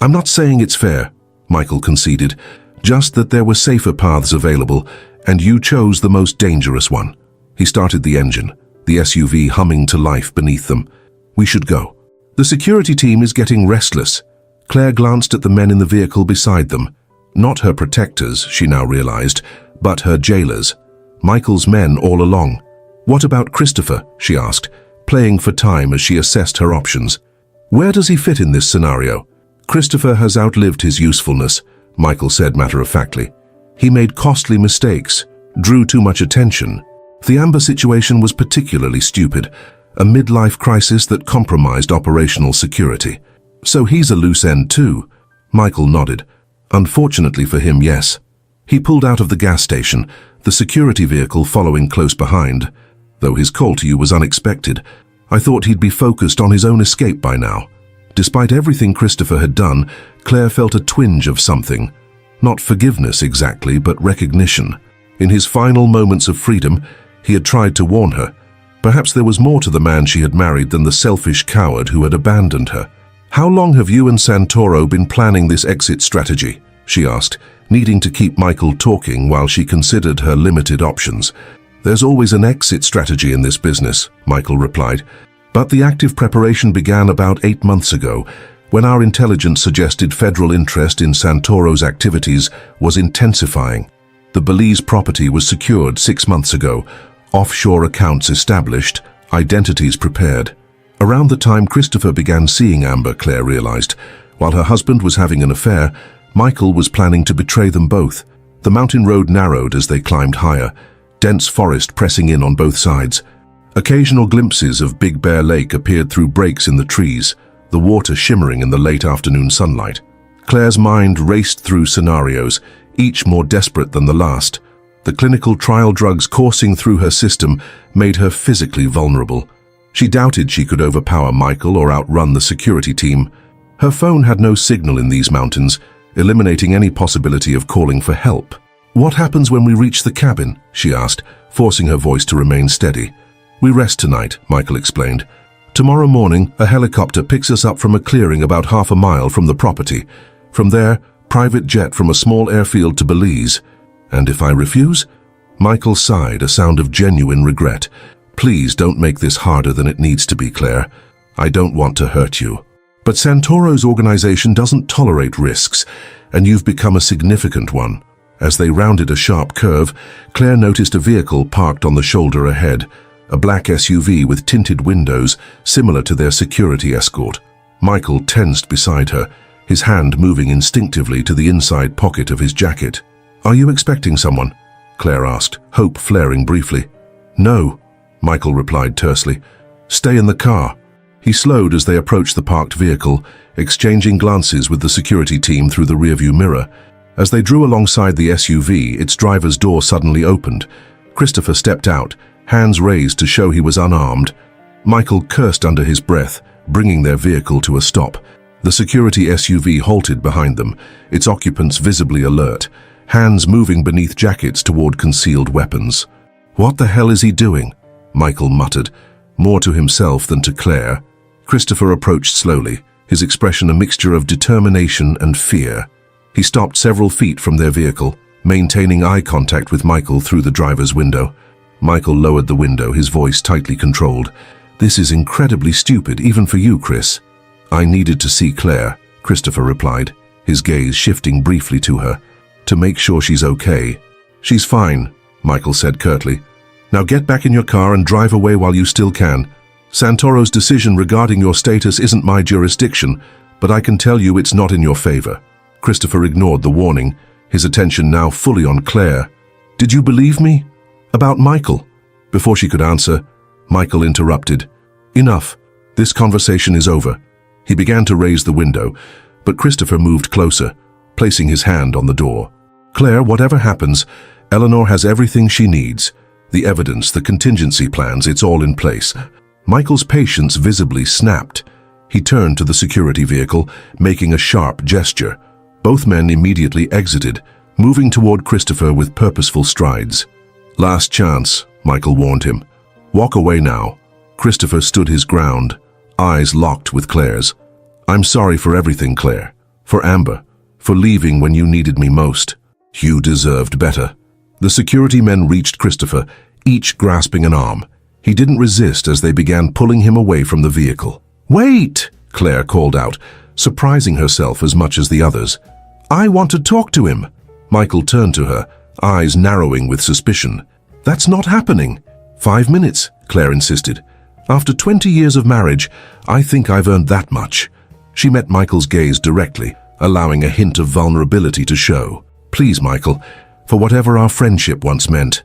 I'm not saying it's fair, Michael conceded, just that there were safer paths available, and you chose the most dangerous one. He started the engine, the SUV humming to life beneath them. We should go. The security team is getting restless. Claire glanced at the men in the vehicle beside them. Not her protectors, she now realized, but her jailers. Michael's men all along. What about Christopher? She asked, playing for time as she assessed her options. Where does he fit in this scenario? Christopher has outlived his usefulness, Michael said matter-of-factly. He made costly mistakes, drew too much attention. The Amber situation was particularly stupid, a midlife crisis that compromised operational security. So he's a loose end too. Michael nodded. Unfortunately for him, yes. He pulled out of the gas station, the security vehicle following close behind. Though his call to you was unexpected, I thought he'd be focused on his own escape by now. Despite everything Christopher had done, Claire felt a twinge of something. Not forgiveness exactly, but recognition. In his final moments of freedom, he had tried to warn her. Perhaps there was more to the man she had married than the selfish coward who had abandoned her. How long have you and Santoro been planning this exit strategy? She asked, needing to keep Michael talking while she considered her limited options. There's always an exit strategy in this business, Michael replied. But the active preparation began about 8 months ago, when our intelligence suggested federal interest in Santoro's activities was intensifying. The Belize property was secured 6 months ago, offshore accounts established, identities prepared. Around the time Christopher began seeing Amber, Claire realized, while her husband was having an affair, Michael was planning to betray them both. The mountain road narrowed as they climbed higher, dense forest pressing in on both sides. Occasional glimpses of Big Bear Lake appeared through breaks in the trees, the water shimmering in the late afternoon sunlight. Claire's mind raced through scenarios, each more desperate than the last. The clinical trial drugs coursing through her system made her physically vulnerable. She doubted she could overpower Michael or outrun the security team. Her phone had no signal in these mountains, eliminating any possibility of calling for help. "What happens when we reach the cabin?" she asked, forcing her voice to remain steady. "We rest tonight," Michael explained. "Tomorrow morning, a helicopter picks us up from a clearing about half a mile from the property. From there, private jet from a small airfield to Belize. And if I refuse?" Michael sighed, a sound of genuine regret. "Please don't make this harder than it needs to be, Claire. I don't want to hurt you. But Santoro's organization doesn't tolerate risks, and you've become a significant one." As they rounded a sharp curve, Claire noticed a vehicle parked on the shoulder ahead, a black SUV with tinted windows, similar to their security escort. Michael tensed beside her, his hand moving instinctively to the inside pocket of his jacket. "Are you expecting someone?" Claire asked, hope flaring briefly. "No," Michael replied tersely. "Stay in the car." He slowed as they approached the parked vehicle, exchanging glances with the security team through the rearview mirror. As they drew alongside the SUV, its driver's door suddenly opened. Christopher stepped out, hands raised to show he was unarmed. Michael cursed under his breath, bringing their vehicle to a stop. The security SUV halted behind them, its occupants visibly alert, hands moving beneath jackets toward concealed weapons. "What the hell is he doing?" Michael muttered, more to himself than to Claire. Christopher approached slowly, his expression a mixture of determination and fear. He stopped several feet from their vehicle, maintaining eye contact with Michael through the driver's window. Michael lowered the window, his voice tightly controlled. "This is incredibly stupid, even for you, Chris." "I needed to see Claire," Christopher replied, his gaze shifting briefly to her, "to make sure she's okay." "She's fine," Michael said curtly. "Now get back in your car and drive away while you still can. Santoro's decision regarding your status isn't my jurisdiction, but I can tell you it's not in your favor." Christopher ignored the warning, his attention now fully on Claire. "Did you believe me? About Michael?" Before she could answer, Michael interrupted. "Enough. This conversation is over." He began to raise the window, but Christopher moved closer, placing his hand on the door. "Claire, whatever happens, Eleanor has everything she needs. The evidence, the contingency plans, it's all in place." Michael's patience visibly snapped. He turned to the security vehicle, making a sharp gesture. Both men immediately exited, moving toward Christopher with purposeful strides. "Last chance," Michael warned him. "Walk away now." Christopher stood his ground, eyes locked with Claire's. "I'm sorry for everything, Claire. For Amber. For leaving when you needed me most. You deserved better." The security men reached Christopher, each grasping an arm. He didn't resist as they began pulling him away from the vehicle. "Wait!" Claire called out, surprising herself as much as the others. "I want to talk to him." Michael turned to her, eyes narrowing with suspicion. "That's not happening." "5 minutes," Claire insisted. "After 20 years of marriage, I think I've earned that much." She met Michael's gaze directly, allowing a hint of vulnerability to show. "Please, Michael, for whatever our friendship once meant."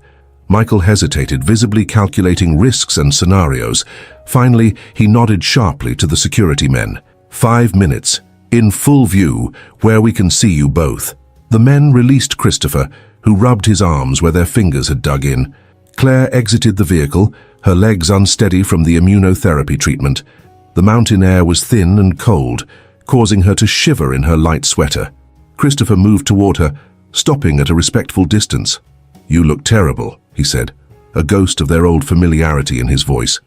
Michael hesitated, visibly calculating risks and scenarios. Finally, he nodded sharply to the security men. 5 minutes, in full view, where we can see you both." The men released Christopher, who rubbed his arms where their fingers had dug in. Claire exited the vehicle, her legs unsteady from the immunotherapy treatment. The mountain air was thin and cold, causing her to shiver in her light sweater. Christopher moved toward her, stopping at a respectful distance. "You look terrible," he said, a ghost of their old familiarity in his voice.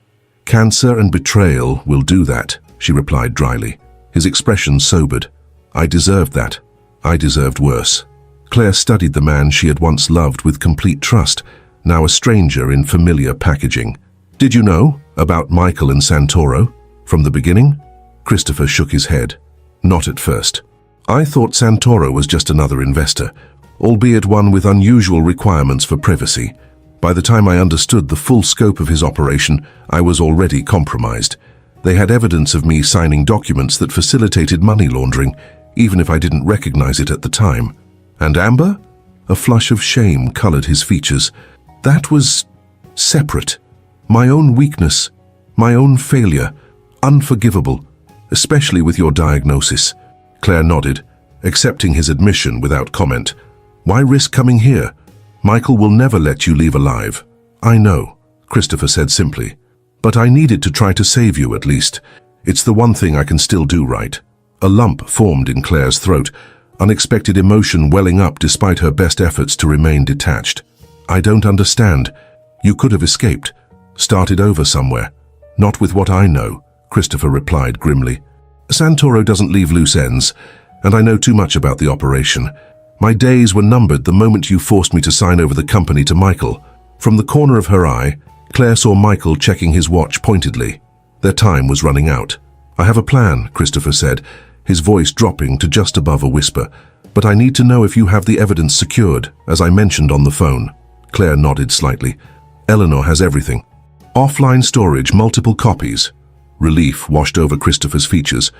"Cancer and betrayal will do that," she replied dryly, his expression sobered. "I deserved that. I deserved worse." Claire studied the man she had once loved with complete trust, now a stranger in familiar packaging. "Did you know?" About Michael and Santoro? From the beginning? Christopher shook his head. Not at first. I thought Santoro was just another investor, albeit one with unusual requirements for privacy. By the time I understood the full scope of his operation, I was already compromised. They had evidence of me signing documents that facilitated money laundering, even if I didn't recognize it at the time. And Amber? A flush of shame colored his features. That was separate. My own weakness, my own failure, unforgivable, especially with your diagnosis. Claire nodded, accepting his admission without comment. Why risk coming here? Michael will never let you leave alive. I know, Christopher said simply. But I needed to try to save you at least. It's the one thing I can still do right. A lump formed in Claire's throat, unexpected emotion welling up despite her best efforts to remain detached. I don't understand. You could have escaped, started over somewhere. Not with what I know, Christopher replied grimly. Santoro doesn't leave loose ends, and I know too much about the operation. My days were numbered the moment you forced me to sign over the company to Michael. From the corner of her eye, Claire saw Michael checking his watch pointedly. Their time was running out. I have a plan, Christopher said, his voice dropping to just above a whisper. But I need to know if you have the evidence secured, as I mentioned on the phone. Claire nodded slightly. Eleanor has everything. Offline storage, multiple copies. Relief washed over Christopher's features.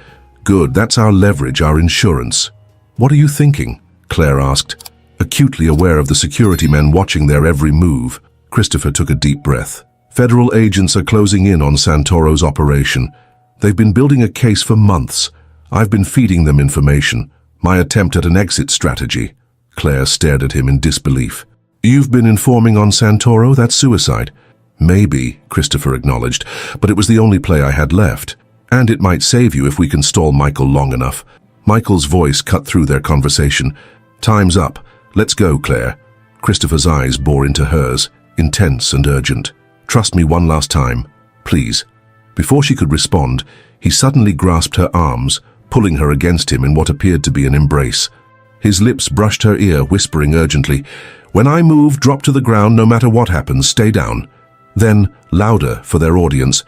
Good, that's our leverage, our insurance. What are you thinking? Claire asked, acutely aware of the security men watching their every move. Christopher took a deep breath. Federal agents are closing in on Santoro's operation. They've been building a case for months. I've been feeding them information. My attempt at an exit strategy. Claire stared at him in disbelief. You've been informing on Santoro? That's suicide. Maybe, Christopher acknowledged, but it was the only play I had left. And it might save you if we can stall Michael long enough. Michael's voice cut through their conversation. Time's up. Let's go, Claire. Christopher's eyes bore into hers, intense and urgent. Trust me one last time, please. Before she could respond, he suddenly grasped her arms, pulling her against him in what appeared to be an embrace. His lips brushed her ear, whispering urgently, "When I move, drop to the ground no matter what happens, stay down." Then, louder for their audience,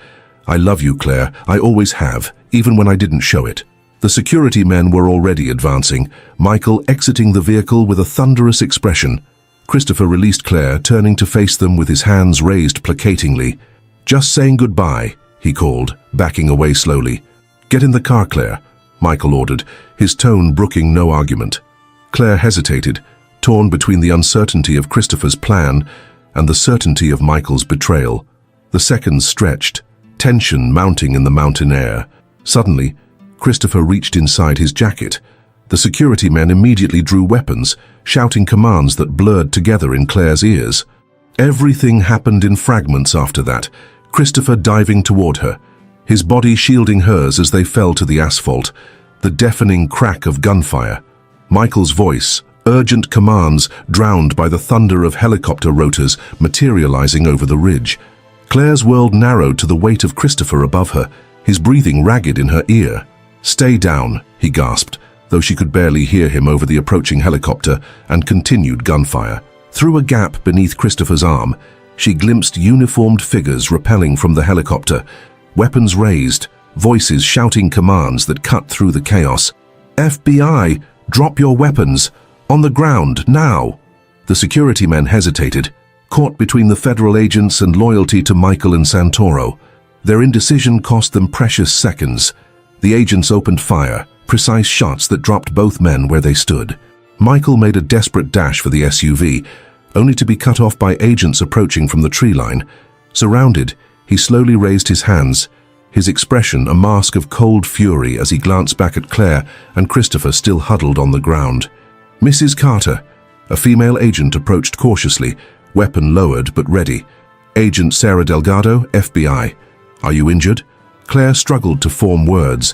"I love you, Claire. I always have, even when I didn't show it." The security men were already advancing, Michael exiting the vehicle with a thunderous expression. Christopher released Claire, turning to face them with his hands raised placatingly. "Just saying goodbye," he called, backing away slowly. "Get in the car, Claire," Michael ordered, his tone brooking no argument. Claire hesitated, torn between the uncertainty of Christopher's plan and the certainty of Michael's betrayal. The seconds stretched, tension mounting in the mountain air. Suddenly, Christopher reached inside his jacket. The security men immediately drew weapons, shouting commands that blurred together in Claire's ears. Everything happened in fragments after that, Christopher diving toward her, his body shielding hers as they fell to the asphalt, the deafening crack of gunfire. Michael's voice, urgent commands drowned by the thunder of helicopter rotors materializing over the ridge. Claire's world narrowed to the weight of Christopher above her, his breathing ragged in her ear. "Stay down," he gasped, though she could barely hear him over the approaching helicopter, and continued gunfire. Through a gap beneath Christopher's arm, she glimpsed uniformed figures rappelling from the helicopter, weapons raised, voices shouting commands that cut through the chaos. "FBI, drop your weapons! On the ground, now!" The security men hesitated, caught between the federal agents and loyalty to Michael and Santoro. Their indecision cost them precious seconds. The agents opened fire, precise shots that dropped both men where they stood. Michael made a desperate dash for the SUV, only to be cut off by agents approaching from the tree line. Surrounded, he slowly raised his hands, his expression a mask of cold fury as he glanced back at Claire and Christopher still huddled on the ground. "Mrs. Carter," a female agent approached cautiously, weapon lowered but ready. "Agent Sarah Delgado, FBI. Are you injured?" Claire struggled to form words,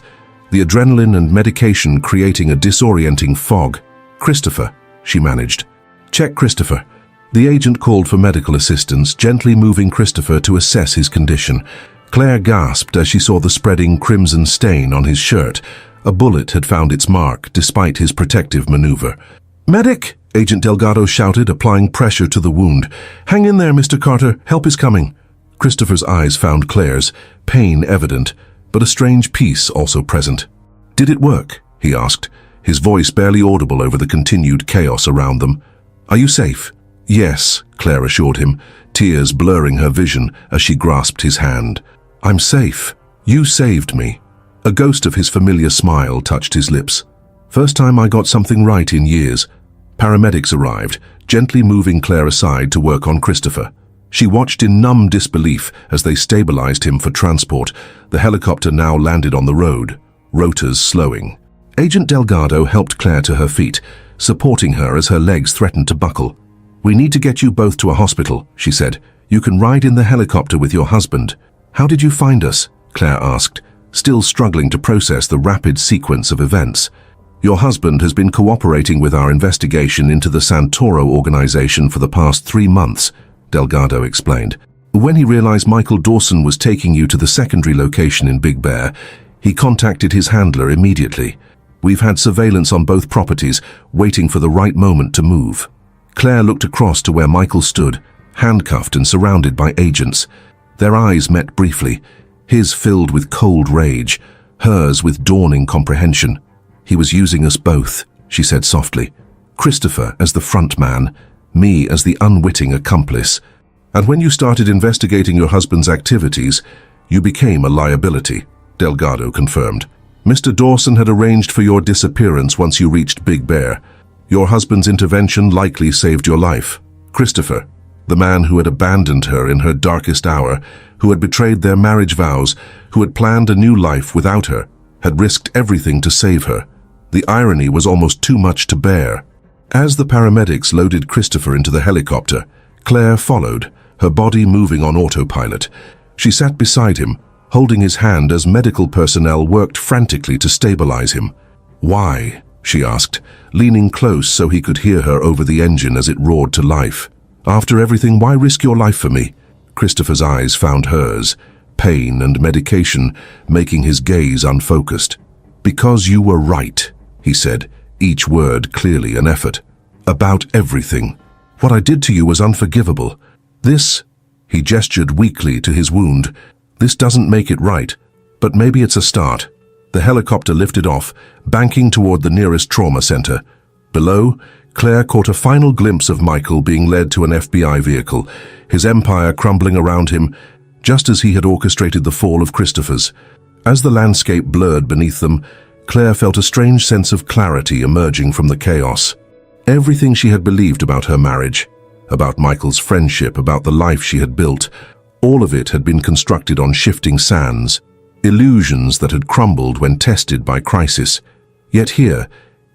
the adrenaline and medication creating a disorienting fog. "Christopher," she managed. "Check Christopher." The agent called for medical assistance, gently moving Christopher to assess his condition. Claire gasped as she saw the spreading crimson stain on his shirt. A bullet had found its mark, despite his protective maneuver. "Medic!" Agent Delgado shouted, applying pressure to the wound. "Hang in there, Mr. Carter. Help is coming." Christopher's eyes found Claire's, pain evident, but a strange peace also present. "Did it work?" he asked, his voice barely audible over the continued chaos around them. "Are you safe?" "Yes," Claire assured him, tears blurring her vision as she grasped his hand. "I'm safe. You saved me." A ghost of his familiar smile touched his lips. "First time I got something right in years." Paramedics arrived, gently moving Claire aside to work on Christopher. She watched in numb disbelief as they stabilized him for transport. The helicopter now landed on the road, rotors slowing. Agent Delgado helped Claire to her feet, supporting her as her legs threatened to buckle. "We need to get you both to a hospital," she said. "You can ride in the helicopter with your husband." "How did you find us?" Claire asked, still struggling to process the rapid sequence of events. "Your husband has been cooperating with our investigation into the Santoro organization for the past 3 months, Delgado explained. "When he realized Michael Dawson was taking you to the secondary location in Big Bear, he contacted his handler immediately. We've had surveillance on both properties, waiting for the right moment to move." Claire looked across to where Michael stood, handcuffed and surrounded by agents. Their eyes met briefly, his filled with cold rage, hers with dawning comprehension. "He was using us both," she said softly. "Christopher as the front man, me as the unwitting accomplice. And when you started investigating your husband's activities, you became a liability," Delgado confirmed. "Mr. Dawson had arranged for your disappearance once you reached Big Bear. Your husband's intervention likely saved your life. Christopher, the man who had abandoned her in her darkest hour, who had betrayed their marriage vows, who had planned a new life without her, had risked everything to save her. The irony was almost too much to bear." As the paramedics loaded Christopher into the helicopter, Claire followed, her body moving on autopilot. She sat beside him, holding his hand as medical personnel worked frantically to stabilize him. "Why?" she asked, leaning close so he could hear her over the engine as it roared to life. "After everything, why risk your life for me?" Christopher's eyes found hers, pain and medication making his gaze unfocused. "Because you were right," he said, each word clearly an effort. "About everything. What I did to you was unforgivable. This," he gestured weakly to his wound, "this doesn't make it right, but maybe it's a start." The helicopter lifted off, banking toward the nearest trauma center. Below, Claire caught a final glimpse of Michael being led to an FBI vehicle, his empire crumbling around him, just as he had orchestrated the fall of Christopher's. As the landscape blurred beneath them, Claire felt a strange sense of clarity emerging from the chaos. Everything she had believed about her marriage, about Michael's friendship, about the life she had built, all of it had been constructed on shifting sands, illusions that had crumbled when tested by crisis. Yet here,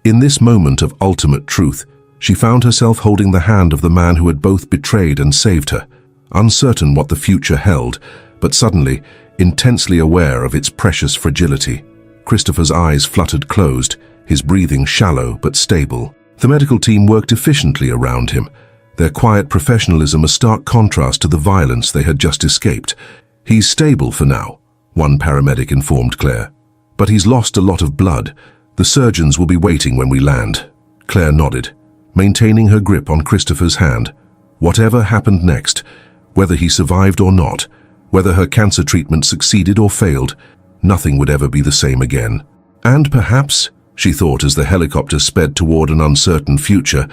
in this moment of ultimate truth, she found herself holding the hand of the man who had both betrayed and saved her, uncertain what the future held, but suddenly intensely aware of its precious fragility. Christopher's eyes fluttered closed, his breathing shallow but stable. The medical team worked efficiently around him, their quiet professionalism a stark contrast to the violence they had just escaped. "He's stable for now," one paramedic informed Claire. "But he's lost a lot of blood. The surgeons will be waiting when we land." Claire nodded, maintaining her grip on Christopher's hand. Whatever happened next, whether he survived or not, whether her cancer treatment succeeded or failed, nothing would ever be the same again. And perhaps, she thought as the helicopter sped toward an uncertain future,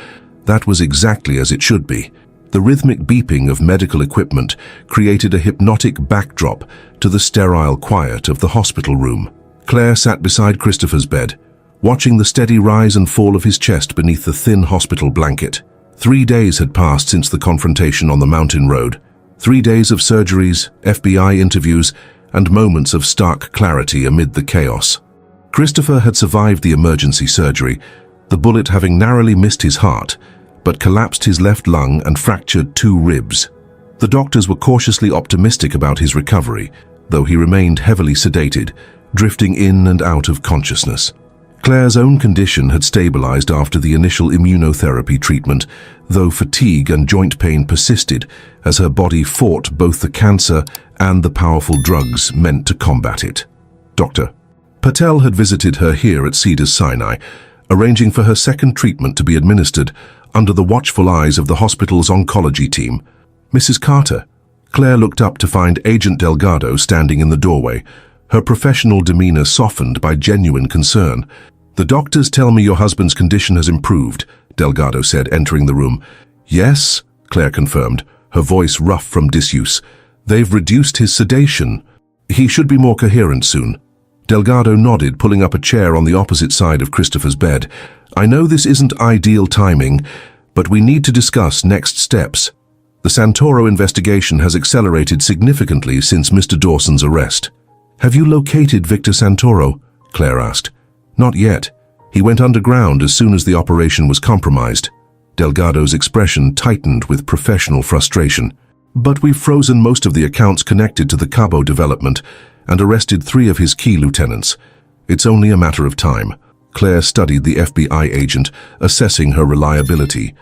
that was exactly as it should be. The rhythmic beeping of medical equipment created a hypnotic backdrop to the sterile quiet of the hospital room. Claire sat beside Christopher's bed, watching the steady rise and fall of his chest beneath the thin hospital blanket. 3 days had passed since the confrontation on the mountain road. 3 days of surgeries, FBI interviews, and moments of stark clarity amid the chaos. Christopher had survived the emergency surgery, the bullet having narrowly missed his heart, but collapsed his left lung and fractured 2 ribs. The doctors were cautiously optimistic about his recovery, though he remained heavily sedated, drifting in and out of consciousness. Claire's own condition had stabilized after the initial immunotherapy treatment, though fatigue and joint pain persisted as her body fought both the cancer and the powerful drugs meant to combat it. Dr. Patel had visited her here at Cedars-Sinai, arranging for her second treatment to be administered under the watchful eyes of the hospital's oncology team. "Mrs. Carter," Claire looked up to find Agent Delgado standing in the doorway, her professional demeanor softened by genuine concern. "The doctors tell me your husband's condition has improved," Delgado said, entering the room. "Yes," Claire confirmed, her voice rough from disuse. "They've reduced his sedation. He should be more coherent soon." Delgado nodded, pulling up a chair on the opposite side of Christopher's bed. "I know this isn't ideal timing, but we need to discuss next steps. The Santoro investigation has accelerated significantly since Mr. Dawson's arrest." "Have you located Victor Santoro?" Claire asked. "Not yet. He went underground as soon as the operation was compromised." Delgado's expression tightened with professional frustration. "But we've frozen most of the accounts connected to the Cabo development and arrested 3 of his key lieutenants. It's only a matter of time." Claire studied the FBI agent, assessing her reliability.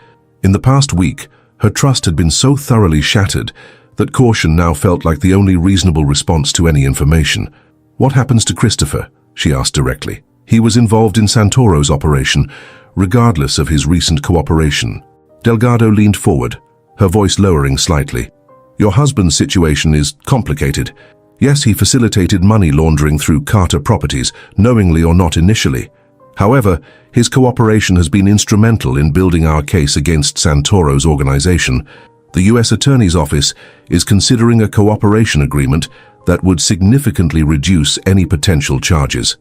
In the past week, her trust had been so thoroughly shattered that caution now felt like the only reasonable response to any information. "What happens to Christopher?" she asked directly. "He was involved in Santoro's operation, regardless of his recent cooperation." Delgado leaned forward, her voice lowering slightly. "Your husband's situation is complicated. Yes, he facilitated money laundering through Carter Properties, knowingly or not initially. However, his cooperation has been instrumental in building our case against Santoro's organization. The U.S. Attorney's Office is considering a cooperation agreement that would significantly reduce any potential charges."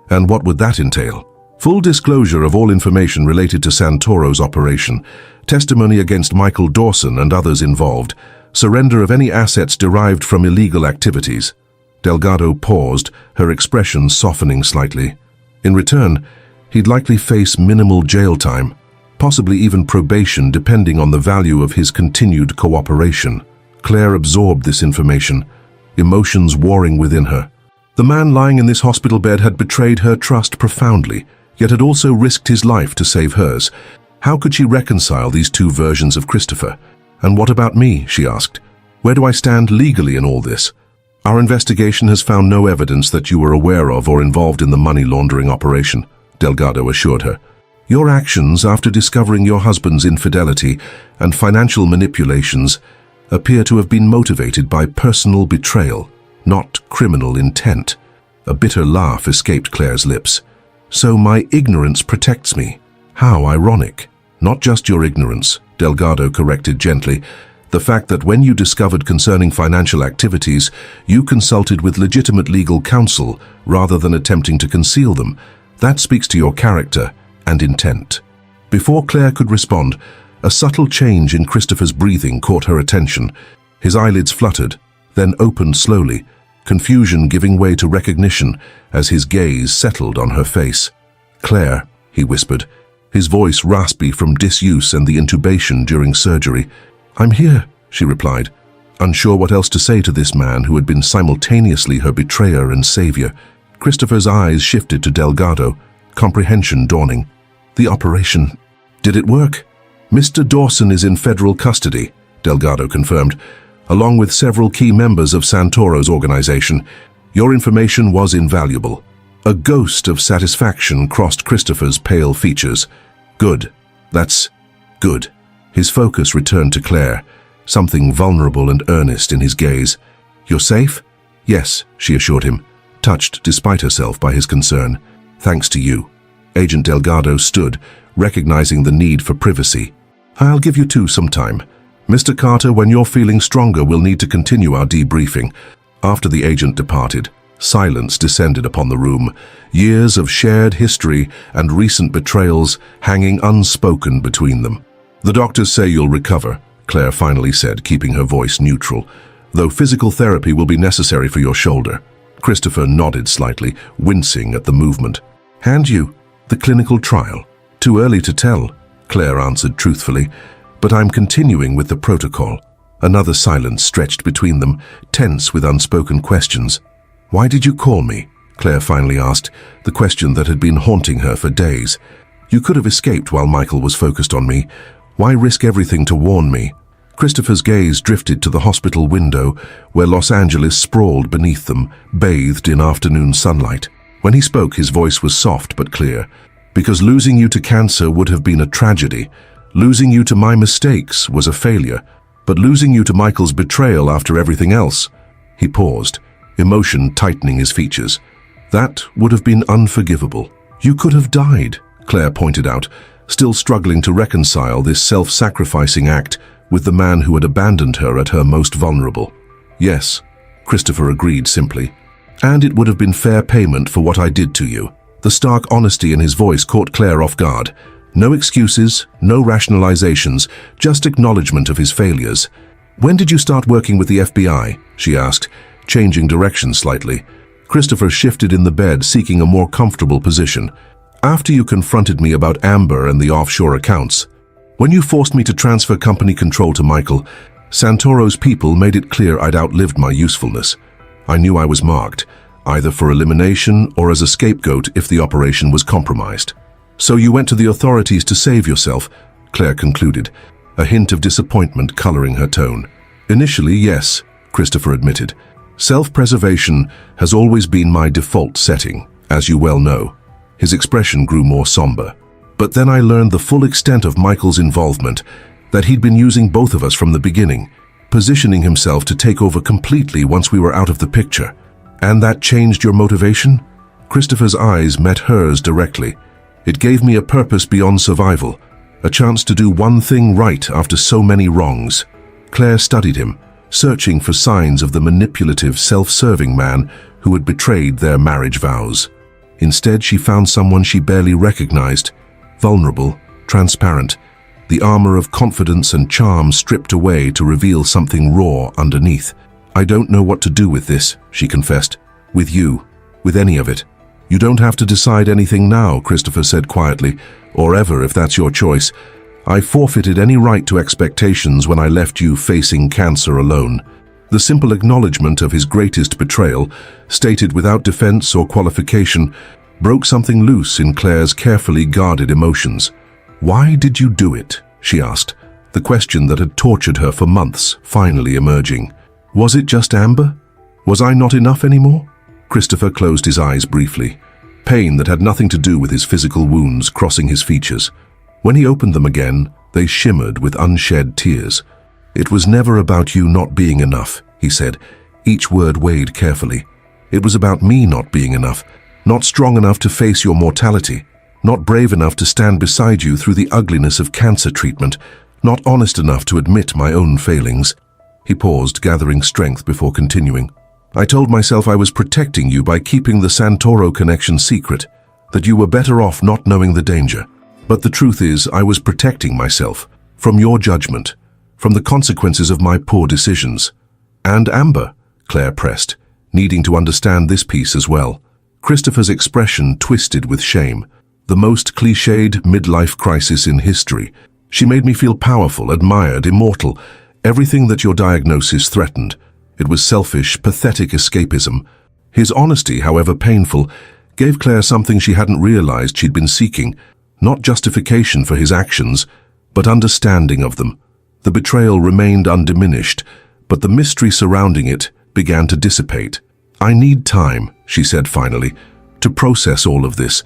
"And what would that entail?" "Full disclosure of all information related to Santoro's operation, testimony against Michael Dawson and others involved, surrender of any assets derived from illegal activities." Delgado paused, her expression softening slightly. In return, he'd likely face minimal jail time, possibly even probation depending on the value of his continued cooperation. Claire absorbed this information, emotions warring within her. The man lying in this hospital bed had betrayed her trust profoundly, yet had also risked his life to save hers. How could she reconcile these 2 versions of Christopher? "And what about me?" she asked. "Where do I stand legally in all this?" "Our investigation has found no evidence that you were aware of or involved in the money laundering operation," Delgado assured her. "Your actions after discovering your husband's infidelity and financial manipulations appear to have been motivated by personal betrayal, not criminal intent." A bitter laugh escaped Claire's lips. "So my ignorance protects me. How ironic." "Not just your ignorance," Delgado corrected gently. "The fact that when you discovered concerning financial activities, you consulted with legitimate legal counsel rather than attempting to conceal them. That speaks to your character and intent." Before Claire could respond, a subtle change in Christopher's breathing caught her attention. His eyelids fluttered, then opened slowly, confusion giving way to recognition as his gaze settled on her face. "Claire," he whispered, his voice raspy from disuse and the intubation during surgery. "I'm here," she replied, unsure what else to say to this man who had been simultaneously her betrayer and savior. Christopher's eyes shifted to Delgado, comprehension dawning. "The operation. Did it work?" "Mr. Dawson is in federal custody," Delgado confirmed, along with several key members of Santoro's organization. "Your information was invaluable." A ghost of satisfaction crossed Christopher's pale features. "Good. That's good." His focus returned to Claire, something vulnerable and earnest in his gaze. "You're safe?" "Yes," she assured him, touched despite herself by his concern. "Thanks to you." Agent Delgado stood, recognizing the need for privacy. "I'll give you 2 some time. Mr. Carter, when you're feeling stronger, we'll need to continue our debriefing." After the agent departed, silence descended upon the room, years of shared history and recent betrayals hanging unspoken between them. "The doctors say you'll recover," Claire finally said, keeping her voice neutral, "though physical therapy will be necessary for your shoulder." Christopher nodded slightly, wincing at the movement. "And you? The clinical trial?" "Too early to tell," Claire answered truthfully, "but I'm continuing with the protocol." Another silence stretched between them, tense with unspoken questions. "Why did you call me?" Claire finally asked, the question that had been haunting her for days. "You could have escaped while Michael was focused on me. Why risk everything to warn me?" Christopher's gaze drifted to the hospital window, where Los Angeles sprawled beneath them, bathed in afternoon sunlight. When he spoke, his voice was soft but clear. "Because losing you to cancer would have been a tragedy. Losing you to my mistakes was a failure. But losing you to Michael's betrayal after everything else. He paused, emotion tightening his features. That would have been unforgivable. You could have died, Claire pointed out, still struggling to reconcile this self-sacrificing act with the man who had abandoned her at her most vulnerable. Yes, Christopher agreed simply. And it would have been fair payment for what I did to you. The stark honesty in his voice caught Claire off guard. No excuses, no rationalizations, just acknowledgement of his failures. When did you start working with the FBI? She asked, changing direction slightly. Christopher shifted in the bed, seeking a more comfortable position. After you confronted me about Amber and the offshore accounts. When you forced me to transfer company control to Michael, Santoro's people made it clear I'd outlived my usefulness. I knew I was marked, either for elimination or as a scapegoat if the operation was compromised. So you went to the authorities to save yourself, Claire concluded, a hint of disappointment coloring her tone. Initially, yes, Christopher admitted. Self-preservation has always been my default setting, as you well know. His expression grew more somber. But then I learned the full extent of Michael's involvement, that he'd been using both of us from the beginning, positioning himself to take over completely once we were out of the picture. And that changed your motivation? Christopher's eyes met hers directly. It gave me a purpose beyond survival, a chance to do one thing right after so many wrongs. Claire studied him, searching for signs of the manipulative, self-serving man who had betrayed their marriage vows. Instead, she found someone she barely recognized, vulnerable, transparent, the armor of confidence and charm stripped away to reveal something raw underneath. I don't know what to do with this, she confessed. With you, with any of it. You don't have to decide anything now, Christopher said quietly, or ever if that's your choice. I forfeited any right to expectations when I left you facing cancer alone. The simple acknowledgement of his greatest betrayal, stated without defense or qualification, broke something loose in Claire's carefully guarded emotions. Why did you do it? She asked, the question that had tortured her for months finally emerging. Was it just Amber? Was I not enough anymore? Christopher closed his eyes briefly, pain that had nothing to do with his physical wounds crossing his features. When he opened them again, they shimmered with unshed tears. It was never about you not being enough, he said, each word weighed carefully. It was about me not being enough, not strong enough to face your mortality, not brave enough to stand beside you through the ugliness of cancer treatment, not honest enough to admit my own failings. He paused, gathering strength before continuing. I told myself I was protecting you by keeping the Santoro connection secret, that you were better off not knowing the danger. But the truth is, I was protecting myself from your judgment, from the consequences of my poor decisions. And Amber, Claire pressed, needing to understand this piece as well. Christopher's expression twisted with shame. The most cliched midlife crisis in history. She made me feel powerful, admired, immortal, everything that your diagnosis threatened. It was selfish, pathetic escapism. His honesty, however painful, gave Claire something she hadn't realized she'd been seeking. Not justification for his actions, but understanding of them. The betrayal remained undiminished, but the mystery surrounding it began to dissipate. I need time, she said finally, to process all of this,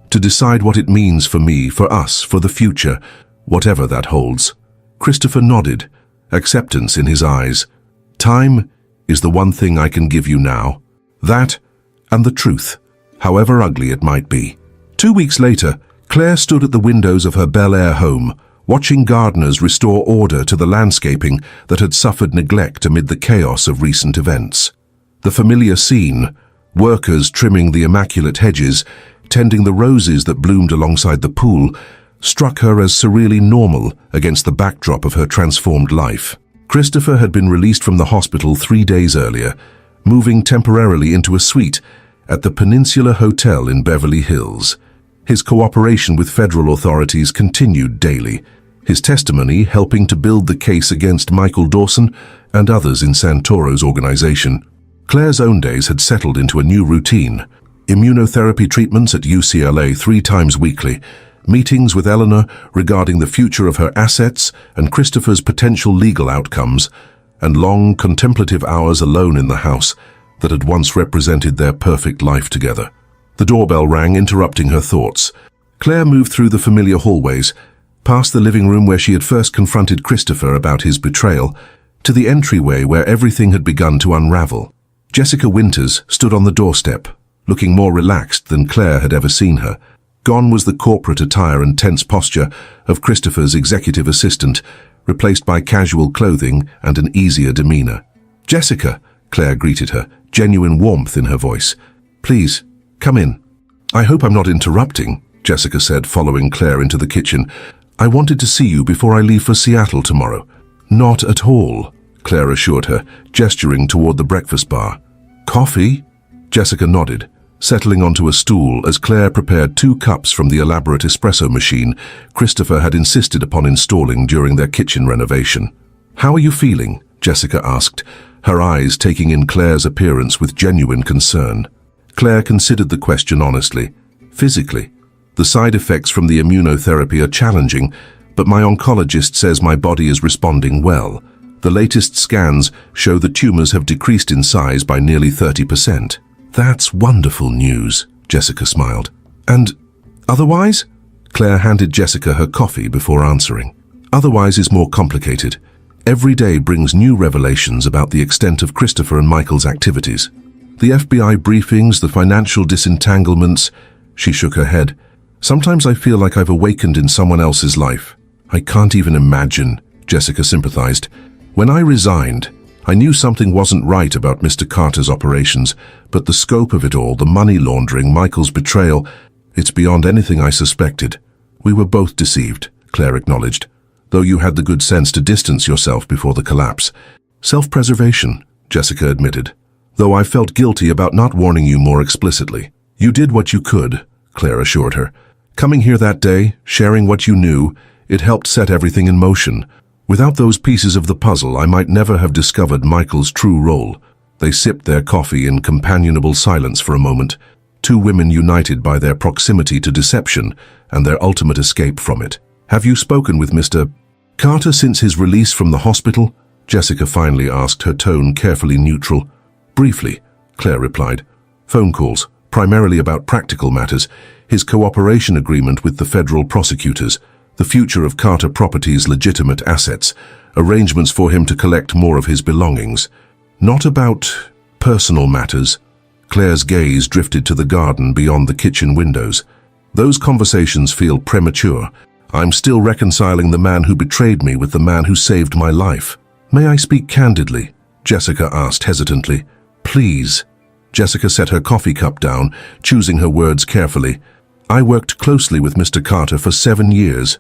to decide what it means for me, for us, for the future, whatever that holds. Christopher nodded, acceptance in his eyes. Time is the one thing I can give you now. That and the truth, however ugly it might be. 2 weeks later, Claire stood at the windows of her Bel Air home, watching gardeners restore order to the landscaping that had suffered neglect amid the chaos of recent events. The familiar scene, workers trimming the immaculate hedges, tending the roses that bloomed alongside the pool, struck her as surreally normal against the backdrop of her transformed life. Christopher had been released from the hospital 3 days earlier, moving temporarily into a suite at the Peninsula Hotel in Beverly Hills. His cooperation with federal authorities continued daily, his testimony helping to build the case against Michael Dawson and others in Santoro's organization. Claire's own days had settled into a new routine. Immunotherapy treatments at UCLA 3 times weekly, meetings with Eleanor regarding the future of her assets and Christopher's potential legal outcomes, and long, contemplative hours alone in the house that had once represented their perfect life together. The doorbell rang, interrupting her thoughts. Claire moved through the familiar hallways, past the living room where she had first confronted Christopher about his betrayal, to the entryway where everything had begun to unravel. Jessica Winters stood on the doorstep, looking more relaxed than Claire had ever seen her. Gone was the corporate attire and tense posture of Christopher's executive assistant, replaced by casual clothing and an easier demeanor. "Jessica," Claire greeted her, genuine warmth in her voice. "Please, come in." "I hope I'm not interrupting," Jessica said, following Claire into the kitchen. "I wanted to see you before I leave for Seattle tomorrow." "Not at all," Claire assured her, gesturing toward the breakfast bar. "Coffee?" Jessica nodded, settling onto a stool as Claire prepared 2 cups from the elaborate espresso machine Christopher had insisted upon installing during their kitchen renovation. "How are you feeling?" Jessica asked, her eyes taking in Claire's appearance with genuine concern. Claire considered the question honestly. "Physically, the side effects from the immunotherapy are challenging, but my oncologist says my body is responding well. The latest scans show the tumors have decreased in size by nearly 30%. "That's wonderful news," Jessica smiled. "And otherwise?" Claire handed Jessica her coffee before answering. "Otherwise is more complicated. Every day brings new revelations about the extent of Christopher and Michael's activities. The FBI briefings, the financial disentanglements." She shook her head. "Sometimes I feel like I've awakened in someone else's life." "I can't even imagine," Jessica sympathized. "When I resigned, I knew something wasn't right about Mr. Carter's operations, but the scope of it all, the money laundering, Michael's betrayal, it's beyond anything I suspected." "We were both deceived," Claire acknowledged, "though you had the good sense to distance yourself before the collapse." "Self-preservation," Jessica admitted, "though I felt guilty about not warning you more explicitly." "You did what you could," Claire assured her. "Coming here that day, sharing what you knew, it helped set everything in motion. Without those pieces of the puzzle, I might never have discovered Michael's true role." They sipped their coffee in companionable silence for a moment, 2 women united by their proximity to deception and their ultimate escape from it. "Have you spoken with Mr. Carter since his release from the hospital?" Jessica finally asked, her tone carefully neutral. "Briefly," Claire replied. "Phone calls, primarily about practical matters, his cooperation agreement with the federal prosecutors, the future of Carter Properties' legitimate assets, arrangements for him to collect more of his belongings. Not about personal matters." Claire's gaze drifted to the garden beyond the kitchen windows. "Those conversations feel premature. I'm still reconciling the man who betrayed me with the man who saved my life." "May I speak candidly?" Jessica asked hesitantly. "Please." Jessica set her coffee cup down, choosing her words carefully. "I worked closely with Mr. Carter for 7 years.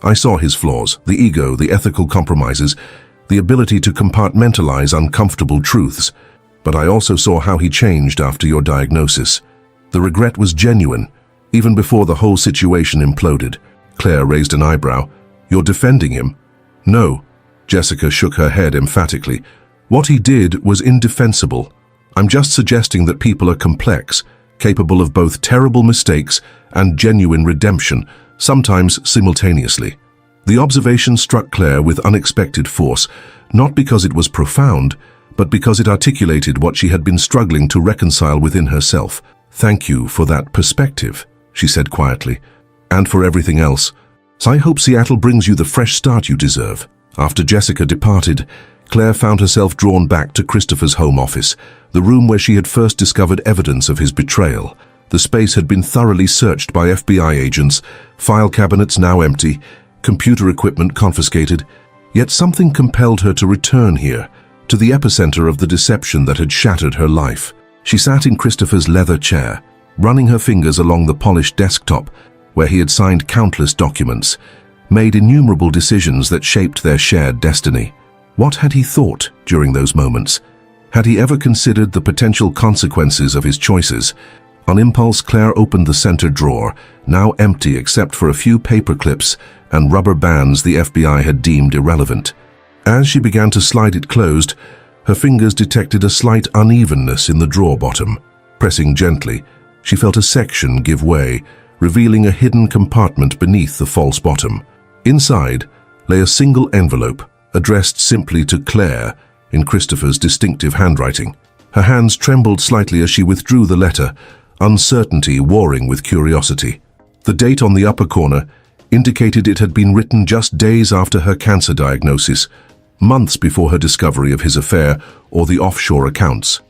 I saw his flaws, the ego, the ethical compromises, the ability to compartmentalize uncomfortable truths. But I also saw how he changed after your diagnosis. The regret was genuine, even before the whole situation imploded." Claire raised an eyebrow. "You're defending him?" "No." Jessica shook her head emphatically. "What he did was indefensible. I'm just suggesting that people are complex, capable of both terrible mistakes and genuine redemption, sometimes simultaneously." The observation struck Claire with unexpected force, not because it was profound, but because it articulated what she had been struggling to reconcile within herself. "Thank you for that perspective," she said quietly, "and for everything else. So I hope Seattle brings you the fresh start you deserve." After Jessica departed, Claire found herself drawn back to Christopher's home office, the room where she had first discovered evidence of his betrayal. The space had been thoroughly searched by FBI agents, file cabinets now empty, computer equipment confiscated, yet something compelled her to return here, to the epicenter of the deception that had shattered her life. She sat in Christopher's leather chair, running her fingers along the polished desktop where he had signed countless documents, made innumerable decisions that shaped their shared destiny. What had he thought during those moments? Had he ever considered the potential consequences of his choices? On impulse, Claire opened the center drawer, now empty except for a few paper clips and rubber bands the FBI had deemed irrelevant. As she began to slide it closed, her fingers detected a slight unevenness in the drawer bottom. Pressing gently, she felt a section give way, revealing a hidden compartment beneath the false bottom. Inside lay a single envelope, addressed simply to Claire in Christopher's distinctive handwriting. Her hands trembled slightly as she withdrew the letter, uncertainty warring with curiosity. The date on the upper corner, indicated it had been written just days after her cancer diagnosis, months before her discovery of his affair or the offshore accounts.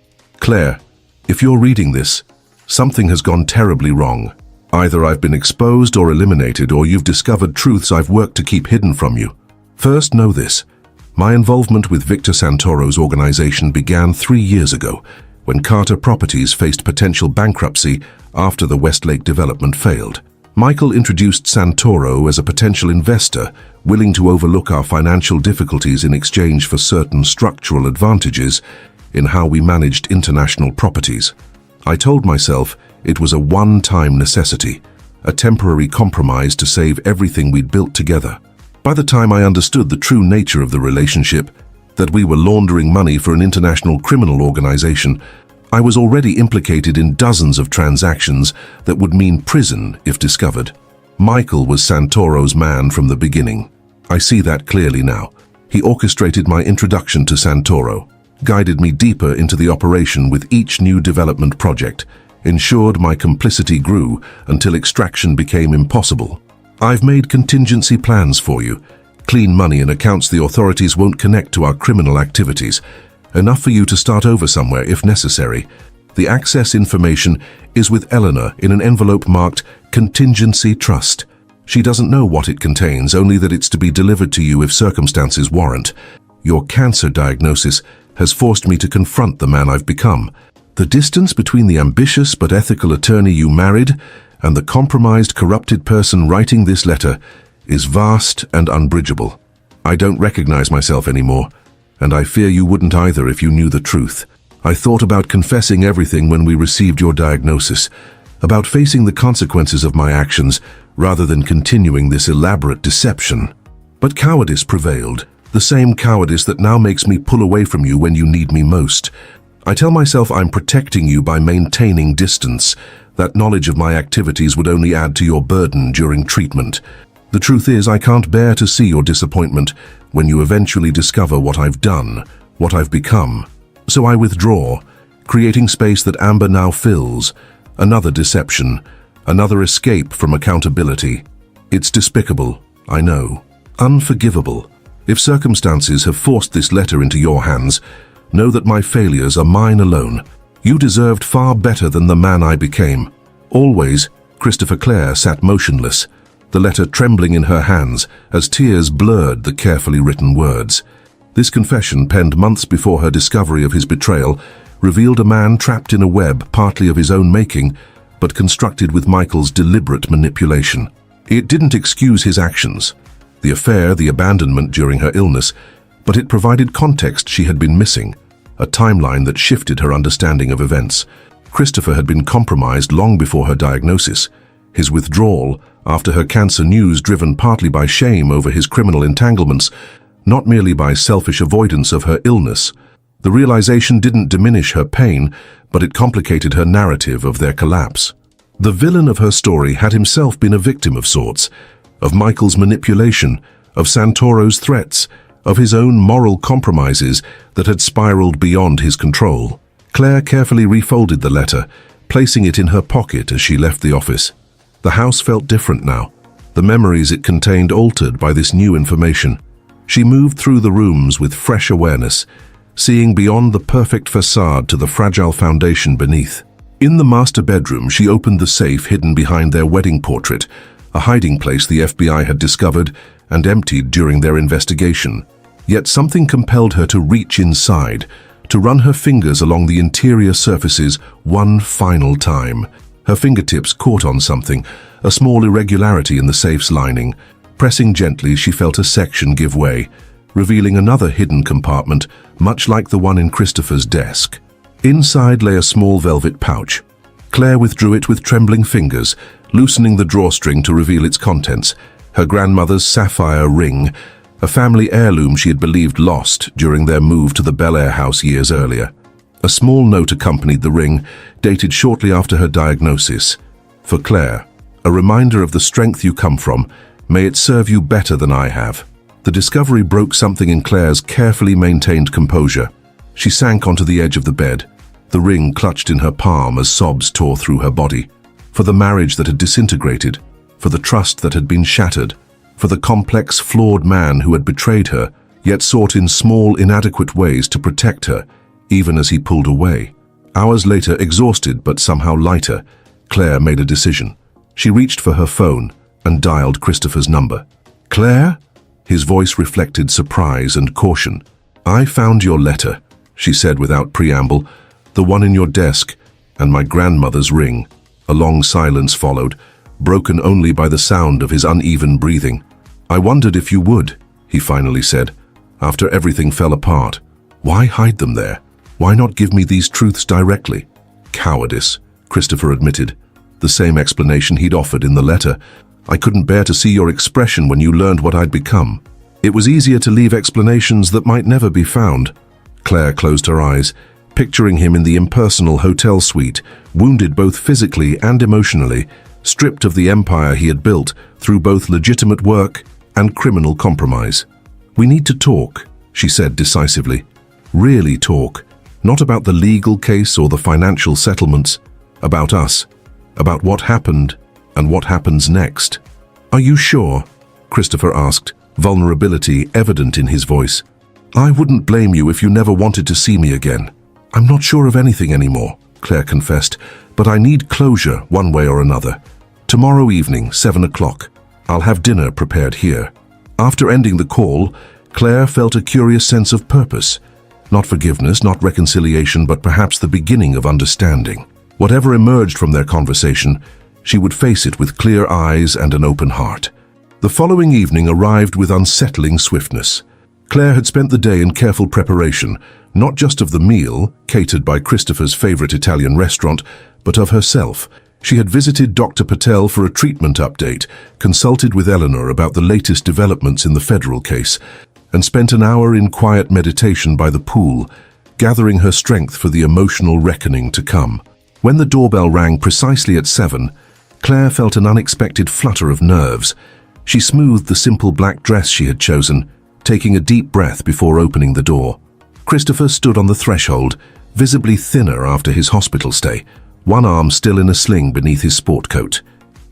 Claire, if you're reading this, something has gone terribly wrong. Either I've been exposed or eliminated, or you've discovered truths I've worked to keep hidden from you. First, know this. My involvement with Victor Santoro's organization began 3 years ago, when Carter Properties faced potential bankruptcy after the Westlake development failed. Michael introduced Santoro as a potential investor, willing to overlook our financial difficulties in exchange for certain structural advantages in how we managed international properties. I told myself it was a one-time necessity, a temporary compromise to save everything we'd built together. By the time I understood the true nature of the relationship, that we were laundering money for an international criminal organization, I was already implicated in dozens of transactions that would mean prison if discovered. Michael was Santoro's man from the beginning. I see that clearly now. He orchestrated my introduction to Santoro, guided me deeper into the operation with each new development project, ensured my complicity grew until extraction became impossible. I've made contingency plans for you, clean money and accounts the authorities won't connect to our criminal activities, enough for you to start over somewhere if necessary. The access information is with Eleanor in an envelope marked Contingency Trust. She doesn't know what it contains, only that it's to be delivered to you if circumstances warrant. Your cancer diagnosis has forced me to confront the man I've become. The distance between the ambitious but ethical attorney you married and the compromised, corrupted person writing this letter is vast and unbridgeable. I don't recognize myself anymore, and I fear you wouldn't either if you knew the truth. I thought about confessing everything when we received your diagnosis, about facing the consequences of my actions rather than continuing this elaborate deception. But cowardice prevailed, the same cowardice that now makes me pull away from you when you need me most. I tell myself I'm protecting you by maintaining distance. That knowledge of my activities would only add to your burden during treatment. The truth is, I can't bear to see your disappointment when you eventually discover what I've done, what I've become. So I withdraw, creating space that Amber now fills. Another deception, another escape from accountability. It's despicable, I know, unforgivable. If circumstances have forced this letter into your hands, know that my failures are mine alone. You deserved far better than the man I became. Always, Christopher Clare sat motionless, the letter trembling in her hands as tears blurred the carefully written words. This confession, penned months before her discovery of his betrayal, revealed a man trapped in a web partly of his own making, but constructed with Michael's deliberate manipulation. It didn't excuse his actions, the affair, the abandonment during her illness, but it provided context she had been missing, a timeline that shifted her understanding of events. Christopher had been compromised long before her diagnosis. His withdrawal, after her cancer news, driven partly by shame over his criminal entanglements, not merely by selfish avoidance of her illness. The realization didn't diminish her pain, but it complicated her narrative of their collapse. The villain of her story had himself been a victim of sorts, of Michael's manipulation, of Santoro's threats, of his own moral compromises that had spiraled beyond his control. Claire carefully refolded the letter, placing it in her pocket as she left the office. The house felt different now, the memories it contained altered by this new information. She moved through the rooms with fresh awareness, seeing beyond the perfect facade to the fragile foundation beneath. In the master bedroom, she opened the safe hidden behind their wedding portrait, a hiding place the FBI had discovered and emptied during their investigation. Yet something compelled her to reach inside, to run her fingers along the interior surfaces one final time. Her fingertips caught on something, a small irregularity in the safe's lining. Pressing gently, she felt a section give way, revealing another hidden compartment, much like the one in Christopher's desk. Inside lay a small velvet pouch. Claire withdrew it with trembling fingers, loosening the drawstring to reveal its contents, her grandmother's sapphire ring, a family heirloom she had believed lost during their move to the Bel Air house years earlier. A small note accompanied the ring, dated shortly after her diagnosis. For Claire, a reminder of the strength you come from, may it serve you better than I have. The discovery broke something in Claire's carefully maintained composure. She sank onto the edge of the bed, the ring clutched in her palm as sobs tore through her body. For the marriage that had disintegrated, for the trust that had been shattered, for the complex, flawed man who had betrayed her, yet sought in small, inadequate ways to protect her, even as he pulled away. Hours later, exhausted but somehow lighter, Claire made a decision. She reached for her phone and dialed Christopher's number. "Claire?" His voice reflected surprise and caution. "I found your letter," she said without preamble, "the one in your desk, and my grandmother's ring." A long silence followed, broken only by the sound of his uneven breathing. "I wondered if you would," he finally said, "after everything fell apart. Why hide them there? Why not give me these truths directly?" "Cowardice," Christopher admitted. The same explanation he'd offered in the letter. "I couldn't bear to see your expression when you learned what I'd become. It was easier to leave explanations that might never be found." Claire closed her eyes, picturing him in the impersonal hotel suite, wounded both physically and emotionally, stripped of the empire he had built through both legitimate work and criminal compromise. "We need to talk," she said decisively. "Really talk. Not about the legal case or the financial settlements. About us. About what happened and what happens next." "Are you sure?" Christopher asked, vulnerability evident in his voice. "I wouldn't blame you if you never wanted to see me again." "I'm not sure of anything anymore," Claire confessed, "but I need closure one way or another. Tomorrow evening, 7 o'clock. I'll have dinner prepared here." After ending the call, Claire felt a curious sense of purpose. Not forgiveness, not reconciliation, but perhaps the beginning of understanding. Whatever emerged from their conversation, she would face it with clear eyes and an open heart. The following evening arrived with unsettling swiftness. Claire had spent the day in careful preparation, not just of the meal, catered by Christopher's favorite Italian restaurant, but of herself. She had visited Dr. Patel for a treatment update, consulted with Eleanor about the latest developments in the federal case, and spent an hour in quiet meditation by the pool, gathering her strength for the emotional reckoning to come. When the doorbell rang precisely at 7, Claire felt an unexpected flutter of nerves. She smoothed the simple black dress she had chosen, taking a deep breath before opening the door. Christopher stood on the threshold, visibly thinner after his hospital stay, one arm still in a sling beneath his sport coat.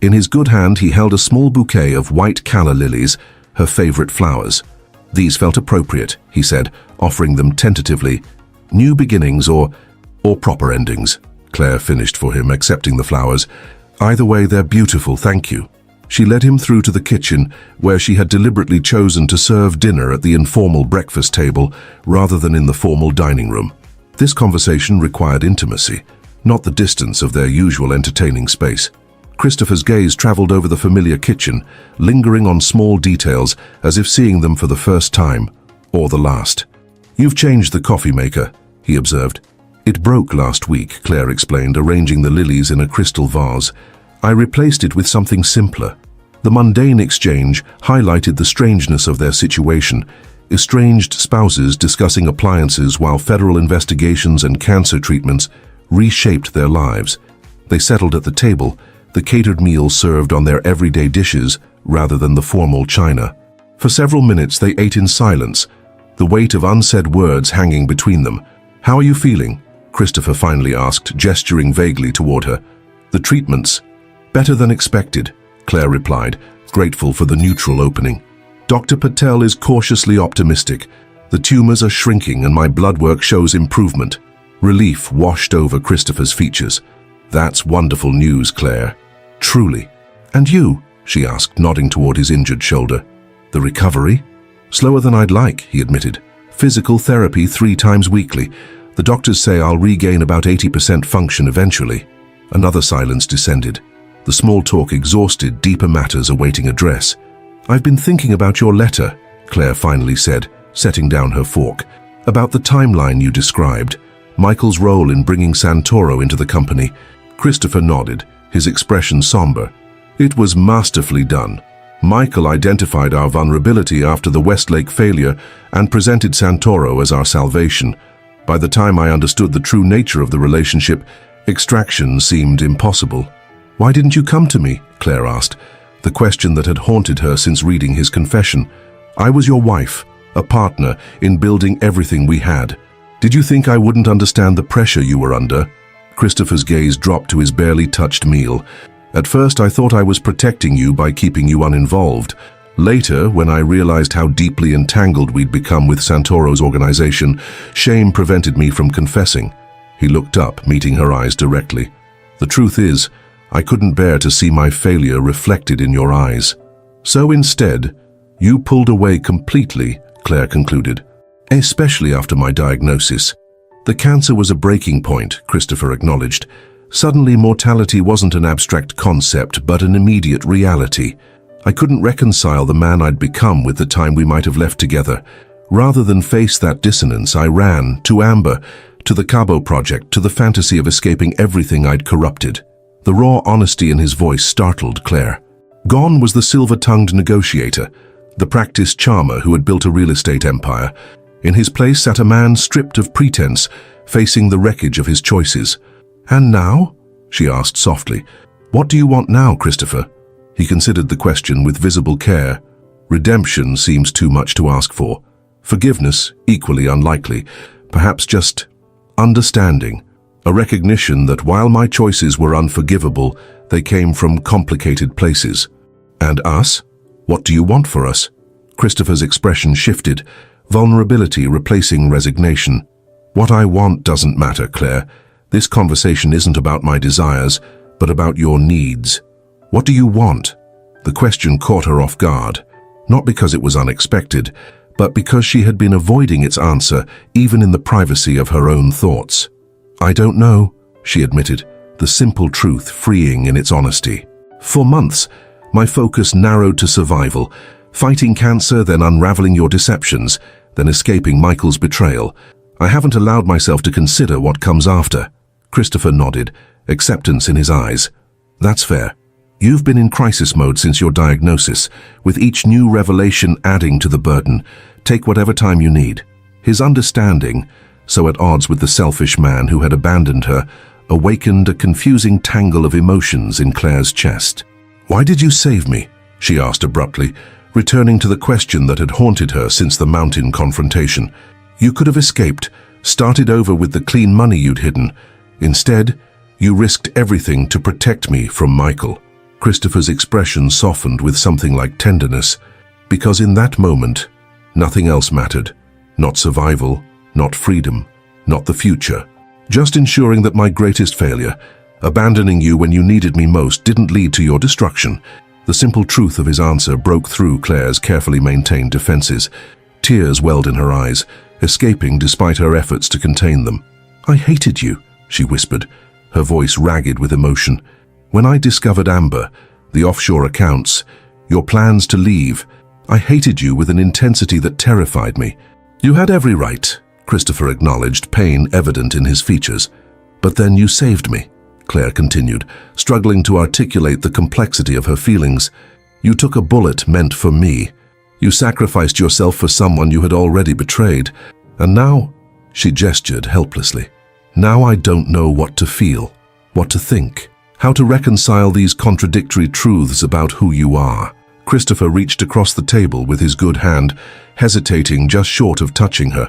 In his good hand he held a small bouquet of white calla lilies, her favorite flowers. "These felt appropriate," he said, offering them tentatively. "New beginnings or proper endings," Claire finished for him, accepting the flowers. "Either way, they're beautiful, thank you." She led him through to the kitchen, where she had deliberately chosen to serve dinner at the informal breakfast table rather than in the formal dining room. This conversation required intimacy, not the distance of their usual entertaining space. Christopher's gaze traveled over the familiar kitchen, lingering on small details as if seeing them for the first time, or the last. "You've changed the coffee maker," he observed. "It broke last week," Claire explained, arranging the lilies in a crystal vase. "I replaced it with something simpler." The mundane exchange highlighted the strangeness of their situation, estranged spouses discussing appliances while federal investigations and cancer treatments reshaped their lives. They settled at the table, the catered meal served on their everyday dishes rather than the formal china. For several minutes they ate in silence, the weight of unsaid words hanging between them. "How are you feeling?" Christopher finally asked, gesturing vaguely toward her. "The treatments." "Better than expected," Claire replied, grateful for the neutral opening. "Dr. Patel is cautiously optimistic. The tumors are shrinking and my blood work shows improvement." Relief washed over Christopher's features. "That's wonderful news, Claire. Truly." "And you?" she asked, nodding toward his injured shoulder. "The recovery?" "Slower than I'd like," he admitted. "Physical therapy 3 times weekly. The doctors say I'll regain about 80% function eventually." Another silence descended. The small talk exhausted, deeper matters awaiting address. "I've been thinking about your letter," Claire finally said, setting down her fork. "About the timeline you described. Michael's role in bringing Santoro into the company." Christopher nodded, his expression somber. "It was masterfully done. Michael identified our vulnerability after the Westlake failure and presented Santoro as our salvation. By the time I understood the true nature of the relationship, extraction seemed impossible." "Why didn't you come to me?" Claire asked, the question that had haunted her since reading his confession. "I was your wife, a partner in building everything we had. Did you think I wouldn't understand the pressure you were under?" Christopher's gaze dropped to his barely touched meal. At first I thought I was protecting you by keeping you uninvolved. Later, when I realized how deeply entangled we'd become with Santoro's organization, shame prevented me from confessing." He looked up, meeting her eyes directly. "The truth is, I couldn't bear to see my failure reflected in your eyes. So instead, you pulled away completely," Claire concluded. "Especially after my diagnosis." "The cancer was a breaking point," Christopher acknowledged. "Suddenly, mortality wasn't an abstract concept, but an immediate reality. I couldn't reconcile the man I'd become with the time we might have left together. Rather than face that dissonance, I ran to Amber, to the Cabo Project, to the fantasy of escaping everything I'd corrupted." The raw honesty in his voice startled Claire. Gone was the silver-tongued negotiator, the practiced charmer who had built a real estate empire. In his place sat a man stripped of pretense, facing the wreckage of his choices. "And now?" she asked softly. "What do you want now, Christopher?" He considered the question with visible care. Redemption seems too much to ask for. Forgiveness, equally unlikely. Perhaps just understanding. A recognition that while my choices were unforgivable, they came from complicated places. "And us? What do you want for us?" Christopher's expression shifted, vulnerability replacing resignation. "What I want doesn't matter, Claire. This conversation isn't about my desires, but about your needs." "What do you want?" The question caught her off guard, not because it was unexpected, but because she had been avoiding its answer even in the privacy of her own thoughts. "I don't know," she admitted, the simple truth freeing in its honesty. "For months, my focus narrowed to survival, fighting cancer, then unraveling your deceptions, then escaping Michael's betrayal. I haven't allowed myself to consider what comes after." Christopher nodded, acceptance in his eyes. "That's fair. You've been in crisis mode since your diagnosis, with each new revelation adding to the burden. Take whatever time you need." His understanding, so at odds with the selfish man who had abandoned her, awakened a confusing tangle of emotions in Claire's chest. "Why did you save me?" she asked abruptly, returning to the question that had haunted her since the mountain confrontation. "You could have escaped, started over with the clean money you'd hidden. Instead, you risked everything to protect me from Michael." Christopher's expression softened with something like tenderness, because in that moment, nothing else mattered. Not survival, not freedom, not the future. Just ensuring that my greatest failure, abandoning you when you needed me most, didn't lead to your destruction. The simple truth of his answer broke through Claire's carefully maintained defenses. Tears welled in her eyes, escaping despite her efforts to contain them. "I hated you," she whispered, her voice ragged with emotion. "When I discovered Amber, the offshore accounts, your plans to leave, I hated you with an intensity that terrified me." "You had every right," Christopher acknowledged, pain evident in his features. "But then you saved me," Claire continued, struggling to articulate the complexity of her feelings. "You took a bullet meant for me. You sacrificed yourself for someone you had already betrayed. And now," she gestured helplessly, "now I don't know what to feel, what to think, how to reconcile these contradictory truths about who you are." Christopher reached across the table with his good hand, hesitating just short of touching her.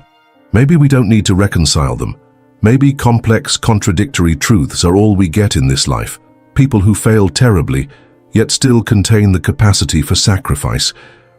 "Maybe we don't need to reconcile them. Maybe complex, contradictory truths are all we get in this life. People who fail terribly, yet still contain the capacity for sacrifice.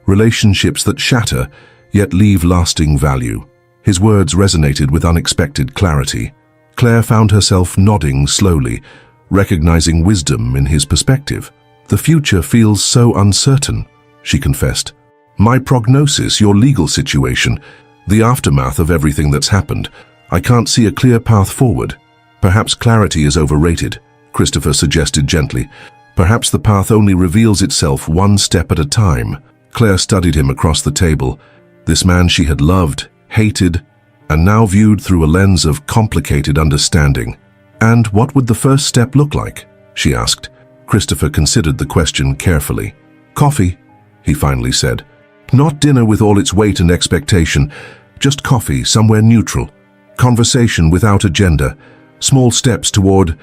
Relationships that shatter, yet leave lasting value." His words resonated with unexpected clarity. Claire found herself nodding slowly, recognizing wisdom in his perspective. "The future feels so uncertain," she confessed. "My prognosis, your legal situation, the aftermath of everything that's happened. I can't see a clear path forward." "Perhaps clarity is overrated," Christopher suggested gently. "Perhaps the path only reveals itself one step at a time." Claire studied him across the table. This man she had loved, hated, and now viewed through a lens of complicated understanding. "And what would the first step look like?" she asked. Christopher considered the question carefully. "Coffee," he finally said. "Not dinner with all its weight and expectation, just coffee somewhere neutral. Conversation without agenda, small steps toward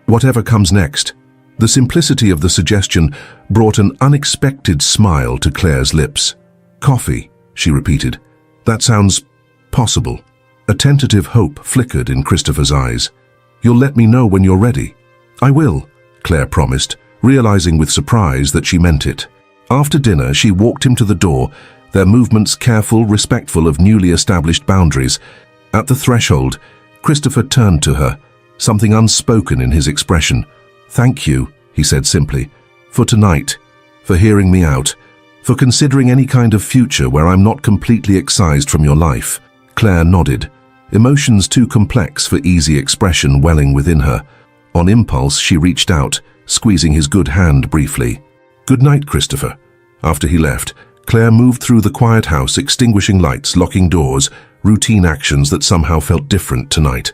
whatever comes next." The simplicity of the suggestion brought an unexpected smile to Claire's lips. "Coffee," she repeated. "That sounds possible." A tentative hope flickered in Christopher's eyes. "You'll let me know when you're ready." "I will," Claire promised, realizing with surprise that she meant it. After dinner, she walked him to the door, their movements careful, respectful of newly established boundaries. At the threshold, Christopher turned to her, something unspoken in his expression. "Thank you," he said simply, "for tonight, for hearing me out, for considering any kind of future where I'm not completely excised from your life." Claire nodded, emotions too complex for easy expression welling within her. On impulse, she reached out, squeezing his good hand briefly. "Good night, Christopher." After he left, Claire moved through the quiet house, extinguishing lights, locking doors, routine actions that somehow felt different tonight.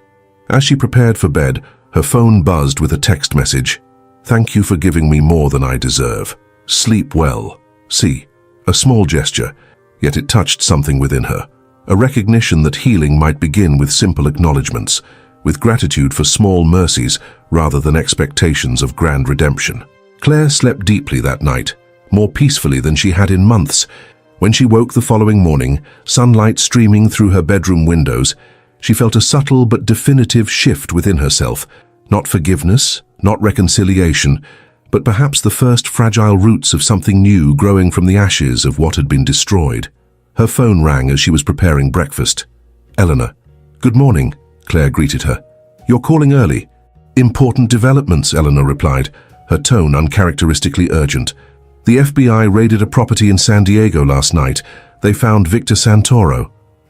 As she prepared for bed, her phone buzzed with a text message. "Thank you for giving me more than I deserve. Sleep well." See, a small gesture, yet it touched something within her. A recognition that healing might begin with simple acknowledgements, with gratitude for small mercies rather than expectations of grand redemption. Claire slept deeply that night, more peacefully than she had in months. When she woke the following morning, sunlight streaming through her bedroom windows, she felt a subtle but definitive shift within herself. Not forgiveness, not reconciliation, but perhaps the first fragile roots of something new growing from the ashes of what had been destroyed. Her phone rang as she was preparing breakfast. "Eleanor." "Good morning," Claire greeted her. "You're calling early." "Important developments," Eleanor replied, her tone uncharacteristically urgent. "The FBI raided a property in San Diego last night. They found Victor Santoro."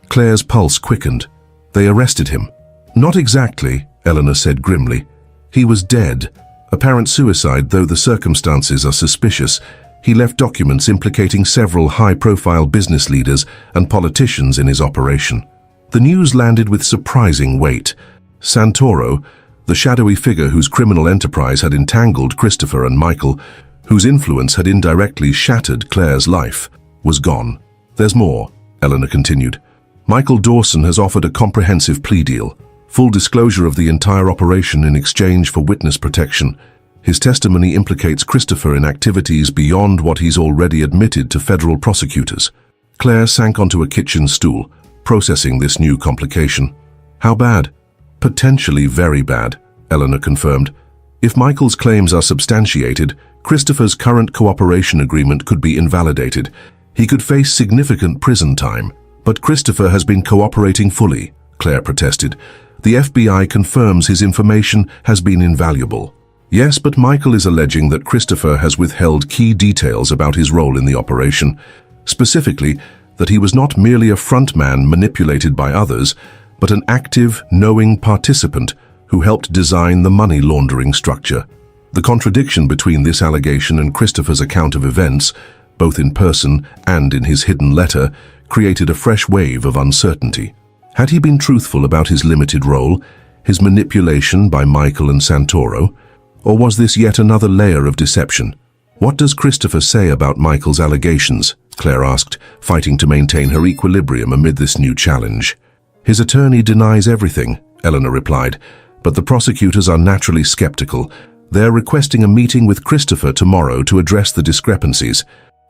Claire's pulse quickened. "They arrested him?" "Not exactly," Eleanor said grimly. "He was dead. Apparent suicide, though the circumstances are suspicious. He left documents implicating several high-profile business leaders and politicians in his operation." The news landed with surprising weight. Santoro, the shadowy figure whose criminal enterprise had entangled Christopher and Michael, whose influence had indirectly shattered Claire's life, was gone. "There's more," Eleanor continued. "Michael Dawson has offered a comprehensive plea deal, full disclosure of the entire operation in exchange for witness protection. His testimony implicates Christopher in activities beyond what he's already admitted to federal prosecutors." Claire sank onto a kitchen stool, processing this new complication. "How bad?" "Potentially very bad," Eleanor confirmed. "If Michael's claims are substantiated, Christopher's current cooperation agreement could be invalidated. He could face significant prison time." "But Christopher has been cooperating fully," Claire protested. "The FBI confirms his information has been invaluable." "Yes, but Michael is alleging that Christopher has withheld key details about his role in the operation. Specifically, that he was not merely a frontman manipulated by others, but an active, knowing participant who helped design the money laundering structure." The contradiction between this allegation and Christopher's account of events, both in person and in his hidden letter, created a fresh wave of uncertainty. Had he been truthful about his limited role, his manipulation by Michael and Santoro? Or was this yet another layer of deception? "What does Christopher say about Michael's allegations?" Claire asked, fighting to maintain her equilibrium amid this new challenge. "His attorney denies everything," Eleanor replied, "but the prosecutors are naturally skeptical. They're requesting a meeting with Christopher tomorrow to address the discrepancies."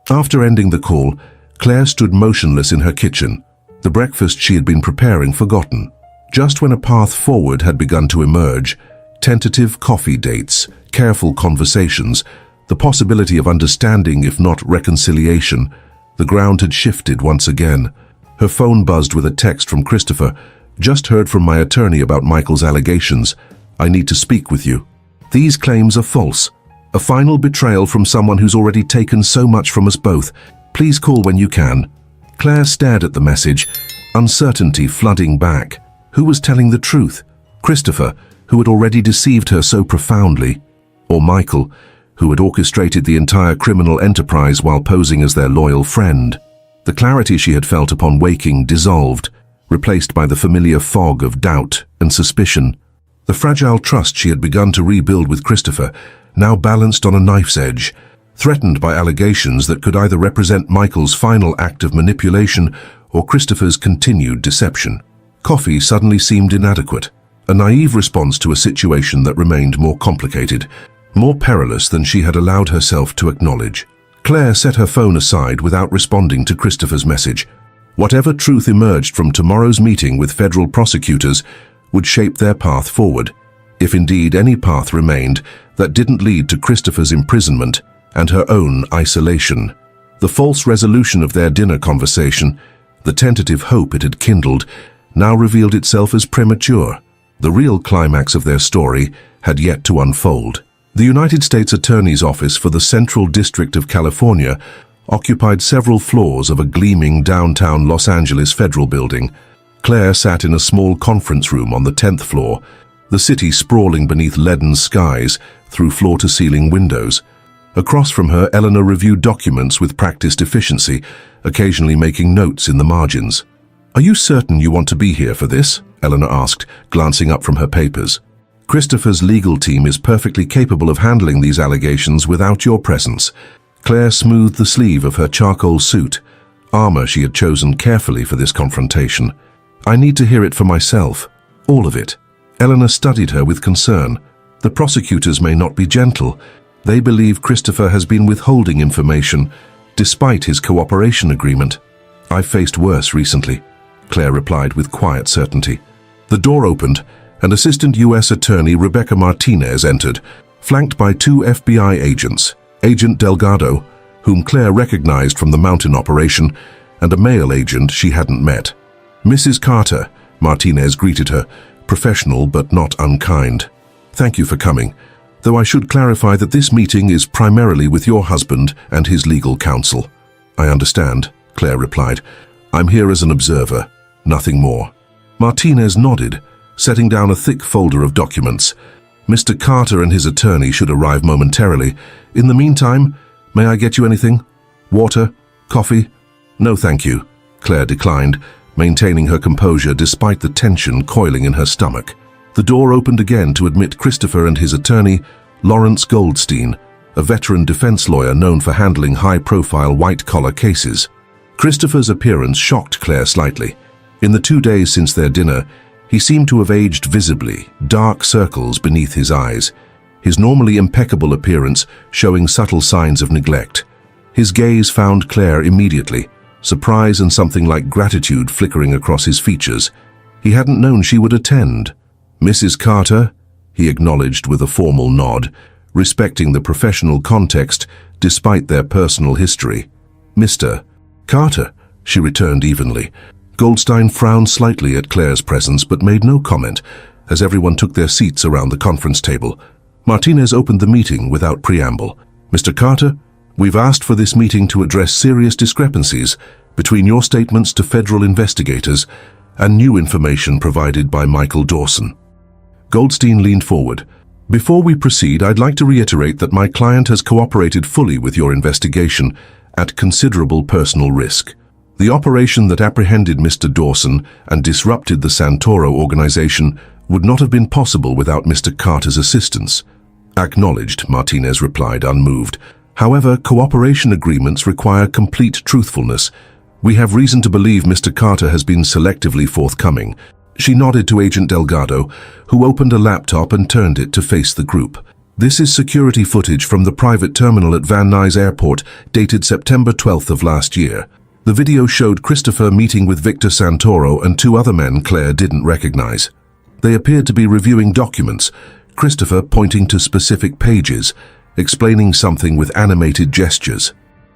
After ending the call, Claire stood motionless in her kitchen, the breakfast she had been preparing forgotten. Just when a path forward had begun to emerge, tentative coffee dates, careful conversations, the possibility of understanding if not reconciliation, the ground had shifted once again. Her phone buzzed with a text from Christopher. "Just heard from my attorney about Michael's allegations. I need to speak with you. These claims are false. A final betrayal from someone who's already taken so much from us both. Please call when you can." Claire stared at the message, uncertainty flooding back. Who was telling the truth? Christopher, who had already deceived her so profoundly? Or Michael, who had orchestrated the entire criminal enterprise while posing as their loyal friend? The clarity she had felt upon waking dissolved, replaced by the familiar fog of doubt and suspicion. The fragile trust she had begun to rebuild with Christopher now balanced on a knife's edge, threatened by allegations that could either represent Michael's final act of manipulation or Christopher's continued deception. Coffee suddenly seemed inadequate, a naive response to a situation that remained more complicated, more perilous than she had allowed herself to acknowledge. Claire set her phone aside without responding to Christopher's message. Whatever truth emerged from tomorrow's meeting with federal prosecutors would shape their path forward. if indeed any path remained that didn't lead to Christopher's imprisonment and her own isolation. The false resolution of their dinner conversation, the tentative hope it had kindled, now revealed itself as premature. The real climax of their story had yet to unfold. The United States Attorney's Office for the Central District of California occupied several floors of a gleaming downtown Los Angeles federal building. Claire sat in a small conference room on the 10th floor, the city sprawling beneath leaden skies through floor-to-ceiling windows. Across from her, Eleanor reviewed documents with practiced efficiency, occasionally making notes in the margins. "Are you certain you want to be here for this?" Eleanor asked, glancing up from her papers. "Christopher's legal team is perfectly capable of handling these allegations without your presence." Claire smoothed the sleeve of her charcoal suit, armor she had chosen carefully for this confrontation. "I need to hear it for myself. All of it." Eleanor studied her with concern. "The prosecutors may not be gentle. They believe Christopher has been withholding information, despite his cooperation agreement." "I've faced worse recently," Claire replied with quiet certainty. The door opened, and Assistant U.S. Attorney Rebecca Martinez entered, flanked by 2 FBI agents, Agent Delgado, whom Claire recognized from the mountain operation, and a male agent she hadn't met. "Mrs. Carter," Martinez greeted her, professional but not unkind. "Thank you for coming, though I should clarify that this meeting is primarily with your husband and his legal counsel." "I understand," Claire replied. "I'm here as an observer, nothing more." Martinez nodded, setting down a thick folder of documents. "Mr. Carter and his attorney should arrive momentarily. In the meantime, may I get you anything? Water? Coffee?" "No, thank you," Claire declined, maintaining her composure despite the tension coiling in her stomach. The door opened again to admit Christopher and his attorney, Lawrence Goldstein, a veteran defense lawyer known for handling high-profile white-collar cases. Christopher's appearance shocked Claire slightly. In the 2 days since their dinner, he seemed to have aged visibly, dark circles beneath his eyes, his normally impeccable appearance showing subtle signs of neglect. His gaze found Claire immediately, surprise and something like gratitude flickering across his features. He hadn't known she would attend. "Mrs. Carter," he acknowledged with a formal nod, respecting the professional context despite their personal history. "Mr. Carter," she returned evenly. Goldstein frowned slightly at Claire's presence but made no comment as everyone took their seats around the conference table. Martinez opened the meeting without preamble. "Mr. Carter, we've asked for this meeting to address serious discrepancies between your statements to federal investigators and new information provided by Michael Dawson." Goldstein leaned forward. "Before we proceed, I'd like to reiterate that my client has cooperated fully with your investigation at considerable personal risk. The operation that apprehended Mr. Dawson and disrupted the Santoro organization would not have been possible without Mr. Carter's assistance." "Acknowledged," Martinez replied, unmoved. "However, cooperation agreements require complete truthfulness. We have reason to believe Mr. Carter has been selectively forthcoming." She nodded to Agent Delgado, who opened a laptop and turned it to face the group. "This is security footage from the private terminal at Van Nuys Airport, dated September 12th of last year. The video showed Christopher meeting with Victor Santoro and 2 other men Claire didn't recognize. They appeared to be reviewing documents, Christopher pointing to specific pages, explaining something with animated gestures.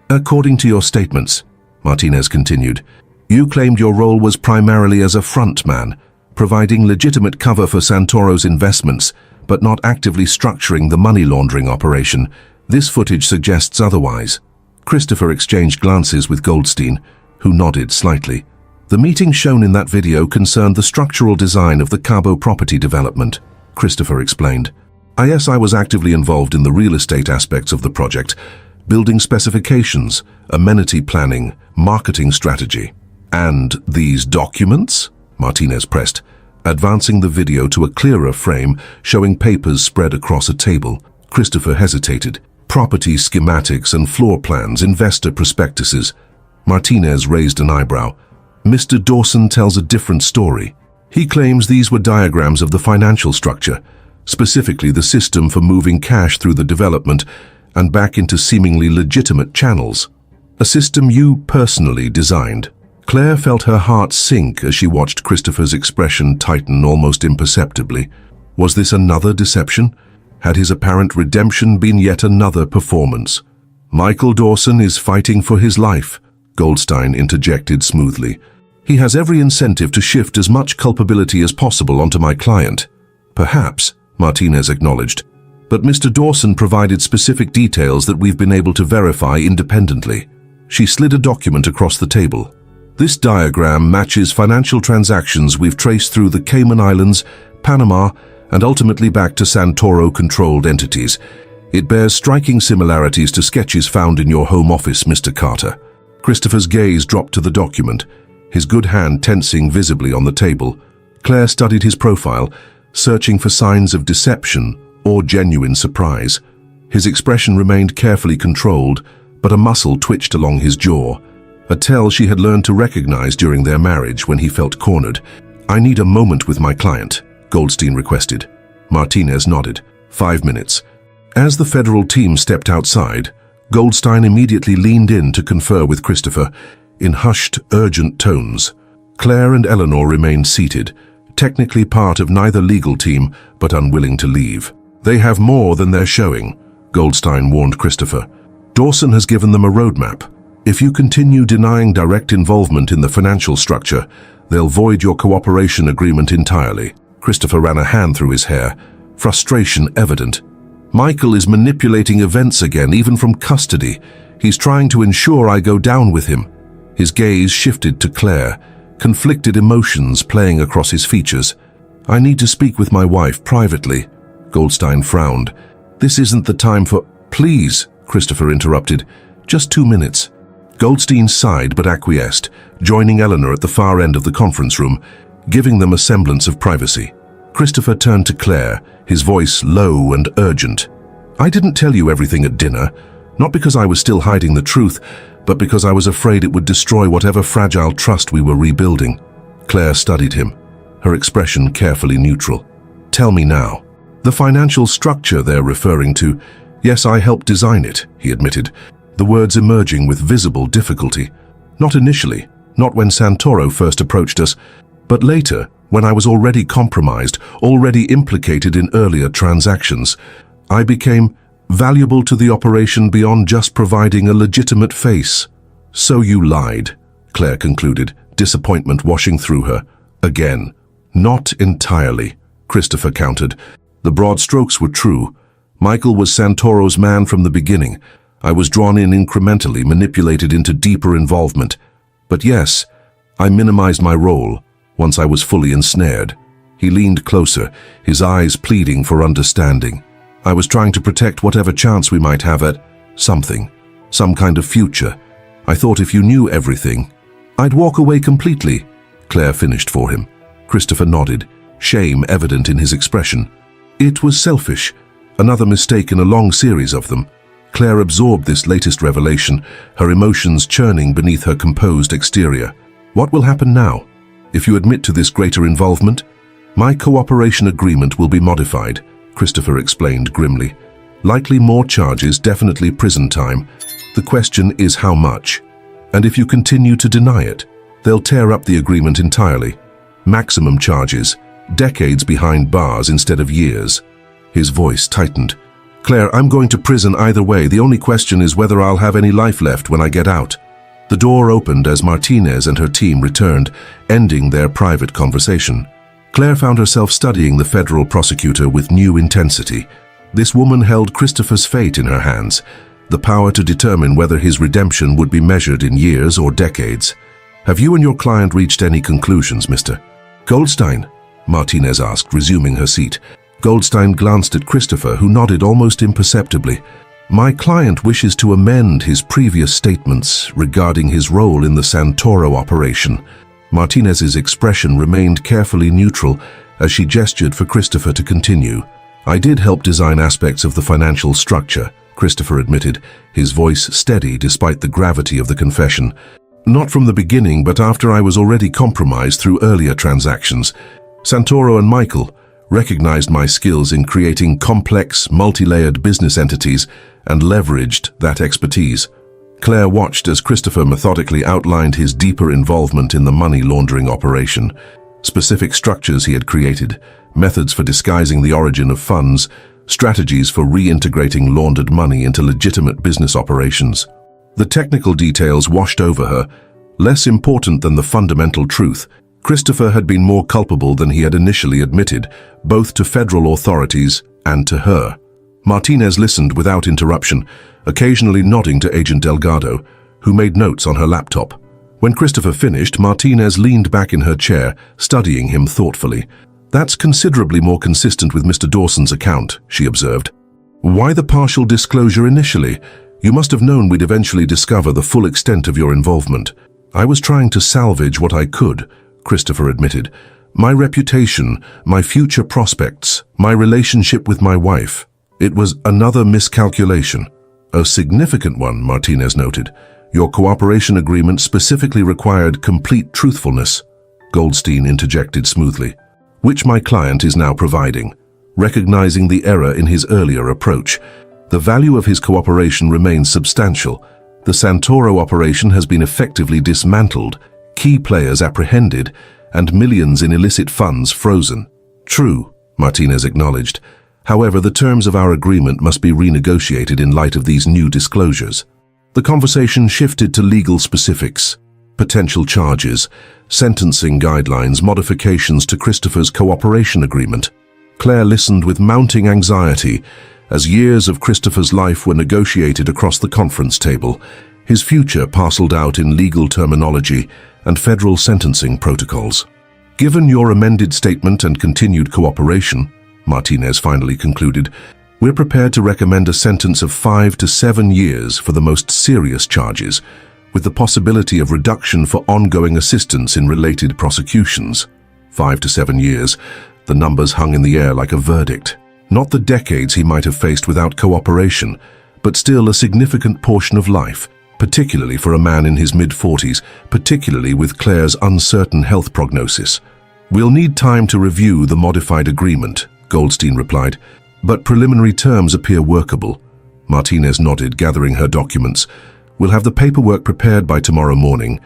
"According to your statements," Martinez continued, "you claimed your role was primarily as a front man, providing legitimate cover for Santoro's investments, but not actively structuring the money laundering operation. This footage suggests otherwise." Christopher exchanged glances with Goldstein, who nodded slightly. "The meeting shown in that video concerned the structural design of the Cabo property development," Christopher explained. "I was actively involved in the real estate aspects of the project, building specifications, amenity planning, marketing strategy." "And these documents?" Martinez pressed, advancing the video to a clearer frame showing papers spread across a table. Christopher hesitated. "Property schematics and floor plans, investor prospectuses." Martinez raised an eyebrow. "Mr. Dawson tells a different story. He claims these were diagrams of the financial structure, specifically the system for moving cash through the development and back into seemingly legitimate channels. A system you personally designed." Claire felt her heart sink as she watched Christopher's expression tighten almost imperceptibly. Was this another deception? Had his apparent redemption been yet another performance? Michael Dawson is fighting for his life, Goldstein interjected smoothly. He has every incentive to shift as much culpability as possible onto my client. Perhaps, Martinez acknowledged, but Mr. Dawson provided specific details that we've been able to verify independently. She slid a document across the table. This diagram matches financial transactions we've traced through the Cayman Islands, Panama, and ultimately back to Santoro-controlled entities. It bears striking similarities to sketches found in your home office, Mr. Carter. Christopher's gaze dropped to the document, his good hand tensing visibly on the table. Claire studied his profile, searching for signs of deception or genuine surprise. His expression remained carefully controlled, but a muscle twitched along his jaw, a tell she had learned to recognize during their marriage when he felt cornered. "I need a moment with my client," Goldstein requested. Martinez nodded. 5 minutes. As the federal team stepped outside, Goldstein immediately leaned in to confer with Christopher in hushed, urgent tones. Claire and Eleanor remained seated, technically part of neither legal team, but unwilling to leave. "They have more than they're showing," Goldstein warned Christopher. "Dawson has given them a roadmap. If you continue denying direct involvement in the financial structure, they'll void your cooperation agreement entirely." Christopher ran a hand through his hair, frustration evident. "Michael is manipulating events again, even from custody. He's trying to ensure I go down with him." His gaze shifted to Claire, conflicted emotions playing across his features. "I need to speak with my wife privately." Goldstein frowned. "This isn't the time for—" "Please," Christopher interrupted. "Just 2 minutes." Goldstein sighed but acquiesced, joining Eleanor at the far end of the conference room, giving them a semblance of privacy. Christopher turned to Claire, his voice low and urgent. "I didn't tell you everything at dinner, not because I was still hiding the truth, but because I was afraid it would destroy whatever fragile trust we were rebuilding." Claire studied him, her expression carefully neutral. "Tell me now." "The financial structure they're referring to. Yes, I helped design it," he admitted, the words emerging with visible difficulty. "Not initially, not when Santoro first approached us, but later, when I was already compromised, already implicated in earlier transactions. I became valuable to the operation beyond just providing a legitimate face." "So you lied," Claire concluded, disappointment washing through her. "Again." "Not entirely," Christopher countered. "The broad strokes were true. Michael was Santoro's man from the beginning. I was drawn in incrementally, manipulated into deeper involvement. But yes, I minimized my role once I was fully ensnared." He leaned closer, his eyes pleading for understanding. "I was trying to protect whatever chance we might have at something, some kind of future. I thought if you knew everything, I'd walk away completely," Claire finished for him. Christopher nodded, shame evident in his expression. "It was selfish, another mistake in a long series of them." Claire absorbed this latest revelation, her emotions churning beneath her composed exterior. "What will happen now? If you admit to this greater involvement, my cooperation agreement will be modified," Christopher explained grimly. "Likely more charges, definitely prison time. The question is how much. And if you continue to deny it, they'll tear up the agreement entirely. Maximum charges, decades behind bars instead of years." His voice tightened. "Claire, I'm going to prison either way. The only question is whether I'll have any life left when I get out." The door opened as Martinez and her team returned, ending their private conversation. Claire found herself studying the federal prosecutor with new intensity. This woman held Christopher's fate in her hands, the power to determine whether his redemption would be measured in years or decades. "Have you and your client reached any conclusions, Mr. Goldstein?" Martinez asked, resuming her seat. Goldstein glanced at Christopher, who nodded almost imperceptibly. "My client wishes to amend his previous statements regarding his role in the Santoro operation." Martinez's expression remained carefully neutral as she gestured for Christopher to continue. "I did help design aspects of the financial structure," Christopher admitted, his voice steady despite the gravity of the confession. "Not from the beginning, but after I was already compromised through earlier transactions. Santoro and Michael recognized my skills in creating complex, multi-layered business entities and leveraged that expertise." Claire watched as Christopher methodically outlined his deeper involvement in the money laundering operation, specific structures he had created, methods for disguising the origin of funds, strategies for reintegrating laundered money into legitimate business operations. The technical details washed over her. Less important than the fundamental truth, Christopher had been more culpable than he had initially admitted, both to federal authorities and to her. Martinez listened without interruption, occasionally nodding to Agent Delgado, who made notes on her laptop. When Christopher finished, Martinez leaned back in her chair, studying him thoughtfully. "That's considerably more consistent with Mr. Dawson's account," she observed. "Why the partial disclosure initially? You must have known we'd eventually discover the full extent of your involvement." "I was trying to salvage what I could," Christopher admitted. "My reputation, my future prospects, my relationship with my wife. It was another miscalculation." "A significant one," Martinez noted. "Your cooperation agreement specifically required complete truthfulness," Goldstein interjected smoothly, "which my client is now providing." Recognizing the error in his earlier approach, the value of his cooperation remains substantial. The Santoro operation has been effectively dismantled, key players apprehended, and millions in illicit funds frozen. "True," Martinez acknowledged. "However, the terms of our agreement must be renegotiated in light of these new disclosures." The conversation shifted to legal specifics, potential charges, sentencing guidelines, modifications to Christopher's cooperation agreement. Claire listened with mounting anxiety as years of Christopher's life were negotiated across the conference table, his future parceled out in legal terminology and federal sentencing protocols. "Given your amended statement and continued cooperation," Martinez finally concluded, "we're prepared to recommend a sentence of 5 to 7 years for the most serious charges, with the possibility of reduction for ongoing assistance in related prosecutions." 5 to 7 years. The numbers hung in the air like a verdict. Not the decades he might have faced without cooperation, but still a significant portion of life, particularly for a man in his mid-40s, particularly with Claire's uncertain health prognosis. "We'll need time to review the modified agreement," Goldstein replied, "but preliminary terms appear workable." Martinez nodded, gathering her documents. "We'll have the paperwork prepared by tomorrow morning.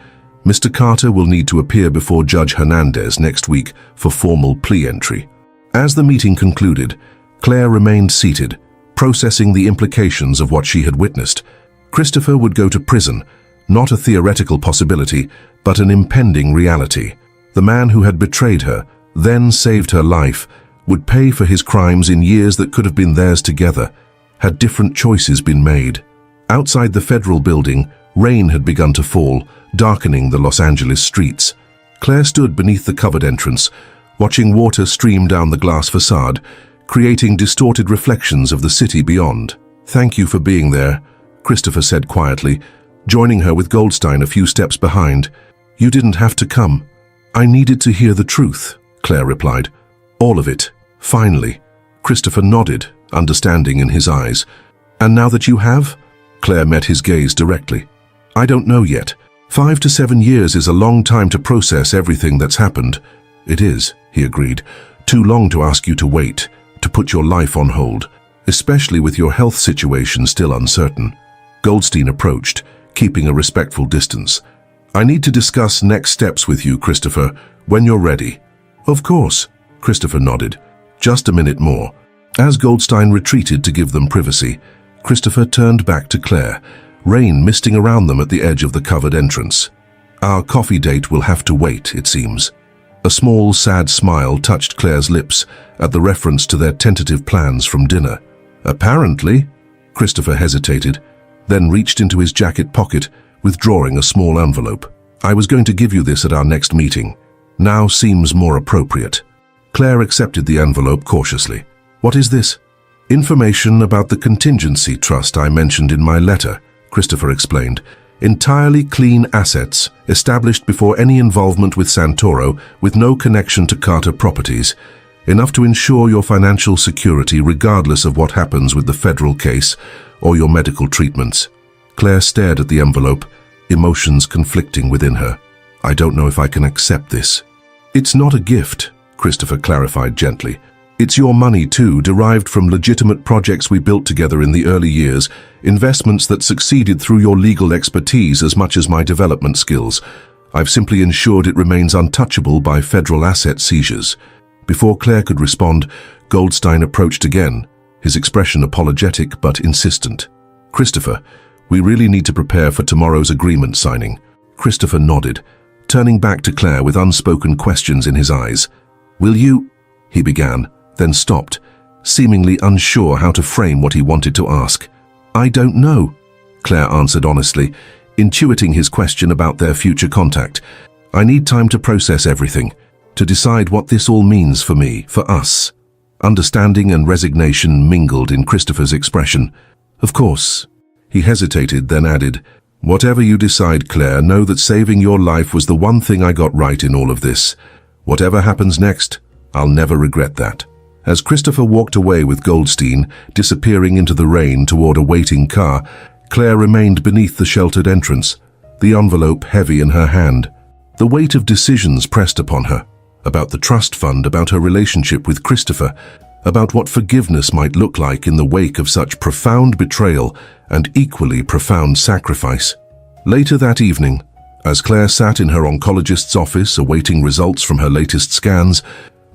Mr. Carter will need to appear before Judge Hernandez next week for formal plea entry." As the meeting concluded, Claire remained seated, processing the implications of what she had witnessed. Christopher would go to prison, not a theoretical possibility, but an impending reality. The man who had betrayed her, then saved her life, would pay for his crimes in years that could have been theirs together, had different choices been made. Outside the federal building, rain had begun to fall, darkening the Los Angeles streets. Claire stood beneath the covered entrance, watching water stream down the glass facade, creating distorted reflections of the city beyond. "Thank you for being there," Christopher said quietly, joining her with Goldstein a few steps behind. "You didn't have to come. I needed to hear the truth," Claire replied. "All of it, finally." Christopher nodded, understanding in his eyes. "And now that you have?" Claire met his gaze directly. "I don't know yet. 5 to 7 years is a long time to process everything that's happened." "It is," he agreed. "Too long to ask you to wait, to put your life on hold, especially with your health situation still uncertain." Goldstein approached, keeping a respectful distance. "I need to discuss next steps with you, Christopher, when you're ready." "Of course," Christopher nodded. "Just a minute more." As Goldstein retreated to give them privacy, Christopher turned back to Claire, rain misting around them at the edge of the covered entrance. "Our coffee date will have to wait, it seems." A small, sad smile touched Claire's lips at the reference to their tentative plans from dinner. "Apparently," Christopher hesitated, then reached into his jacket pocket, withdrawing a small envelope. "I was going to give you this at our next meeting. Now seems more appropriate." Claire accepted the envelope cautiously. "What is this?" "Information about the contingency trust I mentioned in my letter," Christopher explained. "Entirely clean assets, established before any involvement with Santoro, with no connection to Carter Properties. Enough to ensure your financial security regardless of what happens with the federal case or your medical treatments." Claire stared at the envelope, emotions conflicting within her. "I don't know if I can accept this." "It's not a gift," Christopher clarified gently. "It's your money too, derived from legitimate projects we built together in the early years, investments that succeeded through your legal expertise as much as my development skills. I've simply ensured it remains untouchable by federal asset seizures. Before Claire could respond, Goldstein approached again, his expression apologetic but insistent. "Christopher, we really need to prepare for tomorrow's agreement signing." Christopher nodded, turning back to Claire with unspoken questions in his eyes. "Will you—" he began, then stopped, seemingly unsure how to frame what he wanted to ask. "I don't know," Claire answered honestly, intuiting his question about their future contact. "I need time to process everything, to decide what this all means for me, for us." Understanding and resignation mingled in Christopher's expression. "Of course." He hesitated, then added, "Whatever you decide, Claire, know that saving your life was the one thing I got right in all of this. Whatever happens next, I'll never regret that." As Christopher walked away with Goldstein, disappearing into the rain toward a waiting car, Claire remained beneath the sheltered entrance, the envelope heavy in her hand. The weight of decisions pressed upon her, about the trust fund, about her relationship with Christopher, about what forgiveness might look like in the wake of such profound betrayal and equally profound sacrifice. Later that evening, as Claire sat in her oncologist's office awaiting results from her latest scans,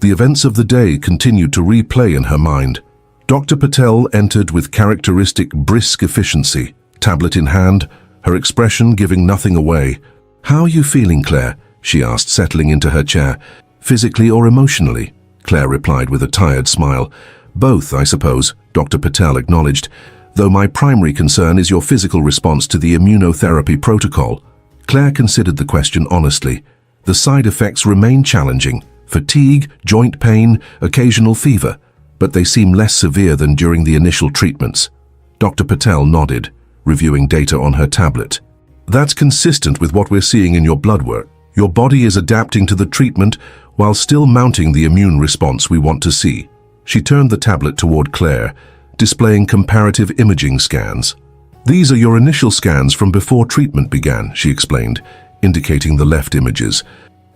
the events of the day continued to replay in her mind. Dr. Patel entered with characteristic brisk efficiency, tablet in hand, her expression giving nothing away. "How are you feeling, Claire?" she asked, settling into her chair. "Physically or emotionally?" Claire replied with a tired smile. "Both, I suppose," Dr. Patel acknowledged, "though my primary concern is your physical response to the immunotherapy protocol." Claire considered the question honestly. The side effects remain challenging: fatigue, joint pain, occasional fever, but they seem less severe than during the initial treatments. Dr. Patel nodded, reviewing data on her tablet. "That's consistent with what we're seeing in your blood work. Your body is adapting to the treatment while still mounting the immune response we want to see." She turned the tablet toward Claire, displaying comparative imaging scans. "These are your initial scans from before treatment began," she explained, indicating the left images.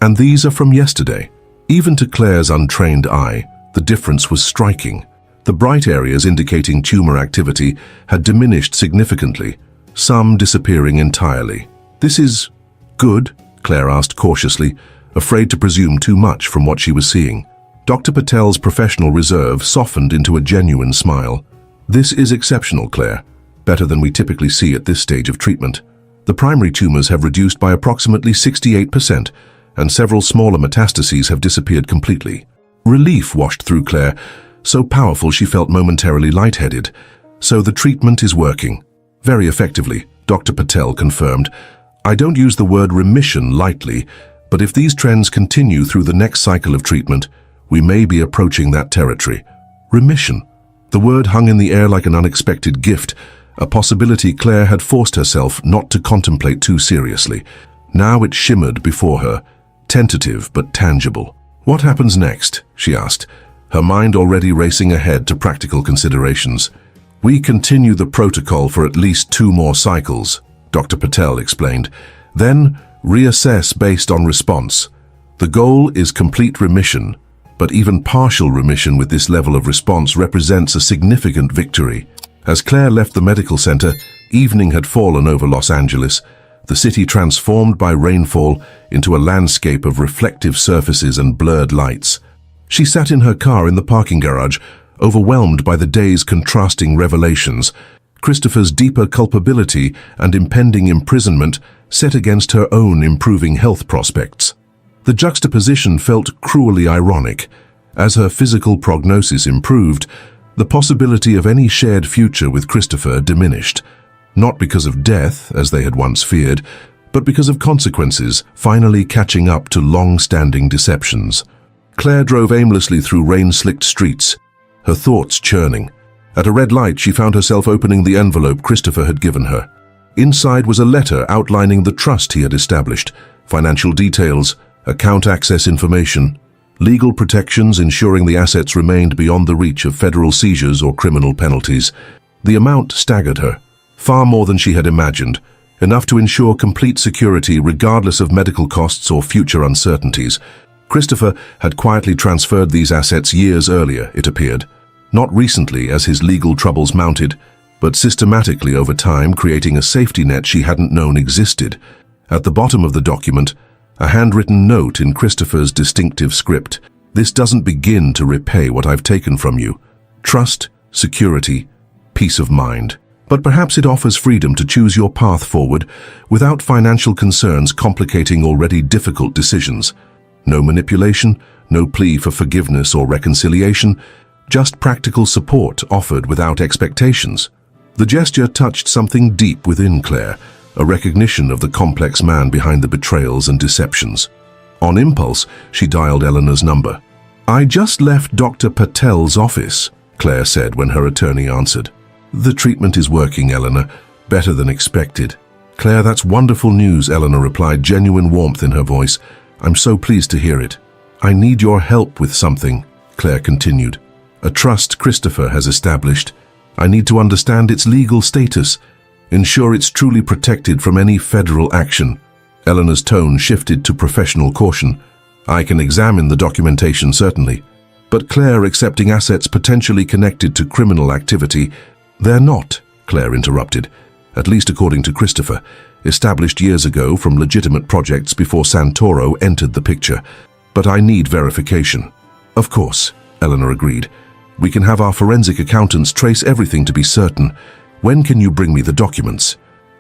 "And these are from yesterday." Even to Claire's untrained eye, the difference was striking. The bright areas indicating tumor activity had diminished significantly, some disappearing entirely. "This is good?" Claire asked cautiously, afraid to presume too much from what she was seeing. Dr. Patel's professional reserve softened into a genuine smile. "This is exceptional, Claire. Better than we typically see at this stage of treatment. The primary tumors have reduced by approximately 68%, and several smaller metastases have disappeared completely." Relief washed through Claire, so powerful she felt momentarily lightheaded. "So the treatment is working." "Very effectively," Dr. Patel confirmed. "I don't use the word remission lightly, but if these trends continue through the next cycle of treatment, we may be approaching that territory." Remission. The word hung in the air like an unexpected gift, a possibility Claire had forced herself not to contemplate too seriously. Now it shimmered before her, tentative but tangible. "What happens next?" she asked, her mind already racing ahead to practical considerations. "We continue the protocol for at least 2 more cycles," Dr. Patel explained. "Then reassess based on response. The goal is complete remission, but even partial remission with this level of response represents a significant victory." As Claire left the medical center, evening had fallen over Los Angeles, the city transformed by rainfall into a landscape of reflective surfaces and blurred lights. She sat in her car in the parking garage, overwhelmed by the day's contrasting revelations. Christopher's deeper culpability and impending imprisonment set against her own improving health prospects. The juxtaposition felt cruelly ironic. As her physical prognosis improved, the possibility of any shared future with Christopher diminished. Not because of death, as they had once feared, but because of consequences finally catching up to long-standing deceptions. Claire drove aimlessly through rain-slicked streets, her thoughts churning. At a red light, she found herself opening the envelope Christopher had given her. Inside was a letter outlining the trust he had established, financial details, account access information, legal protections ensuring the assets remained beyond the reach of federal seizures or criminal penalties. The amount staggered her, far more than she had imagined, enough to ensure complete security regardless of medical costs or future uncertainties. Christopher had quietly transferred these assets years earlier, it appeared. Not recently as his legal troubles mounted, but systematically over time, creating a safety net she hadn't known existed. At the bottom of the document, a handwritten note in Christopher's distinctive script. This doesn't begin to repay what I've taken from you. Trust, security, peace of mind. But perhaps it offers freedom to choose your path forward without financial concerns complicating already difficult decisions. No manipulation, no plea for forgiveness or reconciliation, just practical support offered without expectations. The gesture touched something deep within Claire, a recognition of the complex man behind the betrayals and deceptions. On impulse, she dialed Eleanor's number. "I just left Dr. Patel's office," Claire said when her attorney answered. "The treatment is working, Eleanor. Better than expected." "Claire, that's wonderful news," Eleanor replied, genuine warmth in her voice. "I'm so pleased to hear it." "I need your help with something," Claire continued. "A trust Christopher has established. I need to understand its legal status, ensure it's truly protected from any federal action." Eleanor's tone shifted to professional caution. "I can examine the documentation, certainly. But Claire, accepting assets potentially connected to criminal activity, they're not," Claire interrupted. "At least according to Christopher, established years ago from legitimate projects before Santoro entered the picture. But I need verification." "Of course," Eleanor agreed. "We can have our forensic accountants trace everything to be certain. When can you bring me the documents?"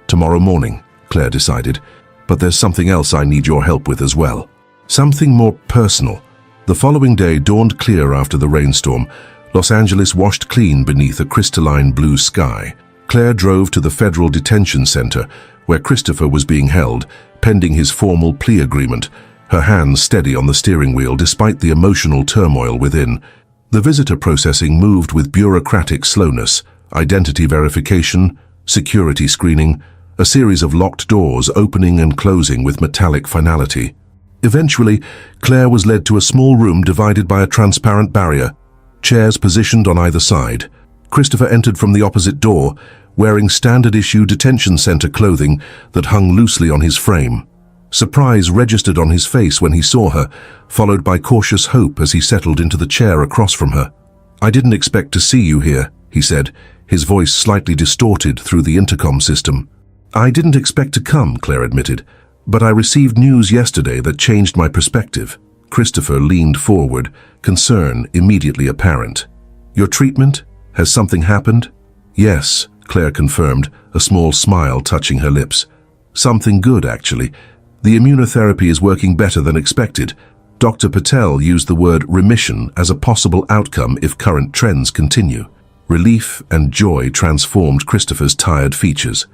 "Tomorrow morning," Claire decided. "But there's something else I need your help with as well. Something more personal." The following day dawned clear after the rainstorm. Los Angeles washed clean beneath a crystalline blue sky. Claire drove to the federal detention center, where Christopher was being held, pending his formal plea agreement, her hands steady on the steering wheel despite the emotional turmoil within. The visitor processing moved with bureaucratic slowness, identity verification, security screening, a series of locked doors opening and closing with metallic finality. Eventually, Claire was led to a small room divided by a transparent barrier, chairs positioned on either side. Christopher entered from the opposite door, wearing standard-issue detention center clothing that hung loosely on his frame. Surprise registered on his face when he saw her, followed by cautious hope as he settled into the chair across from her. "I didn't expect to see you here," he said, his voice slightly distorted through the intercom system. "I didn't expect to come," Claire admitted, "but I received news yesterday that changed my perspective." Christopher leaned forward, concern immediately apparent. "Your treatment? Has something happened?" "Yes," Claire confirmed, a small smile touching her lips. "Something good, actually. The immunotherapy is working better than expected. Dr. Patel used the word remission as a possible outcome if current trends continue." Relief and joy transformed Christopher's tired features.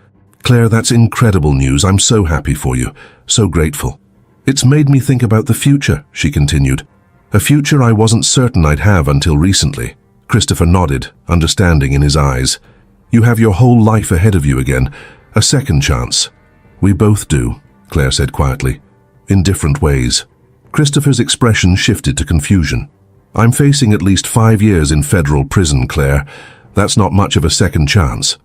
"Claire, that's incredible news. I'm so happy for you, so grateful." "It's made me think about the future," she continued. "A future I wasn't certain I'd have until recently." Christopher nodded, understanding in his eyes. "You have your whole life ahead of you again, a second chance." "We both do," Claire said quietly, "in different ways." Christopher's expression shifted to confusion. "I'm facing at least 5 years in federal prison, Claire. That's not much of a second chance."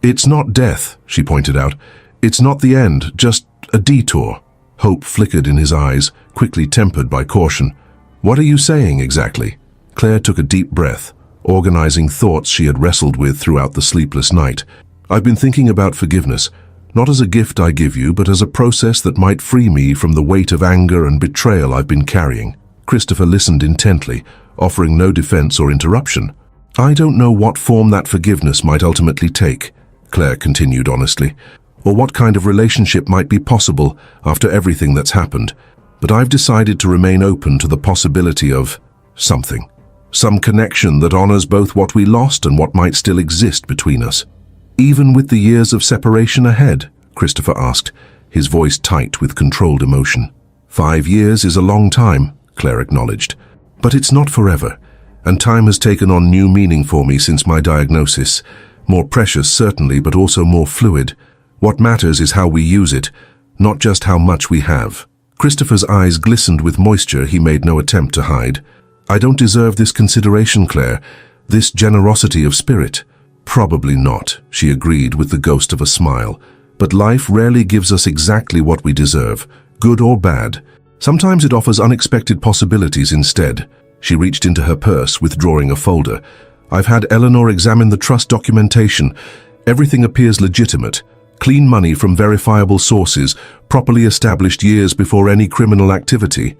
"It's not death," she pointed out. "It's not the end, just a detour." Hope flickered in his eyes, quickly tempered by caution. "What are you saying exactly?" Claire took a deep breath, organizing thoughts she had wrestled with throughout the sleepless night. "I've been thinking about forgiveness, not as a gift I give you, but as a process that might free me from the weight of anger and betrayal I've been carrying." Christopher listened intently, offering no defense or interruption. "I don't know what form that forgiveness might ultimately take," Claire continued honestly, "or what kind of relationship might be possible after everything that's happened. But I've decided to remain open to the possibility of something. Some connection that honors both what we lost and what might still exist between us." "Even with the years of separation ahead?" Christopher asked, his voice tight with controlled emotion. 5 years is a long time," Claire acknowledged. "But it's not forever, and time has taken on new meaning for me since my diagnosis. More precious, certainly, but also more fluid. What matters is how we use it, not just how much we have." Christopher's eyes glistened with moisture he made no attempt to hide. "I don't deserve this consideration, Claire, this generosity of spirit." "Probably not," she agreed with the ghost of a smile. "But life rarely gives us exactly what we deserve, good or bad. Sometimes it offers unexpected possibilities instead." She reached into her purse, withdrawing a folder. "I've had Eleanor examine the trust documentation. Everything appears legitimate. Clean money from verifiable sources, properly established years before any criminal activity.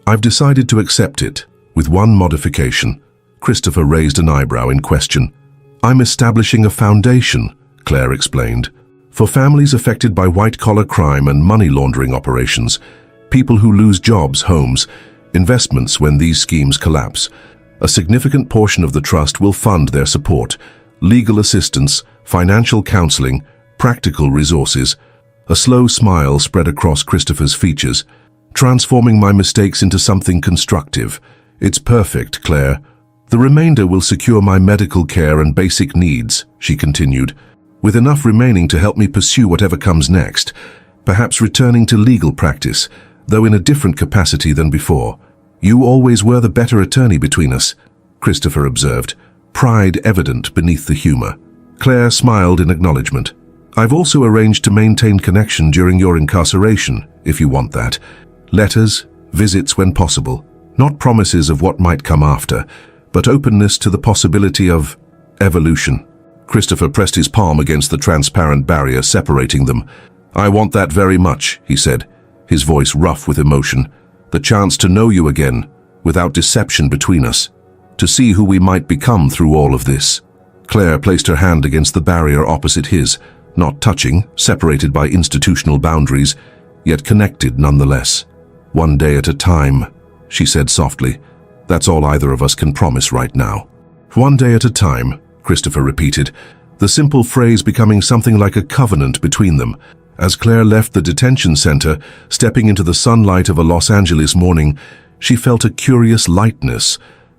I've decided to accept it, with one modification. Christopher raised an eyebrow in question. "I'm establishing a foundation," Claire explained, "for families affected by white-collar crime and money laundering operations, people who lose jobs, homes, investments when these schemes collapse. A significant portion of the trust will fund their support, legal assistance, financial counseling, practical resources." A slow smile spread across Christopher's features. "Transforming my mistakes into something constructive. It's perfect, Claire. The remainder will secure my medical care and basic needs," she continued, "with enough remaining to help me pursue whatever comes next, perhaps returning to legal practice, though in a different capacity than before. You always were the better attorney between us," Christopher observed, pride evident beneath the humor. Claire smiled in acknowledgement. "I've also arranged to maintain connection during your incarceration, if you want that. Letters, visits when possible. Not promises of what might come after, but openness to the possibility of evolution." Christopher pressed his palm against the transparent barrier separating them. "I want that very much," he said, his voice rough with emotion. "The chance to know you again, without deception between us. To see who we might become through all of this." Claire placed her hand against the barrier opposite his, not touching, separated by institutional boundaries, yet connected nonetheless. "One day at a time," she said softly. "That's all either of us can promise right now." "One day at a time," Christopher repeated, the simple phrase becoming something like a covenant between them. As Claire left the detention center, stepping into the sunlight of a Los Angeles morning, she felt a curious lightness,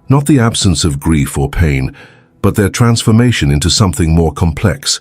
not the absence of grief or pain, but their transformation into something more complex.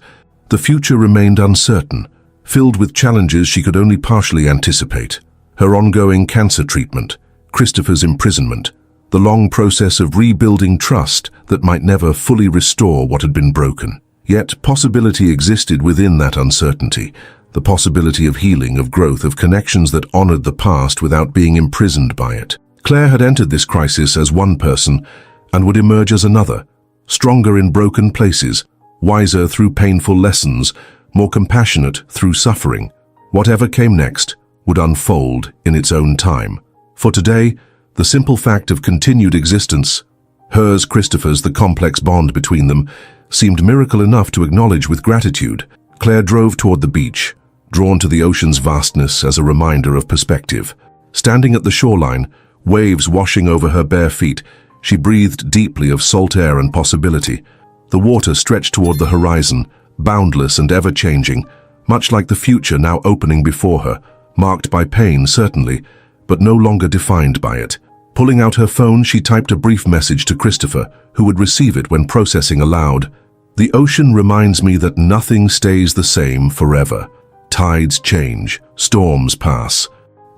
The future remained uncertain, filled with challenges she could only partially anticipate. Her ongoing cancer treatment, Christopher's imprisonment, the long process of rebuilding trust that might never fully restore what had been broken. Yet possibility existed within that uncertainty, the possibility of healing, of growth, of connections that honored the past without being imprisoned by it. Claire had entered this crisis as one person and would emerge as another, stronger in broken places, wiser through painful lessons, more compassionate through suffering. Whatever came next would unfold in its own time. For today, the simple fact of continued existence, hers, Christopher's, the complex bond between them, seemed miracle enough to acknowledge with gratitude. Claire drove toward the beach, drawn to the ocean's vastness as a reminder of perspective. Standing at the shoreline, waves washing over her bare feet, she breathed deeply of salt air and possibility. The water stretched toward the horizon, boundless and ever-changing, much like the future now opening before her, marked by pain, certainly, but no longer defined by it. Pulling out her phone, she typed a brief message to Christopher, who would receive it when processing aloud. "The ocean reminds me that nothing stays the same forever. Tides change, storms pass.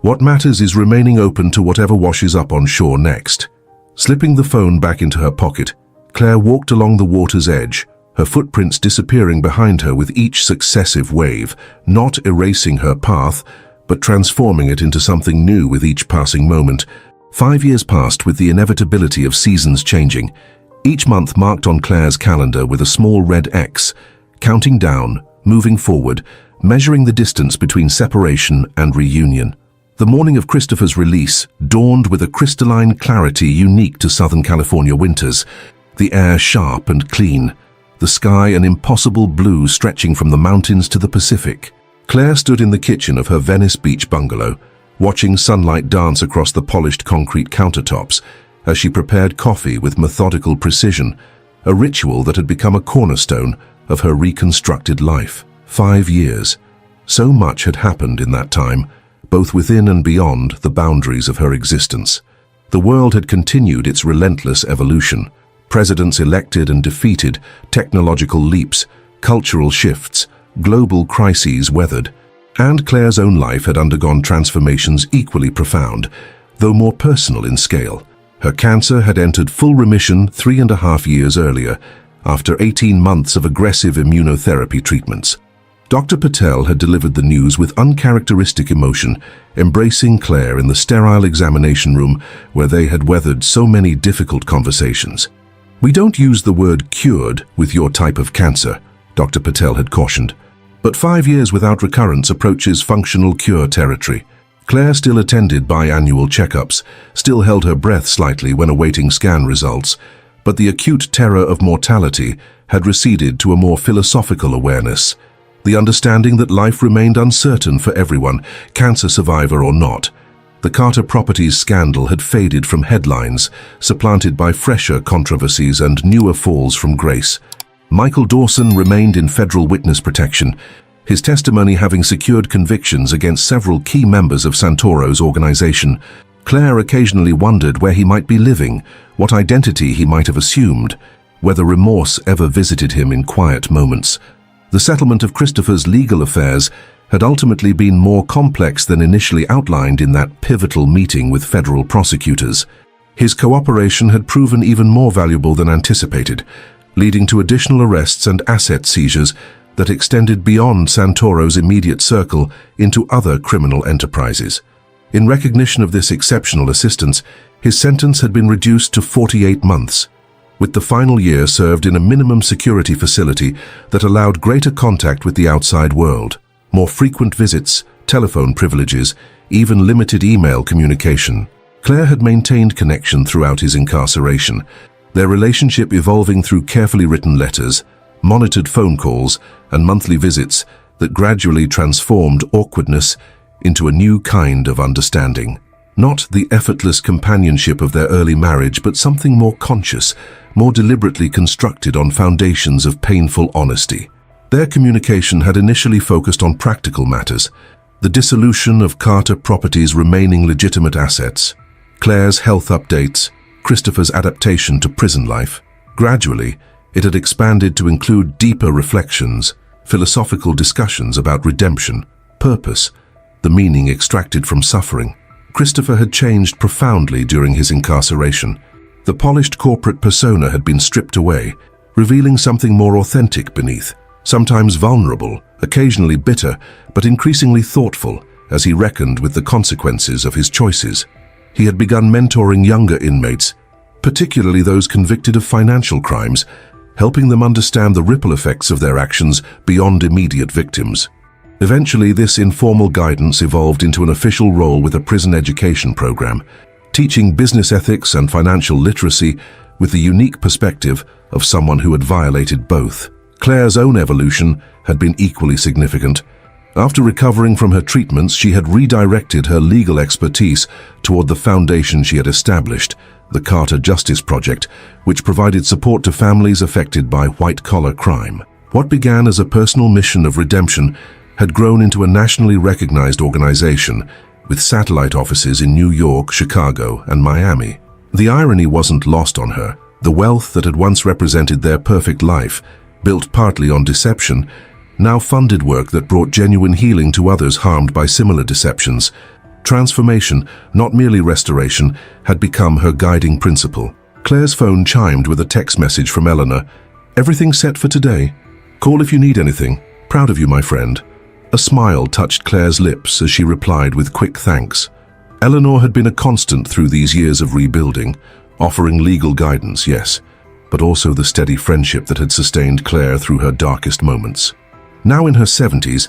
What matters is remaining open to whatever washes up on shore next." Slipping the phone back into her pocket, Claire walked along the water's edge, her footprints disappearing behind her with each successive wave, not erasing her path, but transforming it into something new with each passing moment. 5 years passed with the inevitability of seasons changing, each month marked on Claire's calendar with a small red X, counting down, moving forward, measuring the distance between separation and reunion. The morning of Christopher's release dawned with a crystalline clarity unique to Southern California winters, the air sharp and clean, the sky an impossible blue stretching from the mountains to the Pacific. Claire stood in the kitchen of her Venice Beach bungalow, watching sunlight dance across the polished concrete countertops as she prepared coffee with methodical precision, a ritual that had become a cornerstone of her reconstructed life. 5 years. So much had happened in that time, both within and beyond the boundaries of her existence. The world had continued its relentless evolution. Presidents elected and defeated, technological leaps, cultural shifts, global crises weathered. And Claire's own life had undergone transformations equally profound, though more personal in scale. Her cancer had entered full remission 3.5 years earlier, after 18 months of aggressive immunotherapy treatments. Dr. Patel had delivered the news with uncharacteristic emotion, embracing Claire in the sterile examination room where they had weathered so many difficult conversations. "We don't use the word cured with your type of cancer," Dr. Patel had cautioned. "But 5 years without recurrence approaches functional cure territory. Claire still attended biannual checkups, still held her breath slightly when awaiting scan results, but the acute terror of mortality had receded to a more philosophical awareness, the understanding that life remained uncertain for everyone, cancer survivor or not. The Carter Properties scandal had faded from headlines, supplanted by fresher controversies and newer falls from grace. Michael Dawson remained in federal witness protection, his testimony having secured convictions against several key members of Santoro's organization. Claire occasionally wondered where he might be living, what identity he might have assumed, whether remorse ever visited him in quiet moments. The settlement of Christopher's legal affairs had ultimately been more complex than initially outlined in that pivotal meeting with federal prosecutors. His cooperation had proven even more valuable than anticipated, leading to additional arrests and asset seizures that extended beyond Santoro's immediate circle into other criminal enterprises. In recognition of this exceptional assistance, his sentence had been reduced to 48 months, with the final year served in a minimum security facility that allowed greater contact with the outside world, more frequent visits, telephone privileges, even limited email communication. Claire had maintained connection throughout his incarceration, their relationship evolving through carefully written letters, monitored phone calls, and monthly visits that gradually transformed awkwardness into a new kind of understanding. Not the effortless companionship of their early marriage, but something more conscious, more deliberately constructed on foundations of painful honesty. Their communication had initially focused on practical matters, the dissolution of Carter Properties' remaining legitimate assets, Claire's health updates, Christopher's adaptation to prison life. Gradually, it had expanded to include deeper reflections, philosophical discussions about redemption, purpose, the meaning extracted from suffering. Christopher had changed profoundly during his incarceration. The polished corporate persona had been stripped away, revealing something more authentic beneath, sometimes vulnerable, occasionally bitter, but increasingly thoughtful as he reckoned with the consequences of his choices. He had begun mentoring younger inmates, particularly those convicted of financial crimes, helping them understand the ripple effects of their actions beyond immediate victims. Eventually, this informal guidance evolved into an official role with a prison education program, teaching business ethics and financial literacy with the unique perspective of someone who had violated both. Claire's own evolution had been equally significant. After recovering from her treatments, she had redirected her legal expertise toward the foundation she had established, the Carter Justice Project, which provided support to families affected by white-collar crime. What began as a personal mission of redemption had grown into a nationally recognized organization, with satellite offices in New York, Chicago, and Miami. The irony wasn't lost on her. The wealth that had once represented their perfect life, built partly on deception, now funded work that brought genuine healing to others harmed by similar deceptions. Transformation, not merely restoration, had become her guiding principle. Claire's phone chimed with a text message from Eleanor. "Everything set for today. Call if you need anything. Proud of you, my friend." A smile touched Claire's lips as she replied with quick thanks. Eleanor had been a constant through these years of rebuilding, offering legal guidance, yes, but also the steady friendship that had sustained Claire through her darkest moments. Now in her 70s,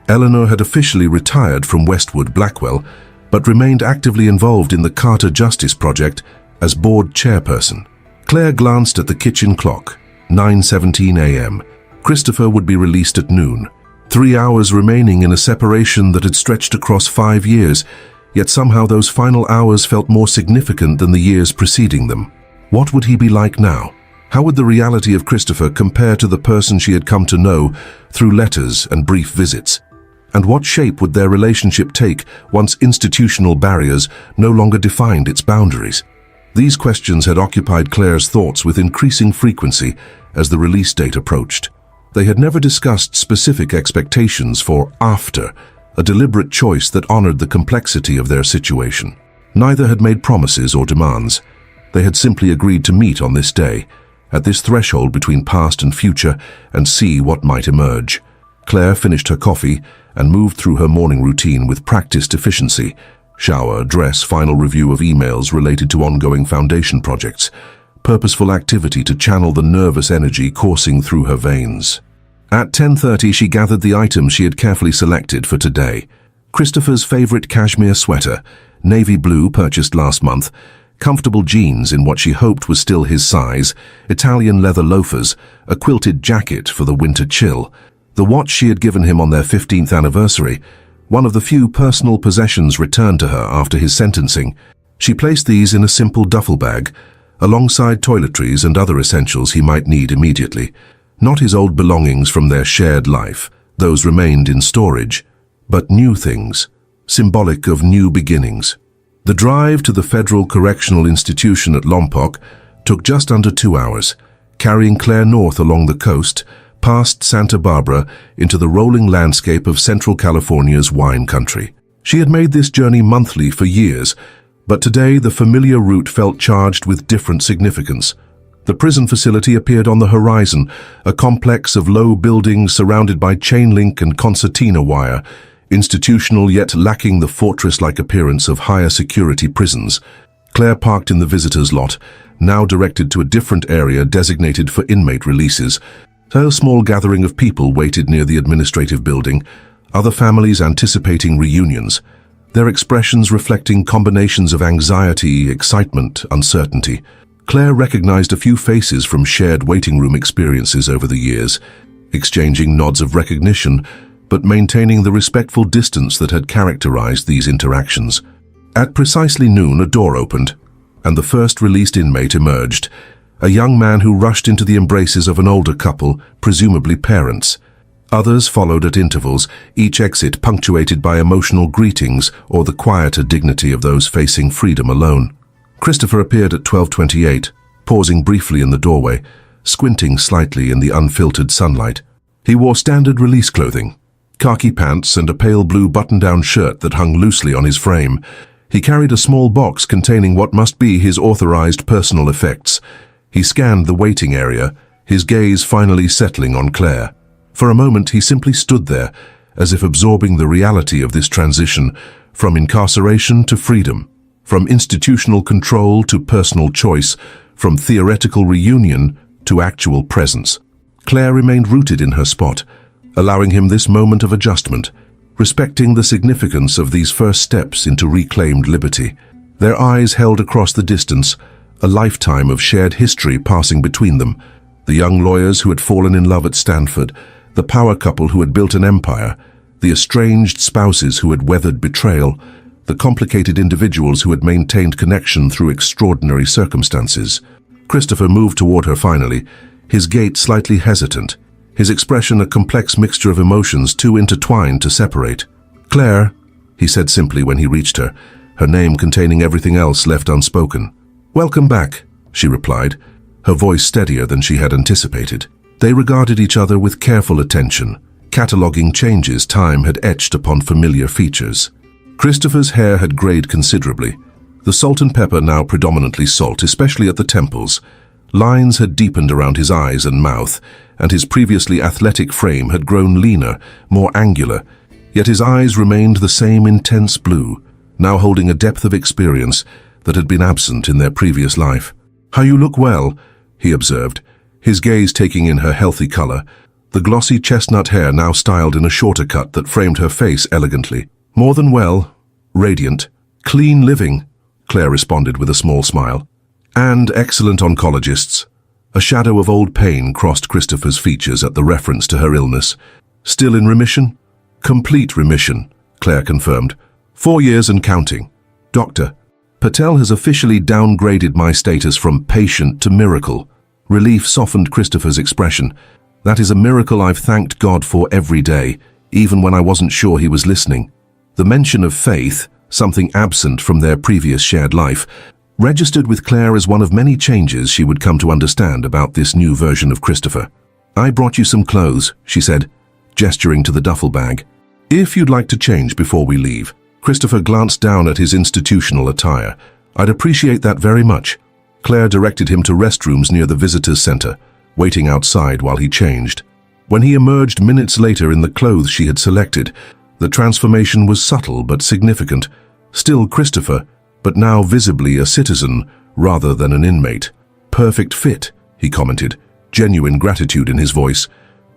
Eleanor had officially retired from Westwood Blackwell, but remained actively involved in the Carter Justice Project as board chairperson. Claire glanced at the kitchen clock, 9:17 a.m. Christopher would be released at noon. 3 hours remaining in a separation that had stretched across 5 years, yet somehow those final hours felt more significant than the years preceding them. What would he be like now? How would the reality of Christopher compare to the person she had come to know through letters and brief visits? And what shape would their relationship take once institutional barriers no longer defined its boundaries? These questions had occupied Claire's thoughts with increasing frequency as the release date approached. They had never discussed specific expectations for after, a deliberate choice that honored the complexity of their situation. Neither had made promises or demands. They had simply agreed to meet on this day, at this threshold between past and future, and see what might emerge. Claire finished her coffee and moved through her morning routine with practiced efficiency: shower, dress, final review of emails related to ongoing foundation projects, purposeful activity to channel the nervous energy coursing through her veins. At 10:30, she gathered the items she had carefully selected for today: Christopher's favorite cashmere sweater, navy blue purchased last month, comfortable jeans in what she hoped was still his size, Italian leather loafers, a quilted jacket for the winter chill, the watch she had given him on their 15th anniversary, one of the few personal possessions returned to her after his sentencing. She placed these in a simple duffel bag, alongside toiletries and other essentials he might need immediately. Not his old belongings from their shared life, those remained in storage, but new things, symbolic of new beginnings. The drive to the Federal Correctional Institution at Lompoc took just under 2 hours, carrying Claire north along the coast, past Santa Barbara into the rolling landscape of Central California's wine country. She had made this journey monthly for years, but today the familiar route felt charged with different significance. The prison facility appeared on the horizon, a complex of low buildings surrounded by chain link and concertina wire, institutional yet lacking the fortress-like appearance of higher security prisons. Claire parked in the visitors' lot, now directed to a different area designated for inmate releases. A small gathering of people waited near the administrative building, other families anticipating reunions, their expressions reflecting combinations of anxiety, excitement, uncertainty. Claire recognized a few faces from shared waiting room experiences over the years, exchanging nods of recognition, but maintaining the respectful distance that had characterized these interactions. At precisely noon, a door opened, and the first released inmate emerged, a young man who rushed into the embraces of an older couple, presumably parents. Others followed at intervals, each exit punctuated by emotional greetings or the quieter dignity of those facing freedom alone. Christopher appeared at 12:28, pausing briefly in the doorway, squinting slightly in the unfiltered sunlight. He wore standard release clothing, khaki pants and a pale blue button-down shirt that hung loosely on his frame. He carried a small box containing what must be his authorized personal effects. He scanned the waiting area, his gaze finally settling on Claire. For a moment he simply stood there, as if absorbing the reality of this transition, from incarceration to freedom, from institutional control to personal choice, from theoretical reunion to actual presence. Claire remained rooted in her spot, allowing him this moment of adjustment, respecting the significance of these first steps into reclaimed liberty. Their eyes held across the distance, a lifetime of shared history passing between them. The young lawyers who had fallen in love at Stanford, the power couple who had built an empire, the estranged spouses who had weathered betrayal, the complicated individuals who had maintained connection through extraordinary circumstances. Christopher moved toward her finally, his gait slightly hesitant, his expression a complex mixture of emotions too intertwined to separate. "Claire," he said simply when he reached her, her name containing everything else left unspoken. "Welcome back," she replied, her voice steadier than she had anticipated. They regarded each other with careful attention, cataloging changes time had etched upon familiar features. Christopher's hair had grayed considerably, the salt and pepper now predominantly salt, especially at the temples. Lines had deepened around his eyes and mouth, and his previously athletic frame had grown leaner, more angular, yet his eyes remained the same intense blue, now holding a depth of experience that had been absent in their previous life. "How you look well," he observed, his gaze taking in her healthy color, the glossy chestnut hair now styled in a shorter cut that framed her face elegantly. "More than well, radiant, clean living," Claire responded with a small smile. "And excellent oncologists." A shadow of old pain crossed Christopher's features at the reference to her illness. "Still in remission?" "Complete remission," Claire confirmed. 4 years and counting. "Doctor, Patel has officially downgraded my status from patient to miracle." Relief softened Christopher's expression. "That is a miracle I've thanked God for every day, even when I wasn't sure he was listening." The mention of faith, something absent from their previous shared life, registered with Claire as one of many changes she would come to understand about this new version of Christopher. "I brought you some clothes," she said, gesturing to the duffel bag. "If you'd like to change before we leave." Christopher glanced down at his institutional attire. "I'd appreciate that very much." Claire directed him to restrooms near the visitors' center, waiting outside while he changed. When he emerged minutes later in the clothes she had selected, the transformation was subtle but significant. Still Christopher, but now visibly a citizen rather than an inmate. "Perfect fit," he commented, genuine gratitude in his voice.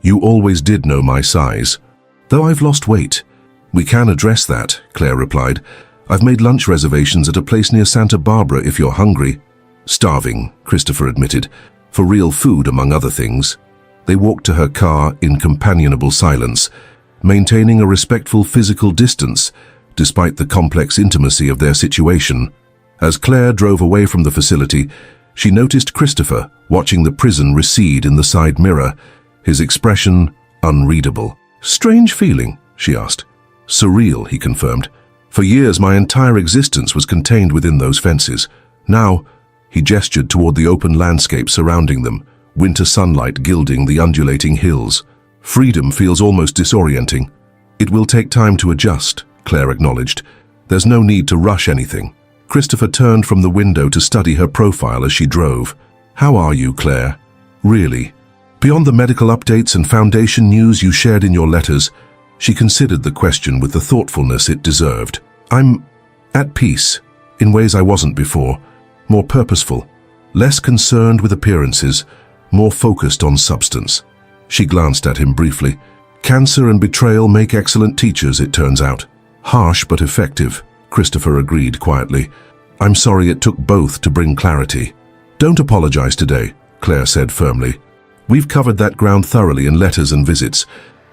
"You always did know my size." "Though I've lost weight," "We can address that," Claire replied. "I've made lunch reservations at a place near Santa Barbara if you're hungry." "Starving," Christopher admitted, "for real food among other things." They walked to her car in companionable silence, maintaining a respectful physical distance despite the complex intimacy of their situation. As Claire drove away from the facility, she noticed Christopher watching the prison recede in the side mirror, his expression unreadable. "Strange feeling?" she asked. "Surreal," he confirmed. "For years my entire existence was contained within those fences. Now," he gestured toward the open landscape surrounding them, winter sunlight gilding the undulating hills. "Freedom feels almost disorienting." "It will take time to adjust," Claire acknowledged. "There's no need to rush anything." Christopher turned from the window to study her profile as she drove. "How are you, Claire? Really? Beyond the medical updates and foundation news you shared in your letters," she considered the question with the thoughtfulness it deserved. "I'm at peace, in ways I wasn't before. More purposeful, less concerned with appearances, more focused on substance." She glanced at him briefly. "Cancer and betrayal make excellent teachers, it turns out." "Harsh but effective," Christopher agreed quietly. "I'm sorry it took both to bring clarity." "Don't apologize today," Claire said firmly. "We've covered that ground thoroughly in letters and visits.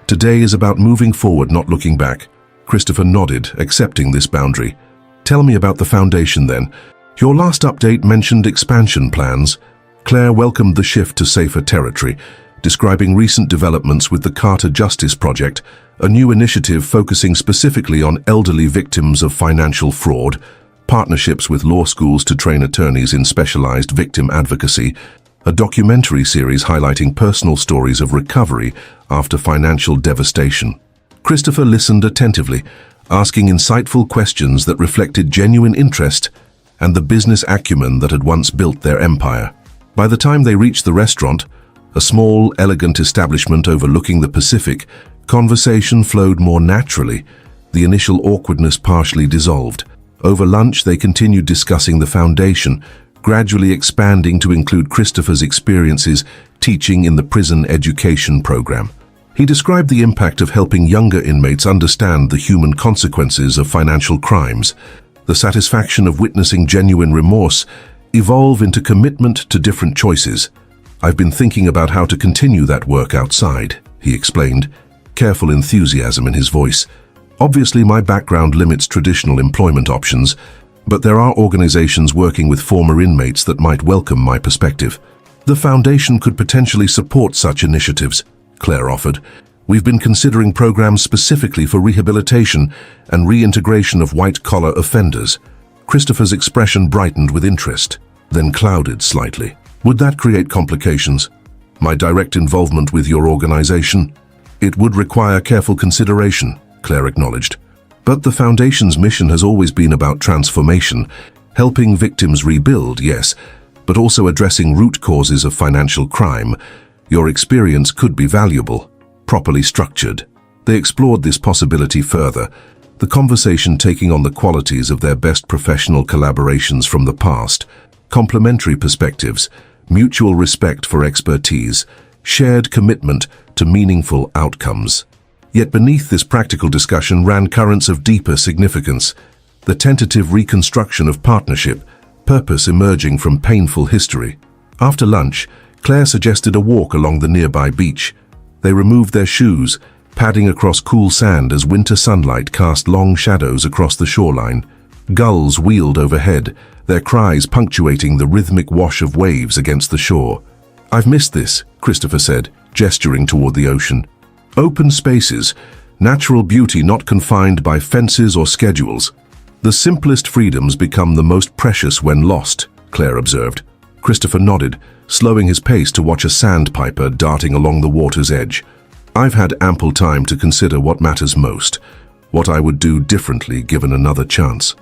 Today is about moving forward, not looking back." Christopher nodded, accepting this boundary. "Tell me about the foundation then. Your last update mentioned expansion plans." Claire welcomed the shift to safer territory, describing recent developments with the Carter Justice Project, a new initiative focusing specifically on elderly victims of financial fraud, partnerships with law schools to train attorneys in specialized victim advocacy, a documentary series highlighting personal stories of recovery after financial devastation. Christopher listened attentively, asking insightful questions that reflected genuine interest and the business acumen that had once built their empire. By the time they reached the restaurant, a small, elegant establishment overlooking the Pacific, conversation flowed more naturally, the initial awkwardness partially dissolved. Over lunch, they continued discussing the foundation, gradually expanding to include Christopher's experiences teaching in the prison education program. He described the impact of helping younger inmates understand the human consequences of financial crimes, the satisfaction of witnessing genuine remorse evolve into commitment to different choices. "I've been thinking about how to continue that work outside," he explained, careful enthusiasm in his voice. "Obviously, my background limits traditional employment options, but there are organizations working with former inmates that might welcome my perspective." "The foundation could potentially support such initiatives," Claire offered. "We've been considering programs specifically for rehabilitation and reintegration of white-collar offenders." Christopher's expression brightened with interest, then clouded slightly. "Would that create complications? My direct involvement with your organization?" "It would require careful consideration," Claire acknowledged. "But the Foundation's mission has always been about transformation, helping victims rebuild, yes, but also addressing root causes of financial crime. Your experience could be valuable, properly structured." They explored this possibility further, the conversation taking on the qualities of their best professional collaborations from the past, complementary perspectives, mutual respect for expertise, shared commitment to meaningful outcomes. Yet beneath this practical discussion ran currents of deeper significance, the tentative reconstruction of partnership, purpose emerging from painful history. After lunch, Claire suggested a walk along the nearby beach. They removed their shoes, padding across cool sand as winter sunlight cast long shadows across the shoreline. Gulls wheeled overhead, their cries punctuating the rhythmic wash of waves against the shore. "I've missed this," Christopher said, gesturing toward the ocean. "Open spaces, natural beauty not confined by fences or schedules. The simplest freedoms become the most precious when lost," Claire observed. Christopher nodded, slowing his pace to watch a sandpiper darting along the water's edge. "I've had ample time to consider what matters most, what I would do differently given another chance."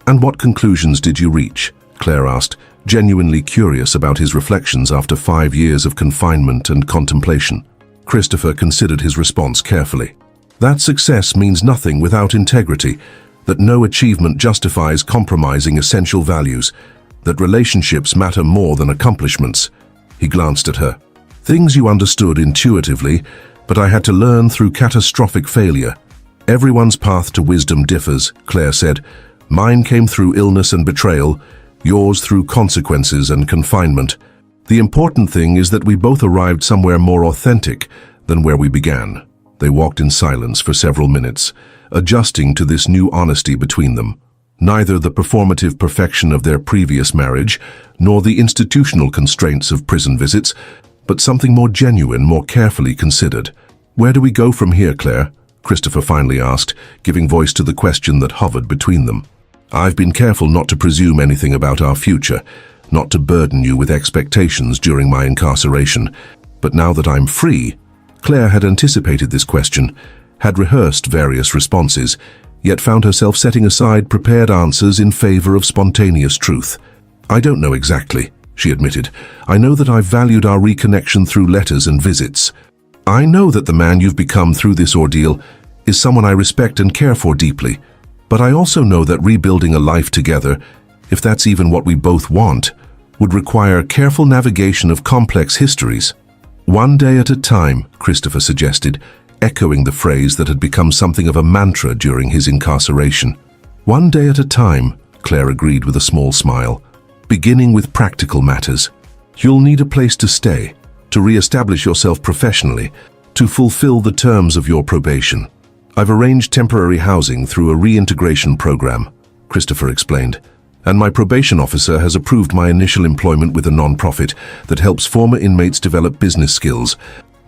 "And what conclusions did you reach?" Claire asked, genuinely curious about his reflections after 5 years of confinement and contemplation. Christopher considered his response carefully. "That success means nothing without integrity, that no achievement justifies compromising essential values, that relationships matter more than accomplishments." He glanced at her. "Things you understood intuitively, but I had to learn through catastrophic failure." Everyone's path to wisdom differs, Claire said. Mine came through illness and betrayal, yours through consequences and confinement. The important thing is that we both arrived somewhere more authentic than where we began. They walked in silence for several minutes, adjusting to this new honesty between them. Neither the performative perfection of their previous marriage, nor the institutional constraints of prison visits, but something more genuine, more carefully considered. "Where do we go from here, Claire?" Christopher finally asked, giving voice to the question that hovered between them. "I've been careful not to presume anything about our future, not to burden you with expectations during my incarceration. But now that I'm free," Claire had anticipated this question, had rehearsed various responses, yet found herself setting aside prepared answers in favor of spontaneous truth. "I don't know exactly," she admitted. "I know that I've valued our reconnection through letters and visits. I know that the man you've become through this ordeal is someone I respect and care for deeply. But I also know that rebuilding a life together, if that's even what we both want, would require careful navigation of complex histories." "One day at a time," Christopher suggested, echoing the phrase that had become something of a mantra during his incarceration. "One day at a time," Claire agreed with a small smile, "beginning with practical matters. You'll need a place to stay, to re-establish yourself professionally, to fulfill the terms of your probation. I've arranged temporary housing through a reintegration program," Christopher explained, "and my probation officer has approved my initial employment with a non-profit that helps former inmates develop business skills.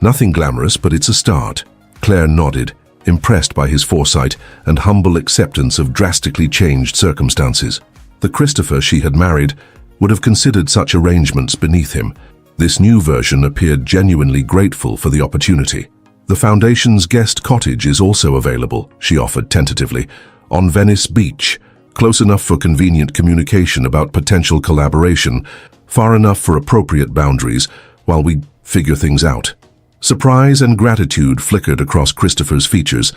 Nothing glamorous, but it's a start." Claire nodded, impressed by his foresight and humble acceptance of drastically changed circumstances. The Christopher she had married would have considered such arrangements beneath him. This new version appeared genuinely grateful for the opportunity. "The Foundation's guest cottage is also available," she offered tentatively, "on Venice Beach, close enough for convenient communication about potential collaboration, far enough for appropriate boundaries while we figure things out." Surprise and gratitude flickered across Christopher's features.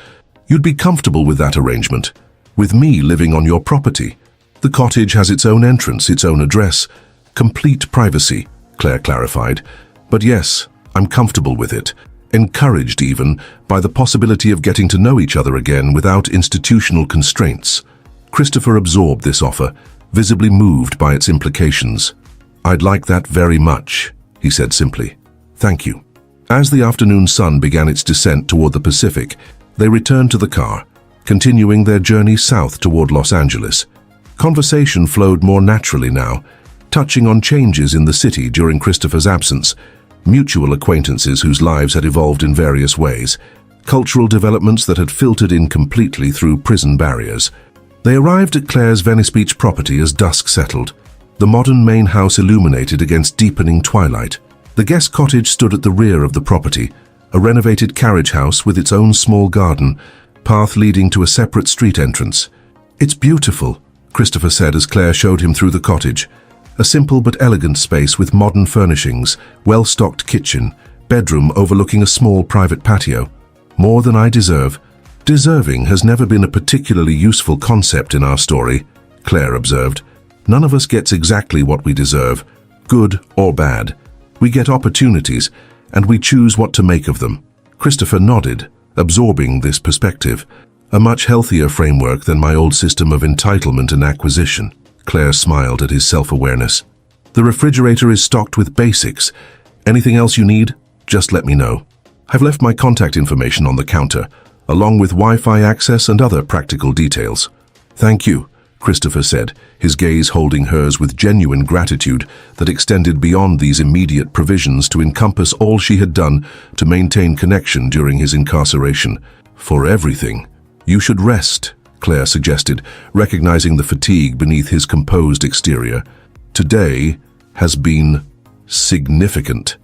"You'd be comfortable with that arrangement? With me living on your property? The cottage has its own entrance, its own address. Complete privacy," Claire clarified. "But yes, I'm comfortable with it. Encouraged even by the possibility of getting to know each other again without institutional constraints." Christopher absorbed this offer, visibly moved by its implications. "I'd like that very much," he said simply. "Thank you." As the afternoon sun began its descent toward the Pacific, they returned to the car, continuing their journey south toward Los Angeles. Conversation flowed more naturally now, touching on changes in the city during Christopher's absence, mutual acquaintances whose lives had evolved in various ways, cultural developments that had filtered in completely through prison barriers. They arrived at Claire's Venice Beach property as dusk settled, the modern main house illuminated against deepening twilight. The guest cottage stood at the rear of the property, a renovated carriage house with its own small garden, path leading to a separate street entrance. "It's beautiful," Christopher said as Claire showed him through the cottage. A simple but elegant space with modern furnishings, well-stocked kitchen, bedroom overlooking a small private patio. "More than I deserve." "Deserving has never been a particularly useful concept in our story," Claire observed. "None of us gets exactly what we deserve, good or bad. We get opportunities, and we choose what to make of them." Christopher nodded, absorbing this perspective. "A much healthier framework than my old system of entitlement and acquisition." Claire smiled at his self-awareness. "The refrigerator is stocked with basics. Anything else you need? Just let me know. I've left my contact information on the counter, along with Wi-Fi access and other practical details." "Thank you," Christopher said, his gaze holding hers with genuine gratitude that extended beyond these immediate provisions to encompass all she had done to maintain connection during his incarceration. "For everything. You should rest," Claire suggested, recognizing the fatigue beneath his composed exterior. "Today has been significant."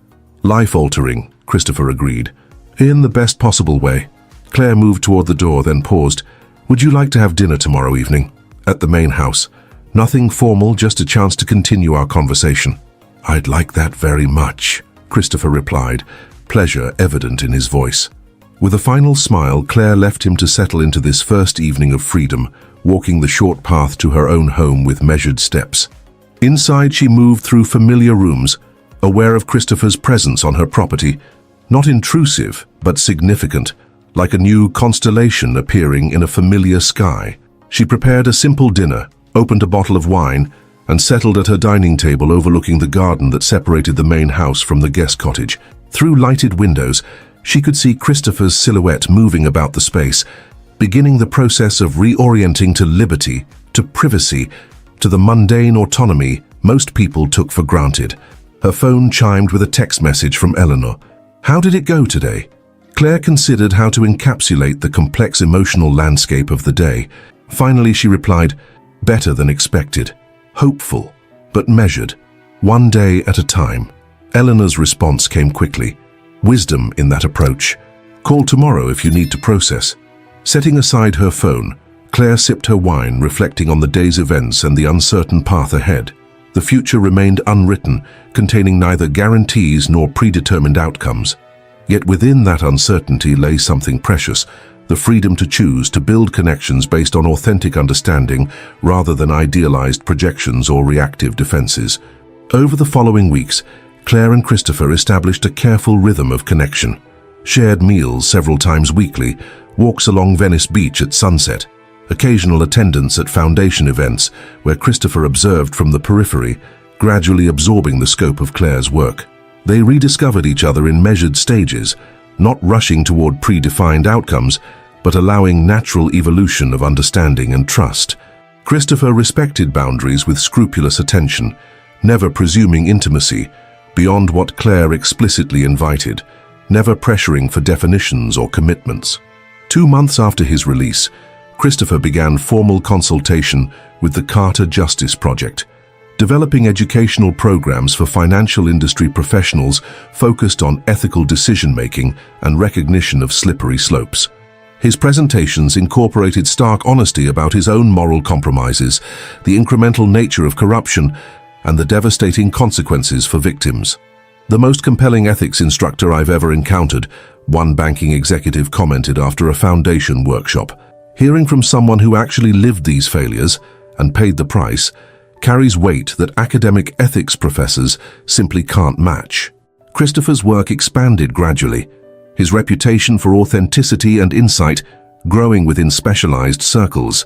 "Life-altering," Christopher agreed. "In the best possible way." Claire moved toward the door, then paused. "Would you like to have dinner tomorrow evening? At the main house. Nothing formal, just a chance to continue our conversation." "I'd like that very much," Christopher replied, pleasure evident in his voice. With a final smile, Claire left him to settle into this first evening of freedom, walking the short path to her own home with measured steps. Inside, she moved through familiar rooms, aware of Christopher's presence on her property. Not intrusive, but significant. like a new constellation appearing in a familiar sky. She prepared a simple dinner, opened a bottle of wine, and settled at her dining table overlooking the garden that separated the main house from the guest cottage. Through lighted windows, she could see Christopher's silhouette moving about the space, beginning the process of reorienting to liberty, to privacy, to the mundane autonomy most people took for granted. Her phone chimed with a text message from Eleanor. "How did it go today?" Claire considered how to encapsulate the complex emotional landscape of the day. Finally, she replied, "Better than expected. Hopeful, but measured. One day at a time." Eleanor's response came quickly. Wisdom in that approach. "Call tomorrow if you need to process." Setting aside her phone, Claire sipped her wine, reflecting on the day's events and the uncertain path ahead. The future remained unwritten, containing neither guarantees nor predetermined outcomes. Yet within that uncertainty lay something precious, the freedom to choose to build connections based on authentic understanding rather than idealized projections or reactive defenses. Over the following weeks, Claire and Christopher established a careful rhythm of connection. Shared meals several times weekly, walks along Venice Beach at sunset, occasional attendance at foundation events where Christopher observed from the periphery, gradually absorbing the scope of Claire's work. They rediscovered each other in measured stages, not rushing toward predefined outcomes, but allowing natural evolution of understanding and trust. Christopher respected boundaries with scrupulous attention, never presuming intimacy beyond what Claire explicitly invited, never pressuring for definitions or commitments. 2 months after his release, Christopher began formal consultation with the Carter Justice Project, developing educational programs for financial industry professionals focused on ethical decision-making and recognition of slippery slopes. His presentations incorporated stark honesty about his own moral compromises, the incremental nature of corruption, and the devastating consequences for victims. "The most compelling ethics instructor I've ever encountered," one banking executive commented after a foundation workshop. "Hearing from someone who actually lived these failures and paid the price carries weight that academic ethics professors simply can't match." Christopher's work expanded gradually, his reputation for authenticity and insight growing within specialized circles.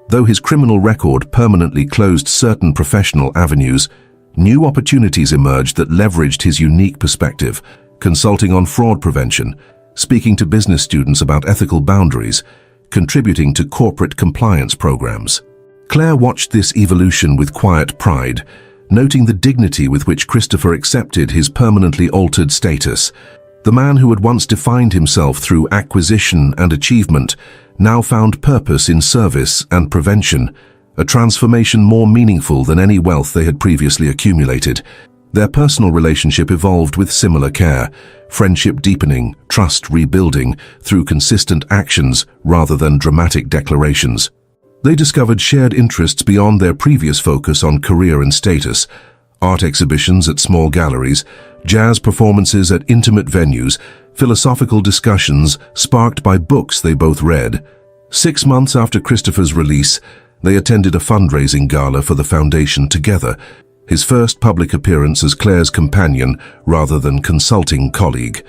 Though his criminal record permanently closed certain professional avenues, new opportunities emerged that leveraged his unique perspective, consulting on fraud prevention, speaking to business students about ethical boundaries, contributing to corporate compliance programs. Claire watched this evolution with quiet pride, noting the dignity with which Christopher accepted his permanently altered status. The man who had once defined himself through acquisition and achievement now found purpose in service and prevention, a transformation more meaningful than any wealth they had previously accumulated. Their personal relationship evolved with similar care, friendship deepening, trust rebuilding through consistent actions rather than dramatic declarations. They discovered shared interests beyond their previous focus on career and status: art exhibitions at small galleries, jazz performances at intimate venues, philosophical discussions sparked by books they both read. 6 months after Christopher's release, they attended a fundraising gala for the foundation together, his first public appearance as Claire's companion rather than consulting colleague.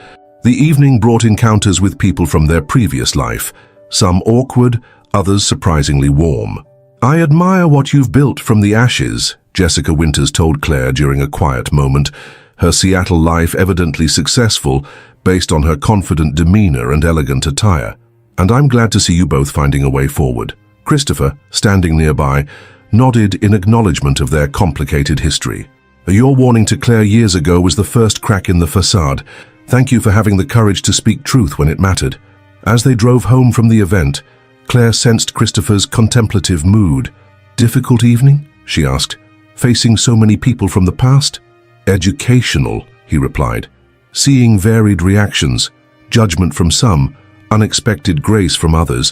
The evening brought encounters with people from their previous life, some awkward, others surprisingly warm. "I admire what you've built from the ashes," Jessica Winters told Claire during a quiet moment, her Seattle life evidently successful based on her confident demeanor and elegant attire. "And I'm glad to see you both finding a way forward." Christopher, standing nearby, nodded in acknowledgement of their complicated history. "Your warning to Claire years ago was the first crack in the facade. Thank you for having the courage to speak truth when it mattered." As they drove home from the event, Claire sensed Christopher's contemplative mood. "Difficult evening?" she asked. "Facing so many people from the past?" "Educational," he replied. "Seeing varied reactions, judgment from some, unexpected grace from others,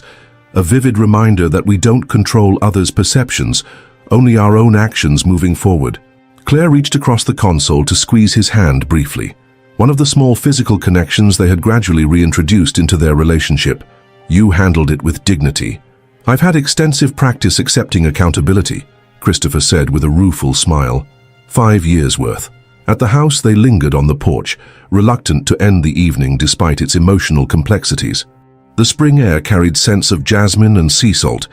a vivid reminder that we don't control others' perceptions, only our own actions moving forward." Claire reached across the console to squeeze his hand briefly, one of the small physical connections they had gradually reintroduced into their relationship. "You handled it with dignity." "I've had extensive practice accepting accountability," Christopher said with a rueful smile. 5 years' worth. At the house they lingered on the porch, reluctant to end the evening despite its emotional complexities. The spring air carried scents of jasmine and sea salt,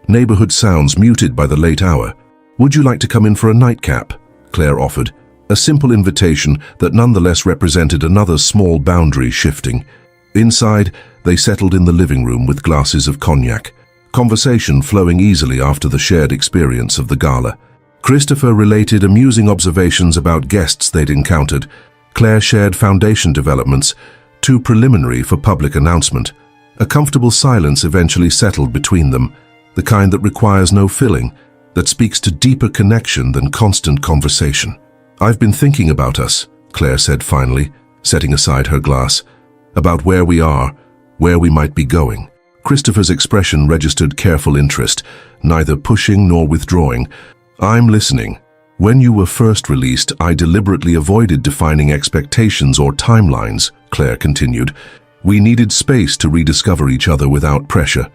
neighborhood sounds muted by the late hour. "Would you like to come in for a nightcap?" Claire offered, a simple invitation that nonetheless represented another small boundary shifting. Inside, they settled in the living room with glasses of cognac, conversation flowing easily after the shared experience of the gala. Christopher related amusing observations about guests they'd encountered. Claire shared foundation developments, too preliminary for public announcement. A comfortable silence eventually settled between them, the kind that requires no filling, that speaks to deeper connection than constant conversation. "I've been thinking about us," Claire said finally, setting aside her glass, "about where we are, where we might be going." Christopher's expression registered careful interest, neither pushing nor withdrawing. "I'm listening. When you were first released, I deliberately avoided defining expectations or timelines," Claire continued. "We needed space to rediscover each other without pressure.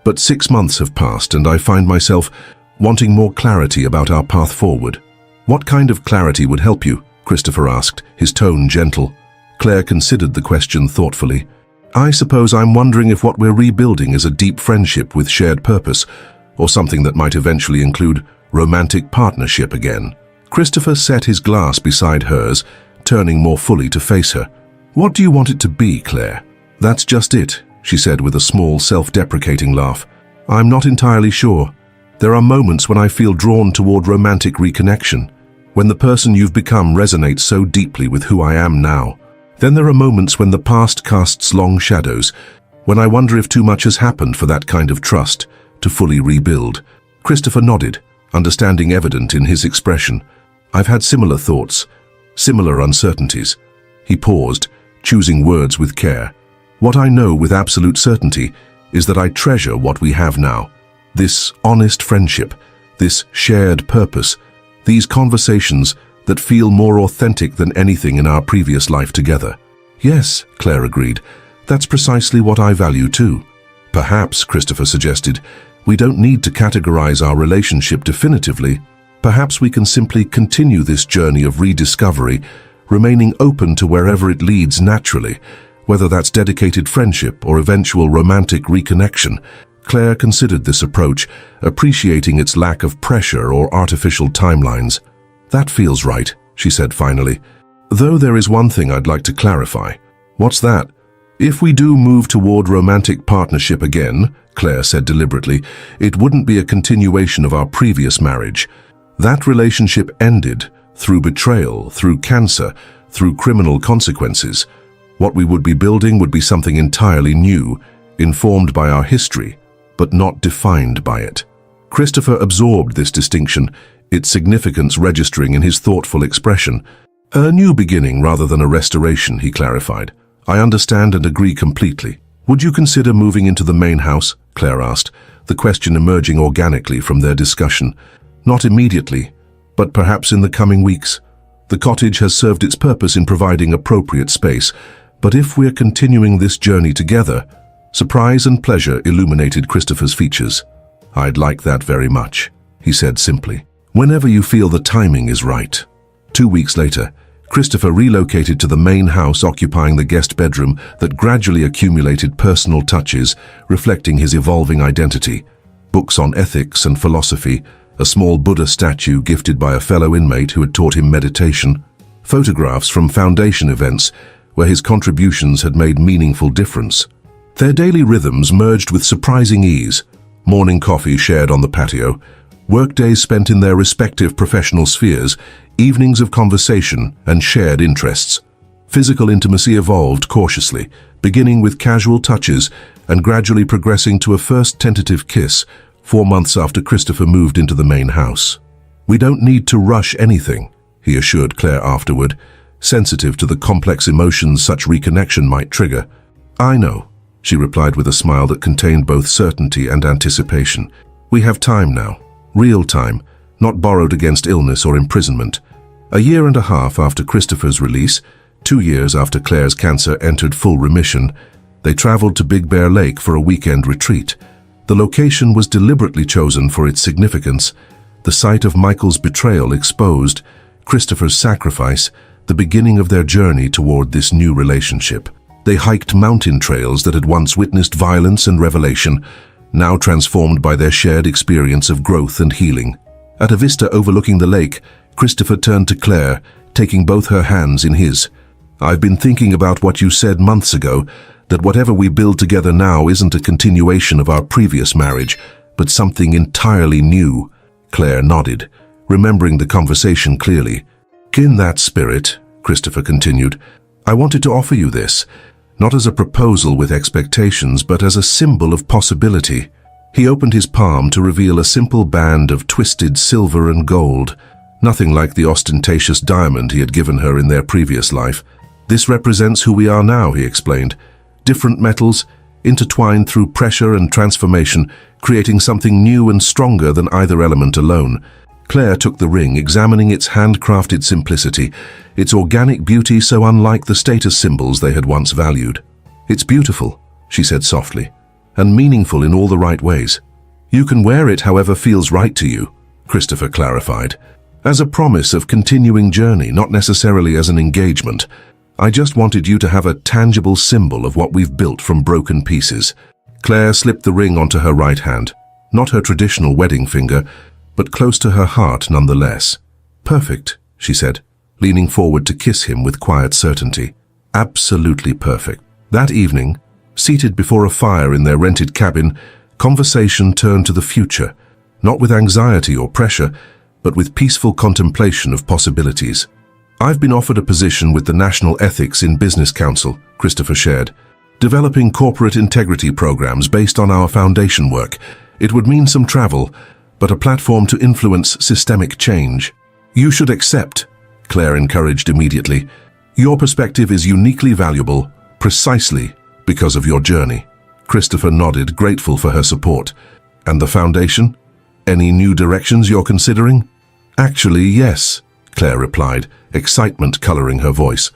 But 6 months have passed and I find myself wanting more clarity about our path forward." "What kind of clarity would help you?" Christopher asked, his tone gentle. Claire considered the question thoughtfully. "I suppose I'm wondering if what we're rebuilding is a deep friendship with shared purpose, or something that might eventually include romantic partnership again." Christopher set his glass beside hers, turning more fully to face her. "What do you want it to be, Claire?" "That's just it," she said with a small, self-deprecating laugh. "I'm not entirely sure. There are moments when I feel drawn toward romantic reconnection, when the person you've become resonates so deeply with who I am now. Then there are moments when the past casts long shadows, when I wonder if too much has happened for that kind of trust to fully rebuild." Christopher nodded, understanding evident in his expression. "I've had similar thoughts, similar uncertainties." He paused, choosing words with care. "What I know with absolute certainty is that I treasure what we have now. This honest friendship, this shared purpose, these conversations that feel more authentic than anything in our previous life together." "Yes," Claire agreed. "That's precisely what I value too." "Perhaps," Christopher suggested, "we don't need to categorize our relationship definitively. Perhaps we can simply continue this journey of rediscovery, remaining open to wherever it leads naturally, whether that's dedicated friendship or eventual romantic reconnection." Claire considered this approach, appreciating its lack of pressure or artificial timelines. "That feels right," she said finally. "Though there is one thing I'd like to clarify." "What's that?" "If we do move toward romantic partnership again," Claire said deliberately, "it wouldn't be a continuation of our previous marriage. That relationship ended through betrayal, through cancer, through criminal consequences. What we would be building would be something entirely new, informed by our history, but not defined by it." Christopher absorbed this distinction, its significance registering in his thoughtful expression. "A new beginning rather than a restoration," he clarified. "I understand and agree completely." "Would you consider moving into the main house?" Claire asked, the question emerging organically from their discussion. "Not immediately, but perhaps in the coming weeks. The cottage has served its purpose in providing appropriate space, but if we're continuing this journey together..." Surprise and pleasure illuminated Christopher's features. "I'd like that very much," he said simply. "Whenever you feel the timing is right." 2 weeks later, Christopher relocated to the main house occupying the guest bedroom that gradually accumulated personal touches, reflecting his evolving identity. Books on ethics and philosophy, a small Buddha statue gifted by a fellow inmate who had taught him meditation, photographs from foundation events where his contributions had made meaningful difference. Their daily rhythms merged with surprising ease: morning coffee shared on the patio, workdays spent in their respective professional spheres, evenings of conversation and shared interests. Physical intimacy evolved cautiously, beginning with casual touches and gradually progressing to a first tentative kiss 4 months after Christopher moved into the main house. "We don't need to rush anything," he assured Claire afterward, sensitive to the complex emotions such reconnection might trigger. "I know," she replied with a smile that contained both certainty and anticipation. "We have time now. Real time, not borrowed against illness or imprisonment." A year and a half after Christopher's release, 2 years after Claire's cancer entered full remission, they traveled to Big Bear Lake for a weekend retreat. The location was deliberately chosen for its significance. The site of Michael's betrayal exposed Christopher's sacrifice, the beginning of their journey toward this new relationship. They hiked mountain trails that had once witnessed violence and revelation, now transformed by their shared experience of growth and healing. At a vista overlooking the lake, Christopher turned to Claire, taking both her hands in his. "I've been thinking about what you said months ago, that whatever we build together now isn't a continuation of our previous marriage, but something entirely new." Claire nodded, remembering the conversation clearly. "In that spirit," Christopher continued, "I wanted to offer you this, not as a proposal with expectations, but as a symbol of possibility." He opened his palm to reveal a simple band of twisted silver and gold, nothing like the ostentatious diamond he had given her in their previous life. "This represents who we are now," he explained. "Different metals, intertwined through pressure and transformation, creating something new and stronger than either element alone." Claire took the ring, examining its handcrafted simplicity, its organic beauty so unlike the status symbols they had once valued. "It's beautiful," she said softly, "and meaningful in all the right ways. You can wear it however feels right to you," Christopher clarified. "As a promise of continuing journey, not necessarily as an engagement. I just wanted you to have a tangible symbol of what we've built from broken pieces." Claire slipped the ring onto her right hand, not her traditional wedding finger, but close to her heart nonetheless. "Perfect," she said, leaning forward to kiss him with quiet certainty. "Absolutely perfect." That evening, seated before a fire in their rented cabin, conversation turned to the future, not with anxiety or pressure, but with peaceful contemplation of possibilities. "I've been offered a position with the National Ethics in Business Council," Christopher shared, "developing corporate integrity programs based on our foundation work. It would mean some travel, but a platform to influence systemic change." "You should accept," Claire encouraged immediately. "Your perspective is uniquely valuable, precisely because of your journey." Christopher nodded, grateful for her support. "And the foundation? Any new directions you're considering?" "Actually, yes," Claire replied, excitement coloring her voice.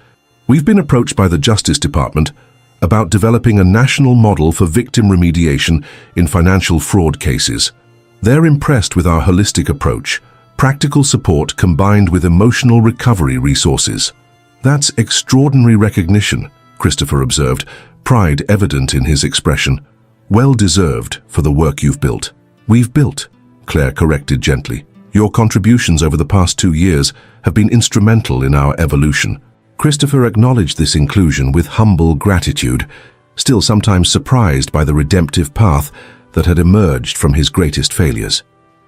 "We've been approached by the Justice Department about developing a national model for victim remediation in financial fraud cases. They're impressed with our holistic approach, practical support combined with emotional recovery resources." "That's extraordinary recognition," Christopher observed, pride evident in his expression. "Well deserved for the work you've built." "We've built," Claire corrected gently. "Your contributions over the past 2 years have been instrumental in our evolution." Christopher acknowledged this inclusion with humble gratitude, still sometimes surprised by the redemptive path that had emerged from his greatest failures.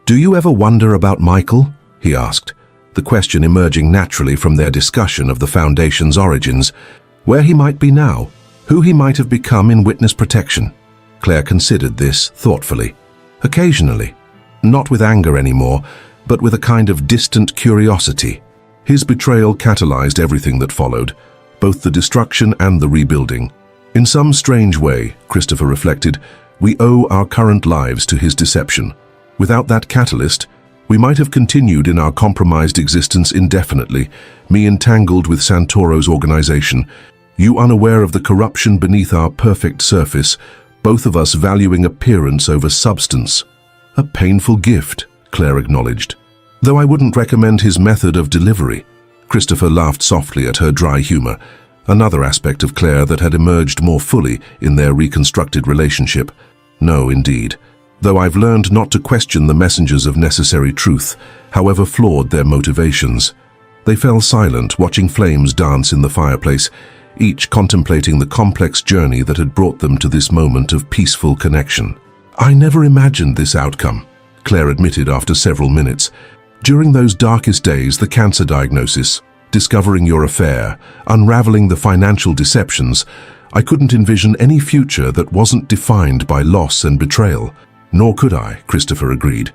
"Do you ever wonder about Michael?" he asked, the question emerging naturally from their discussion of the Foundation's origins. "Where he might be now, who he might have become in witness protection?" Claire considered this thoughtfully. "Occasionally. Not with anger anymore, but with a kind of distant curiosity. His betrayal catalyzed everything that followed, both the destruction and the rebuilding. In some strange way," Christopher reflected, "we owe our current lives to his deception. Without that catalyst, we might have continued in our compromised existence indefinitely, me entangled with Santoro's organization, you unaware of the corruption beneath our perfect surface, both of us valuing appearance over substance." "A painful gift," Claire acknowledged. "Though I wouldn't recommend his method of delivery." Christopher laughed softly at her dry humor, another aspect of Claire that had emerged more fully in their reconstructed relationship. "No, indeed. Though I've learned not to question the messengers of necessary truth, however flawed their motivations." They fell silent, watching flames dance in the fireplace, each contemplating the complex journey that had brought them to this moment of peaceful connection. "I never imagined this outcome," Claire admitted after several minutes. "During those darkest days, the cancer diagnosis, discovering your affair, unraveling the financial deceptions, I couldn't envision any future that wasn't defined by loss and betrayal." "Nor could I," Christopher agreed.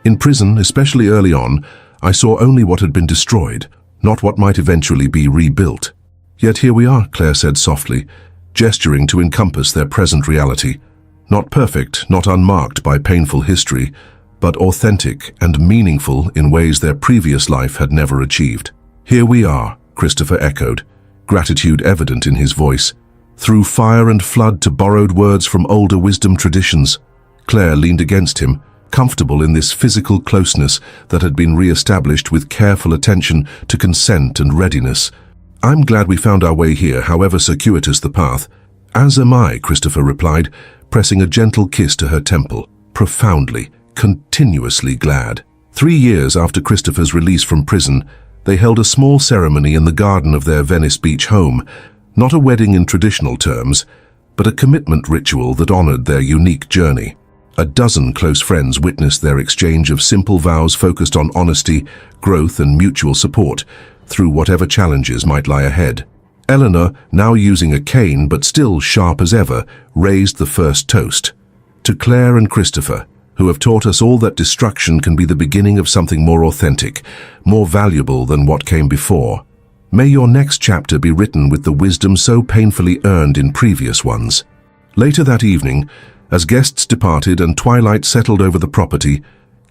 "In prison, especially early on, I saw only what had been destroyed, not what might eventually be rebuilt." "Yet here we are," Claire said softly, gesturing to encompass their present reality. "Not perfect, not unmarked by painful history, but authentic and meaningful in ways their previous life had never achieved." "Here we are," Christopher echoed, gratitude evident in his voice. "Through fire and flood to borrowed words from older wisdom traditions." Claire leaned against him, comfortable in this physical closeness that had been re-established with careful attention to consent and readiness. "I'm glad we found our way here, however circuitous the path." "As am I," Christopher replied, pressing a gentle kiss to her temple. Profoundly, continuously glad. 3 years after Christopher's release from prison, they held a small ceremony in the garden of their Venice Beach home, not a wedding in traditional terms, but a commitment ritual that honored their unique journey. A dozen close friends witnessed their exchange of simple vows focused on honesty, growth, and mutual support through whatever challenges might lie ahead. Eleanor, now using a cane but still sharp as ever, raised the first toast. "To Claire and Christopher, who have taught us all that destruction can be the beginning of something more authentic, more valuable than what came before. May your next chapter be written with the wisdom so painfully earned in previous ones." Later that evening, as guests departed and twilight settled over the property,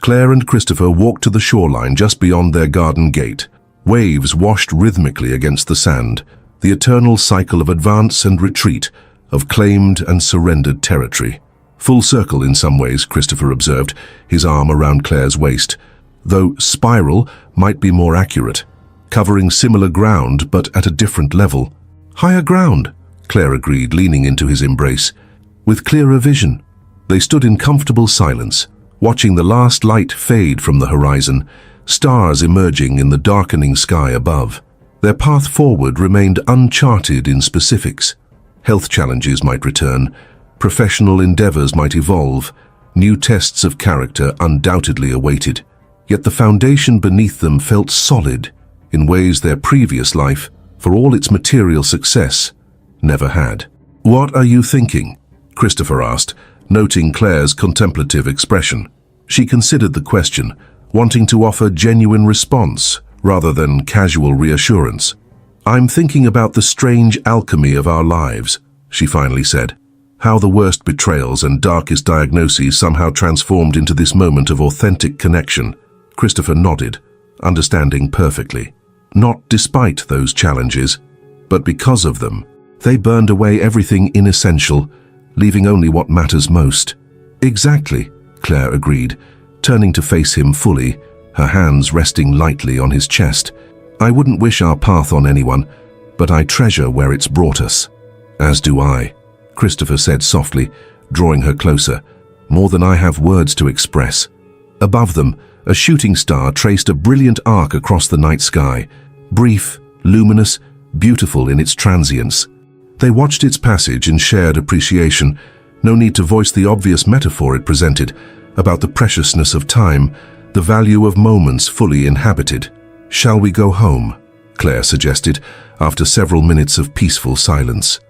Claire and Christopher walked to the shoreline just beyond their garden gate. Waves washed rhythmically against the sand, the eternal cycle of advance and retreat, of claimed and surrendered territory. "Full circle in some ways," Christopher observed, his arm around Claire's waist, though spiral might be more accurate, covering similar ground but at a different level. "Higher ground," Claire agreed, leaning into his embrace. "With clearer vision." They stood in comfortable silence, watching the last light fade from the horizon, stars emerging in the darkening sky above. Their path forward remained uncharted in specifics. Health challenges might return, professional endeavors might evolve, new tests of character undoubtedly awaited. Yet the foundation beneath them felt solid in ways their previous life, for all its material success, never had. "What are you thinking?" Christopher asked, noting Claire's contemplative expression. She considered the question, wanting to offer genuine response rather than casual reassurance. "I'm thinking about the strange alchemy of our lives," she finally said. "How the worst betrayals and darkest diagnoses somehow transformed into this moment of authentic connection." Christopher nodded, understanding perfectly. Not despite those challenges, but because of them. They burned away everything inessential, leaving only what matters most. "Exactly," Claire agreed, turning to face him fully, her hands resting lightly on his chest. "I wouldn't wish our path on anyone, but I treasure where it's brought us." "As do I," Christopher said softly, drawing her closer, "more than I have words to express." Above them, a shooting star traced a brilliant arc across the night sky, brief, luminous, beautiful in its transience. They watched its passage in shared appreciation, no need to voice the obvious metaphor it presented about the preciousness of time, the value of moments fully inhabited. "Shall we go home?" Claire suggested, after several minutes of peaceful silence.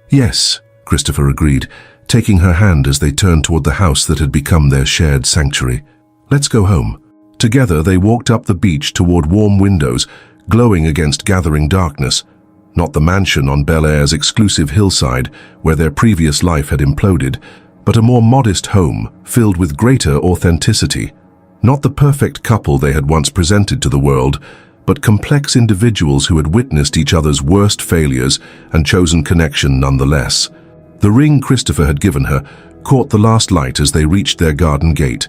"Yes," Christopher agreed, taking her hand as they turned toward the house that had become their shared sanctuary. "Let's go home." Together they walked up the beach toward warm windows, glowing against gathering darkness. Not the mansion on Bel Air's exclusive hillside where their previous life had imploded, but a more modest home filled with greater authenticity. Not the perfect couple they had once presented to the world, but complex individuals who had witnessed each other's worst failures and chosen connection nonetheless. The ring Christopher had given her caught the last light as they reached their garden gate.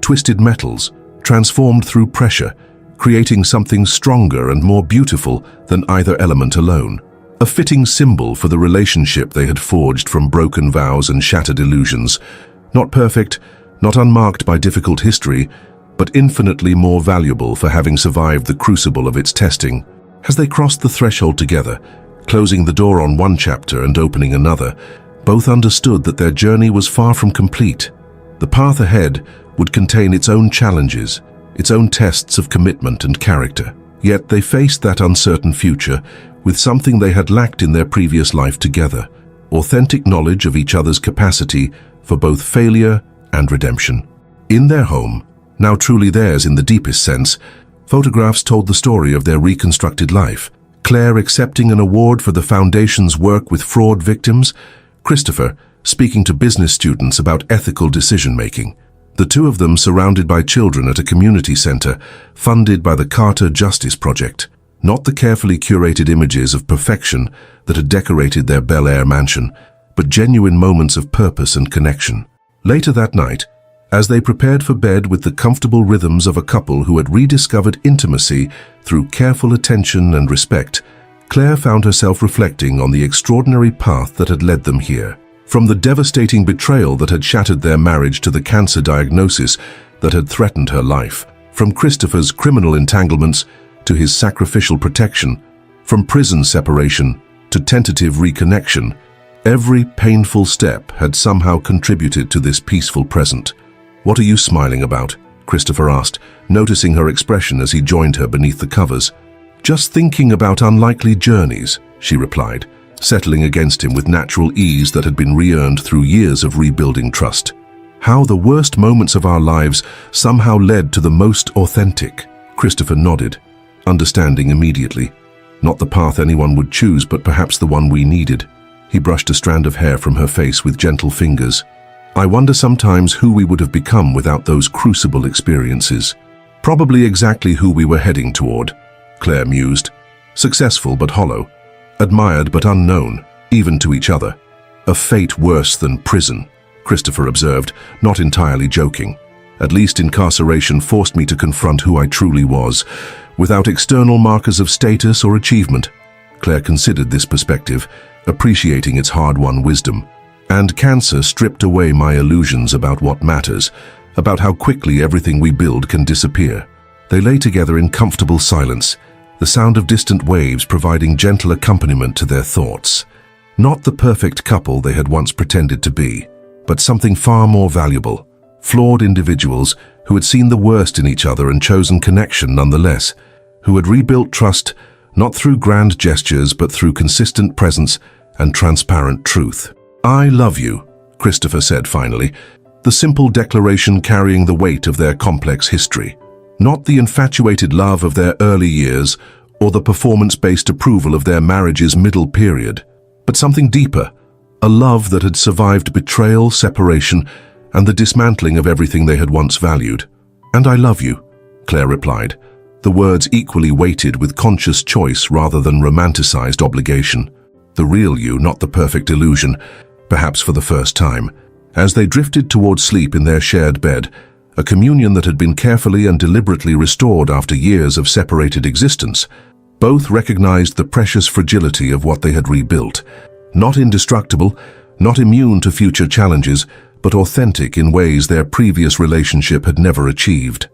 Twisted metals, transformed through pressure, creating something stronger and more beautiful than either element alone. A fitting symbol for the relationship they had forged from broken vows and shattered illusions. Not perfect, not unmarked by difficult history, but infinitely more valuable for having survived the crucible of its testing. As they crossed the threshold together, closing the door on one chapter and opening another, both understood that their journey was far from complete. The path ahead would contain its own challenges, its own tests of commitment and character. Yet they faced that uncertain future with something they had lacked in their previous life together: authentic knowledge of each other's capacity for both failure and redemption. In their home, now truly theirs in the deepest sense, photographs told the story of their reconstructed life. Claire accepting an award for the Foundation's work with fraud victims, Christopher speaking to business students about ethical decision-making. The two of them surrounded by children at a community center funded by the Carter Justice Project. Not the carefully curated images of perfection that had decorated their Bel Air mansion, but genuine moments of purpose and connection. Later that night, as they prepared for bed with the comfortable rhythms of a couple who had rediscovered intimacy through careful attention and respect, Claire found herself reflecting on the extraordinary path that had led them here. From the devastating betrayal that had shattered their marriage to the cancer diagnosis that had threatened her life. From Christopher's criminal entanglements to his sacrificial protection. From prison separation to tentative reconnection. Every painful step had somehow contributed to this peaceful present. "What are you smiling about?" Christopher asked, noticing her expression as he joined her beneath the covers. "Just thinking about unlikely journeys," she replied, settling against him with natural ease that had been re-earned through years of rebuilding trust. "How the worst moments of our lives somehow led to the most authentic." Christopher nodded, understanding immediately. Not the path anyone would choose, but perhaps the one we needed. He brushed a strand of hair from her face with gentle fingers. "I wonder sometimes who we would have become without those crucible experiences." "Probably exactly who we were heading toward," Claire mused. "Successful but hollow. Admired but unknown, even to each other. A fate worse than prison," Christopher observed, not entirely joking. "At least incarceration forced me to confront who I truly was, without external markers of status or achievement." Claire considered this perspective, appreciating its hard-won wisdom. "And cancer stripped away my illusions about what matters, about how quickly everything we build can disappear." They lay together in comfortable silence, the sound of distant waves providing gentle accompaniment to their thoughts. Not the perfect couple they had once pretended to be, but something far more valuable. Flawed individuals who had seen the worst in each other and chosen connection nonetheless, who had rebuilt trust not through grand gestures but through consistent presence and transparent truth. "I love you," Christopher said finally, the simple declaration carrying the weight of their complex history. Not the infatuated love of their early years or the performance-based approval of their marriage's middle period, but something deeper, a love that had survived betrayal, separation, and the dismantling of everything they had once valued. "And I love you," Claire replied, the words equally weighted with conscious choice rather than romanticized obligation. The real you, not the perfect illusion, perhaps for the first time. As they drifted towards sleep in their shared bed, a communion that had been carefully and deliberately restored after years of separated existence, both recognized the precious fragility of what they had rebuilt. Not indestructible, not immune to future challenges, but authentic in ways their previous relationship had never achieved.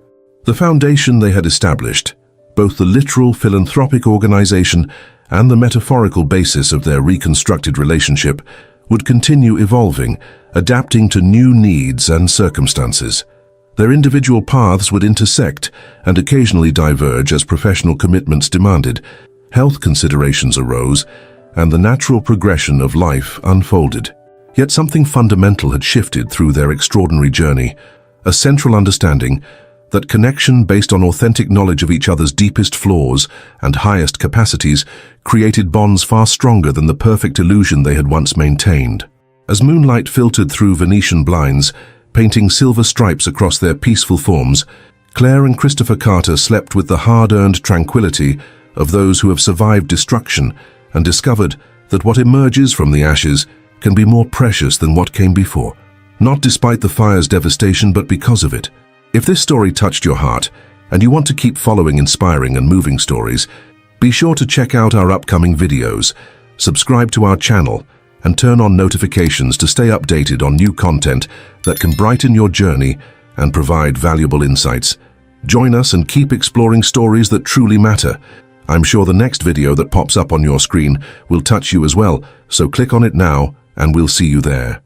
The foundation they had established, both the literal philanthropic organization and the metaphorical basis of their reconstructed relationship, would continue evolving, adapting to new needs and circumstances. Their individual paths would intersect and occasionally diverge as professional commitments demanded, health considerations arose, and the natural progression of life unfolded. Yet something fundamental had shifted through their extraordinary journey, a central understanding that connection based on authentic knowledge of each other's deepest flaws and highest capacities created bonds far stronger than the perfect illusion they had once maintained. As moonlight filtered through Venetian blinds, painting silver stripes across their peaceful forms, Claire and Christopher Carter slept with the hard-earned tranquility of those who have survived destruction and discovered that what emerges from the ashes can be more precious than what came before, not despite the fire's devastation, but because of it. If this story touched your heart, and you want to keep following inspiring and moving stories, be sure to check out our upcoming videos, subscribe to our channel, and turn on notifications to stay updated on new content that can brighten your journey and provide valuable insights. Join us and keep exploring stories that truly matter. I'm sure the next video that pops up on your screen will touch you as well, so click on it now and we'll see you there.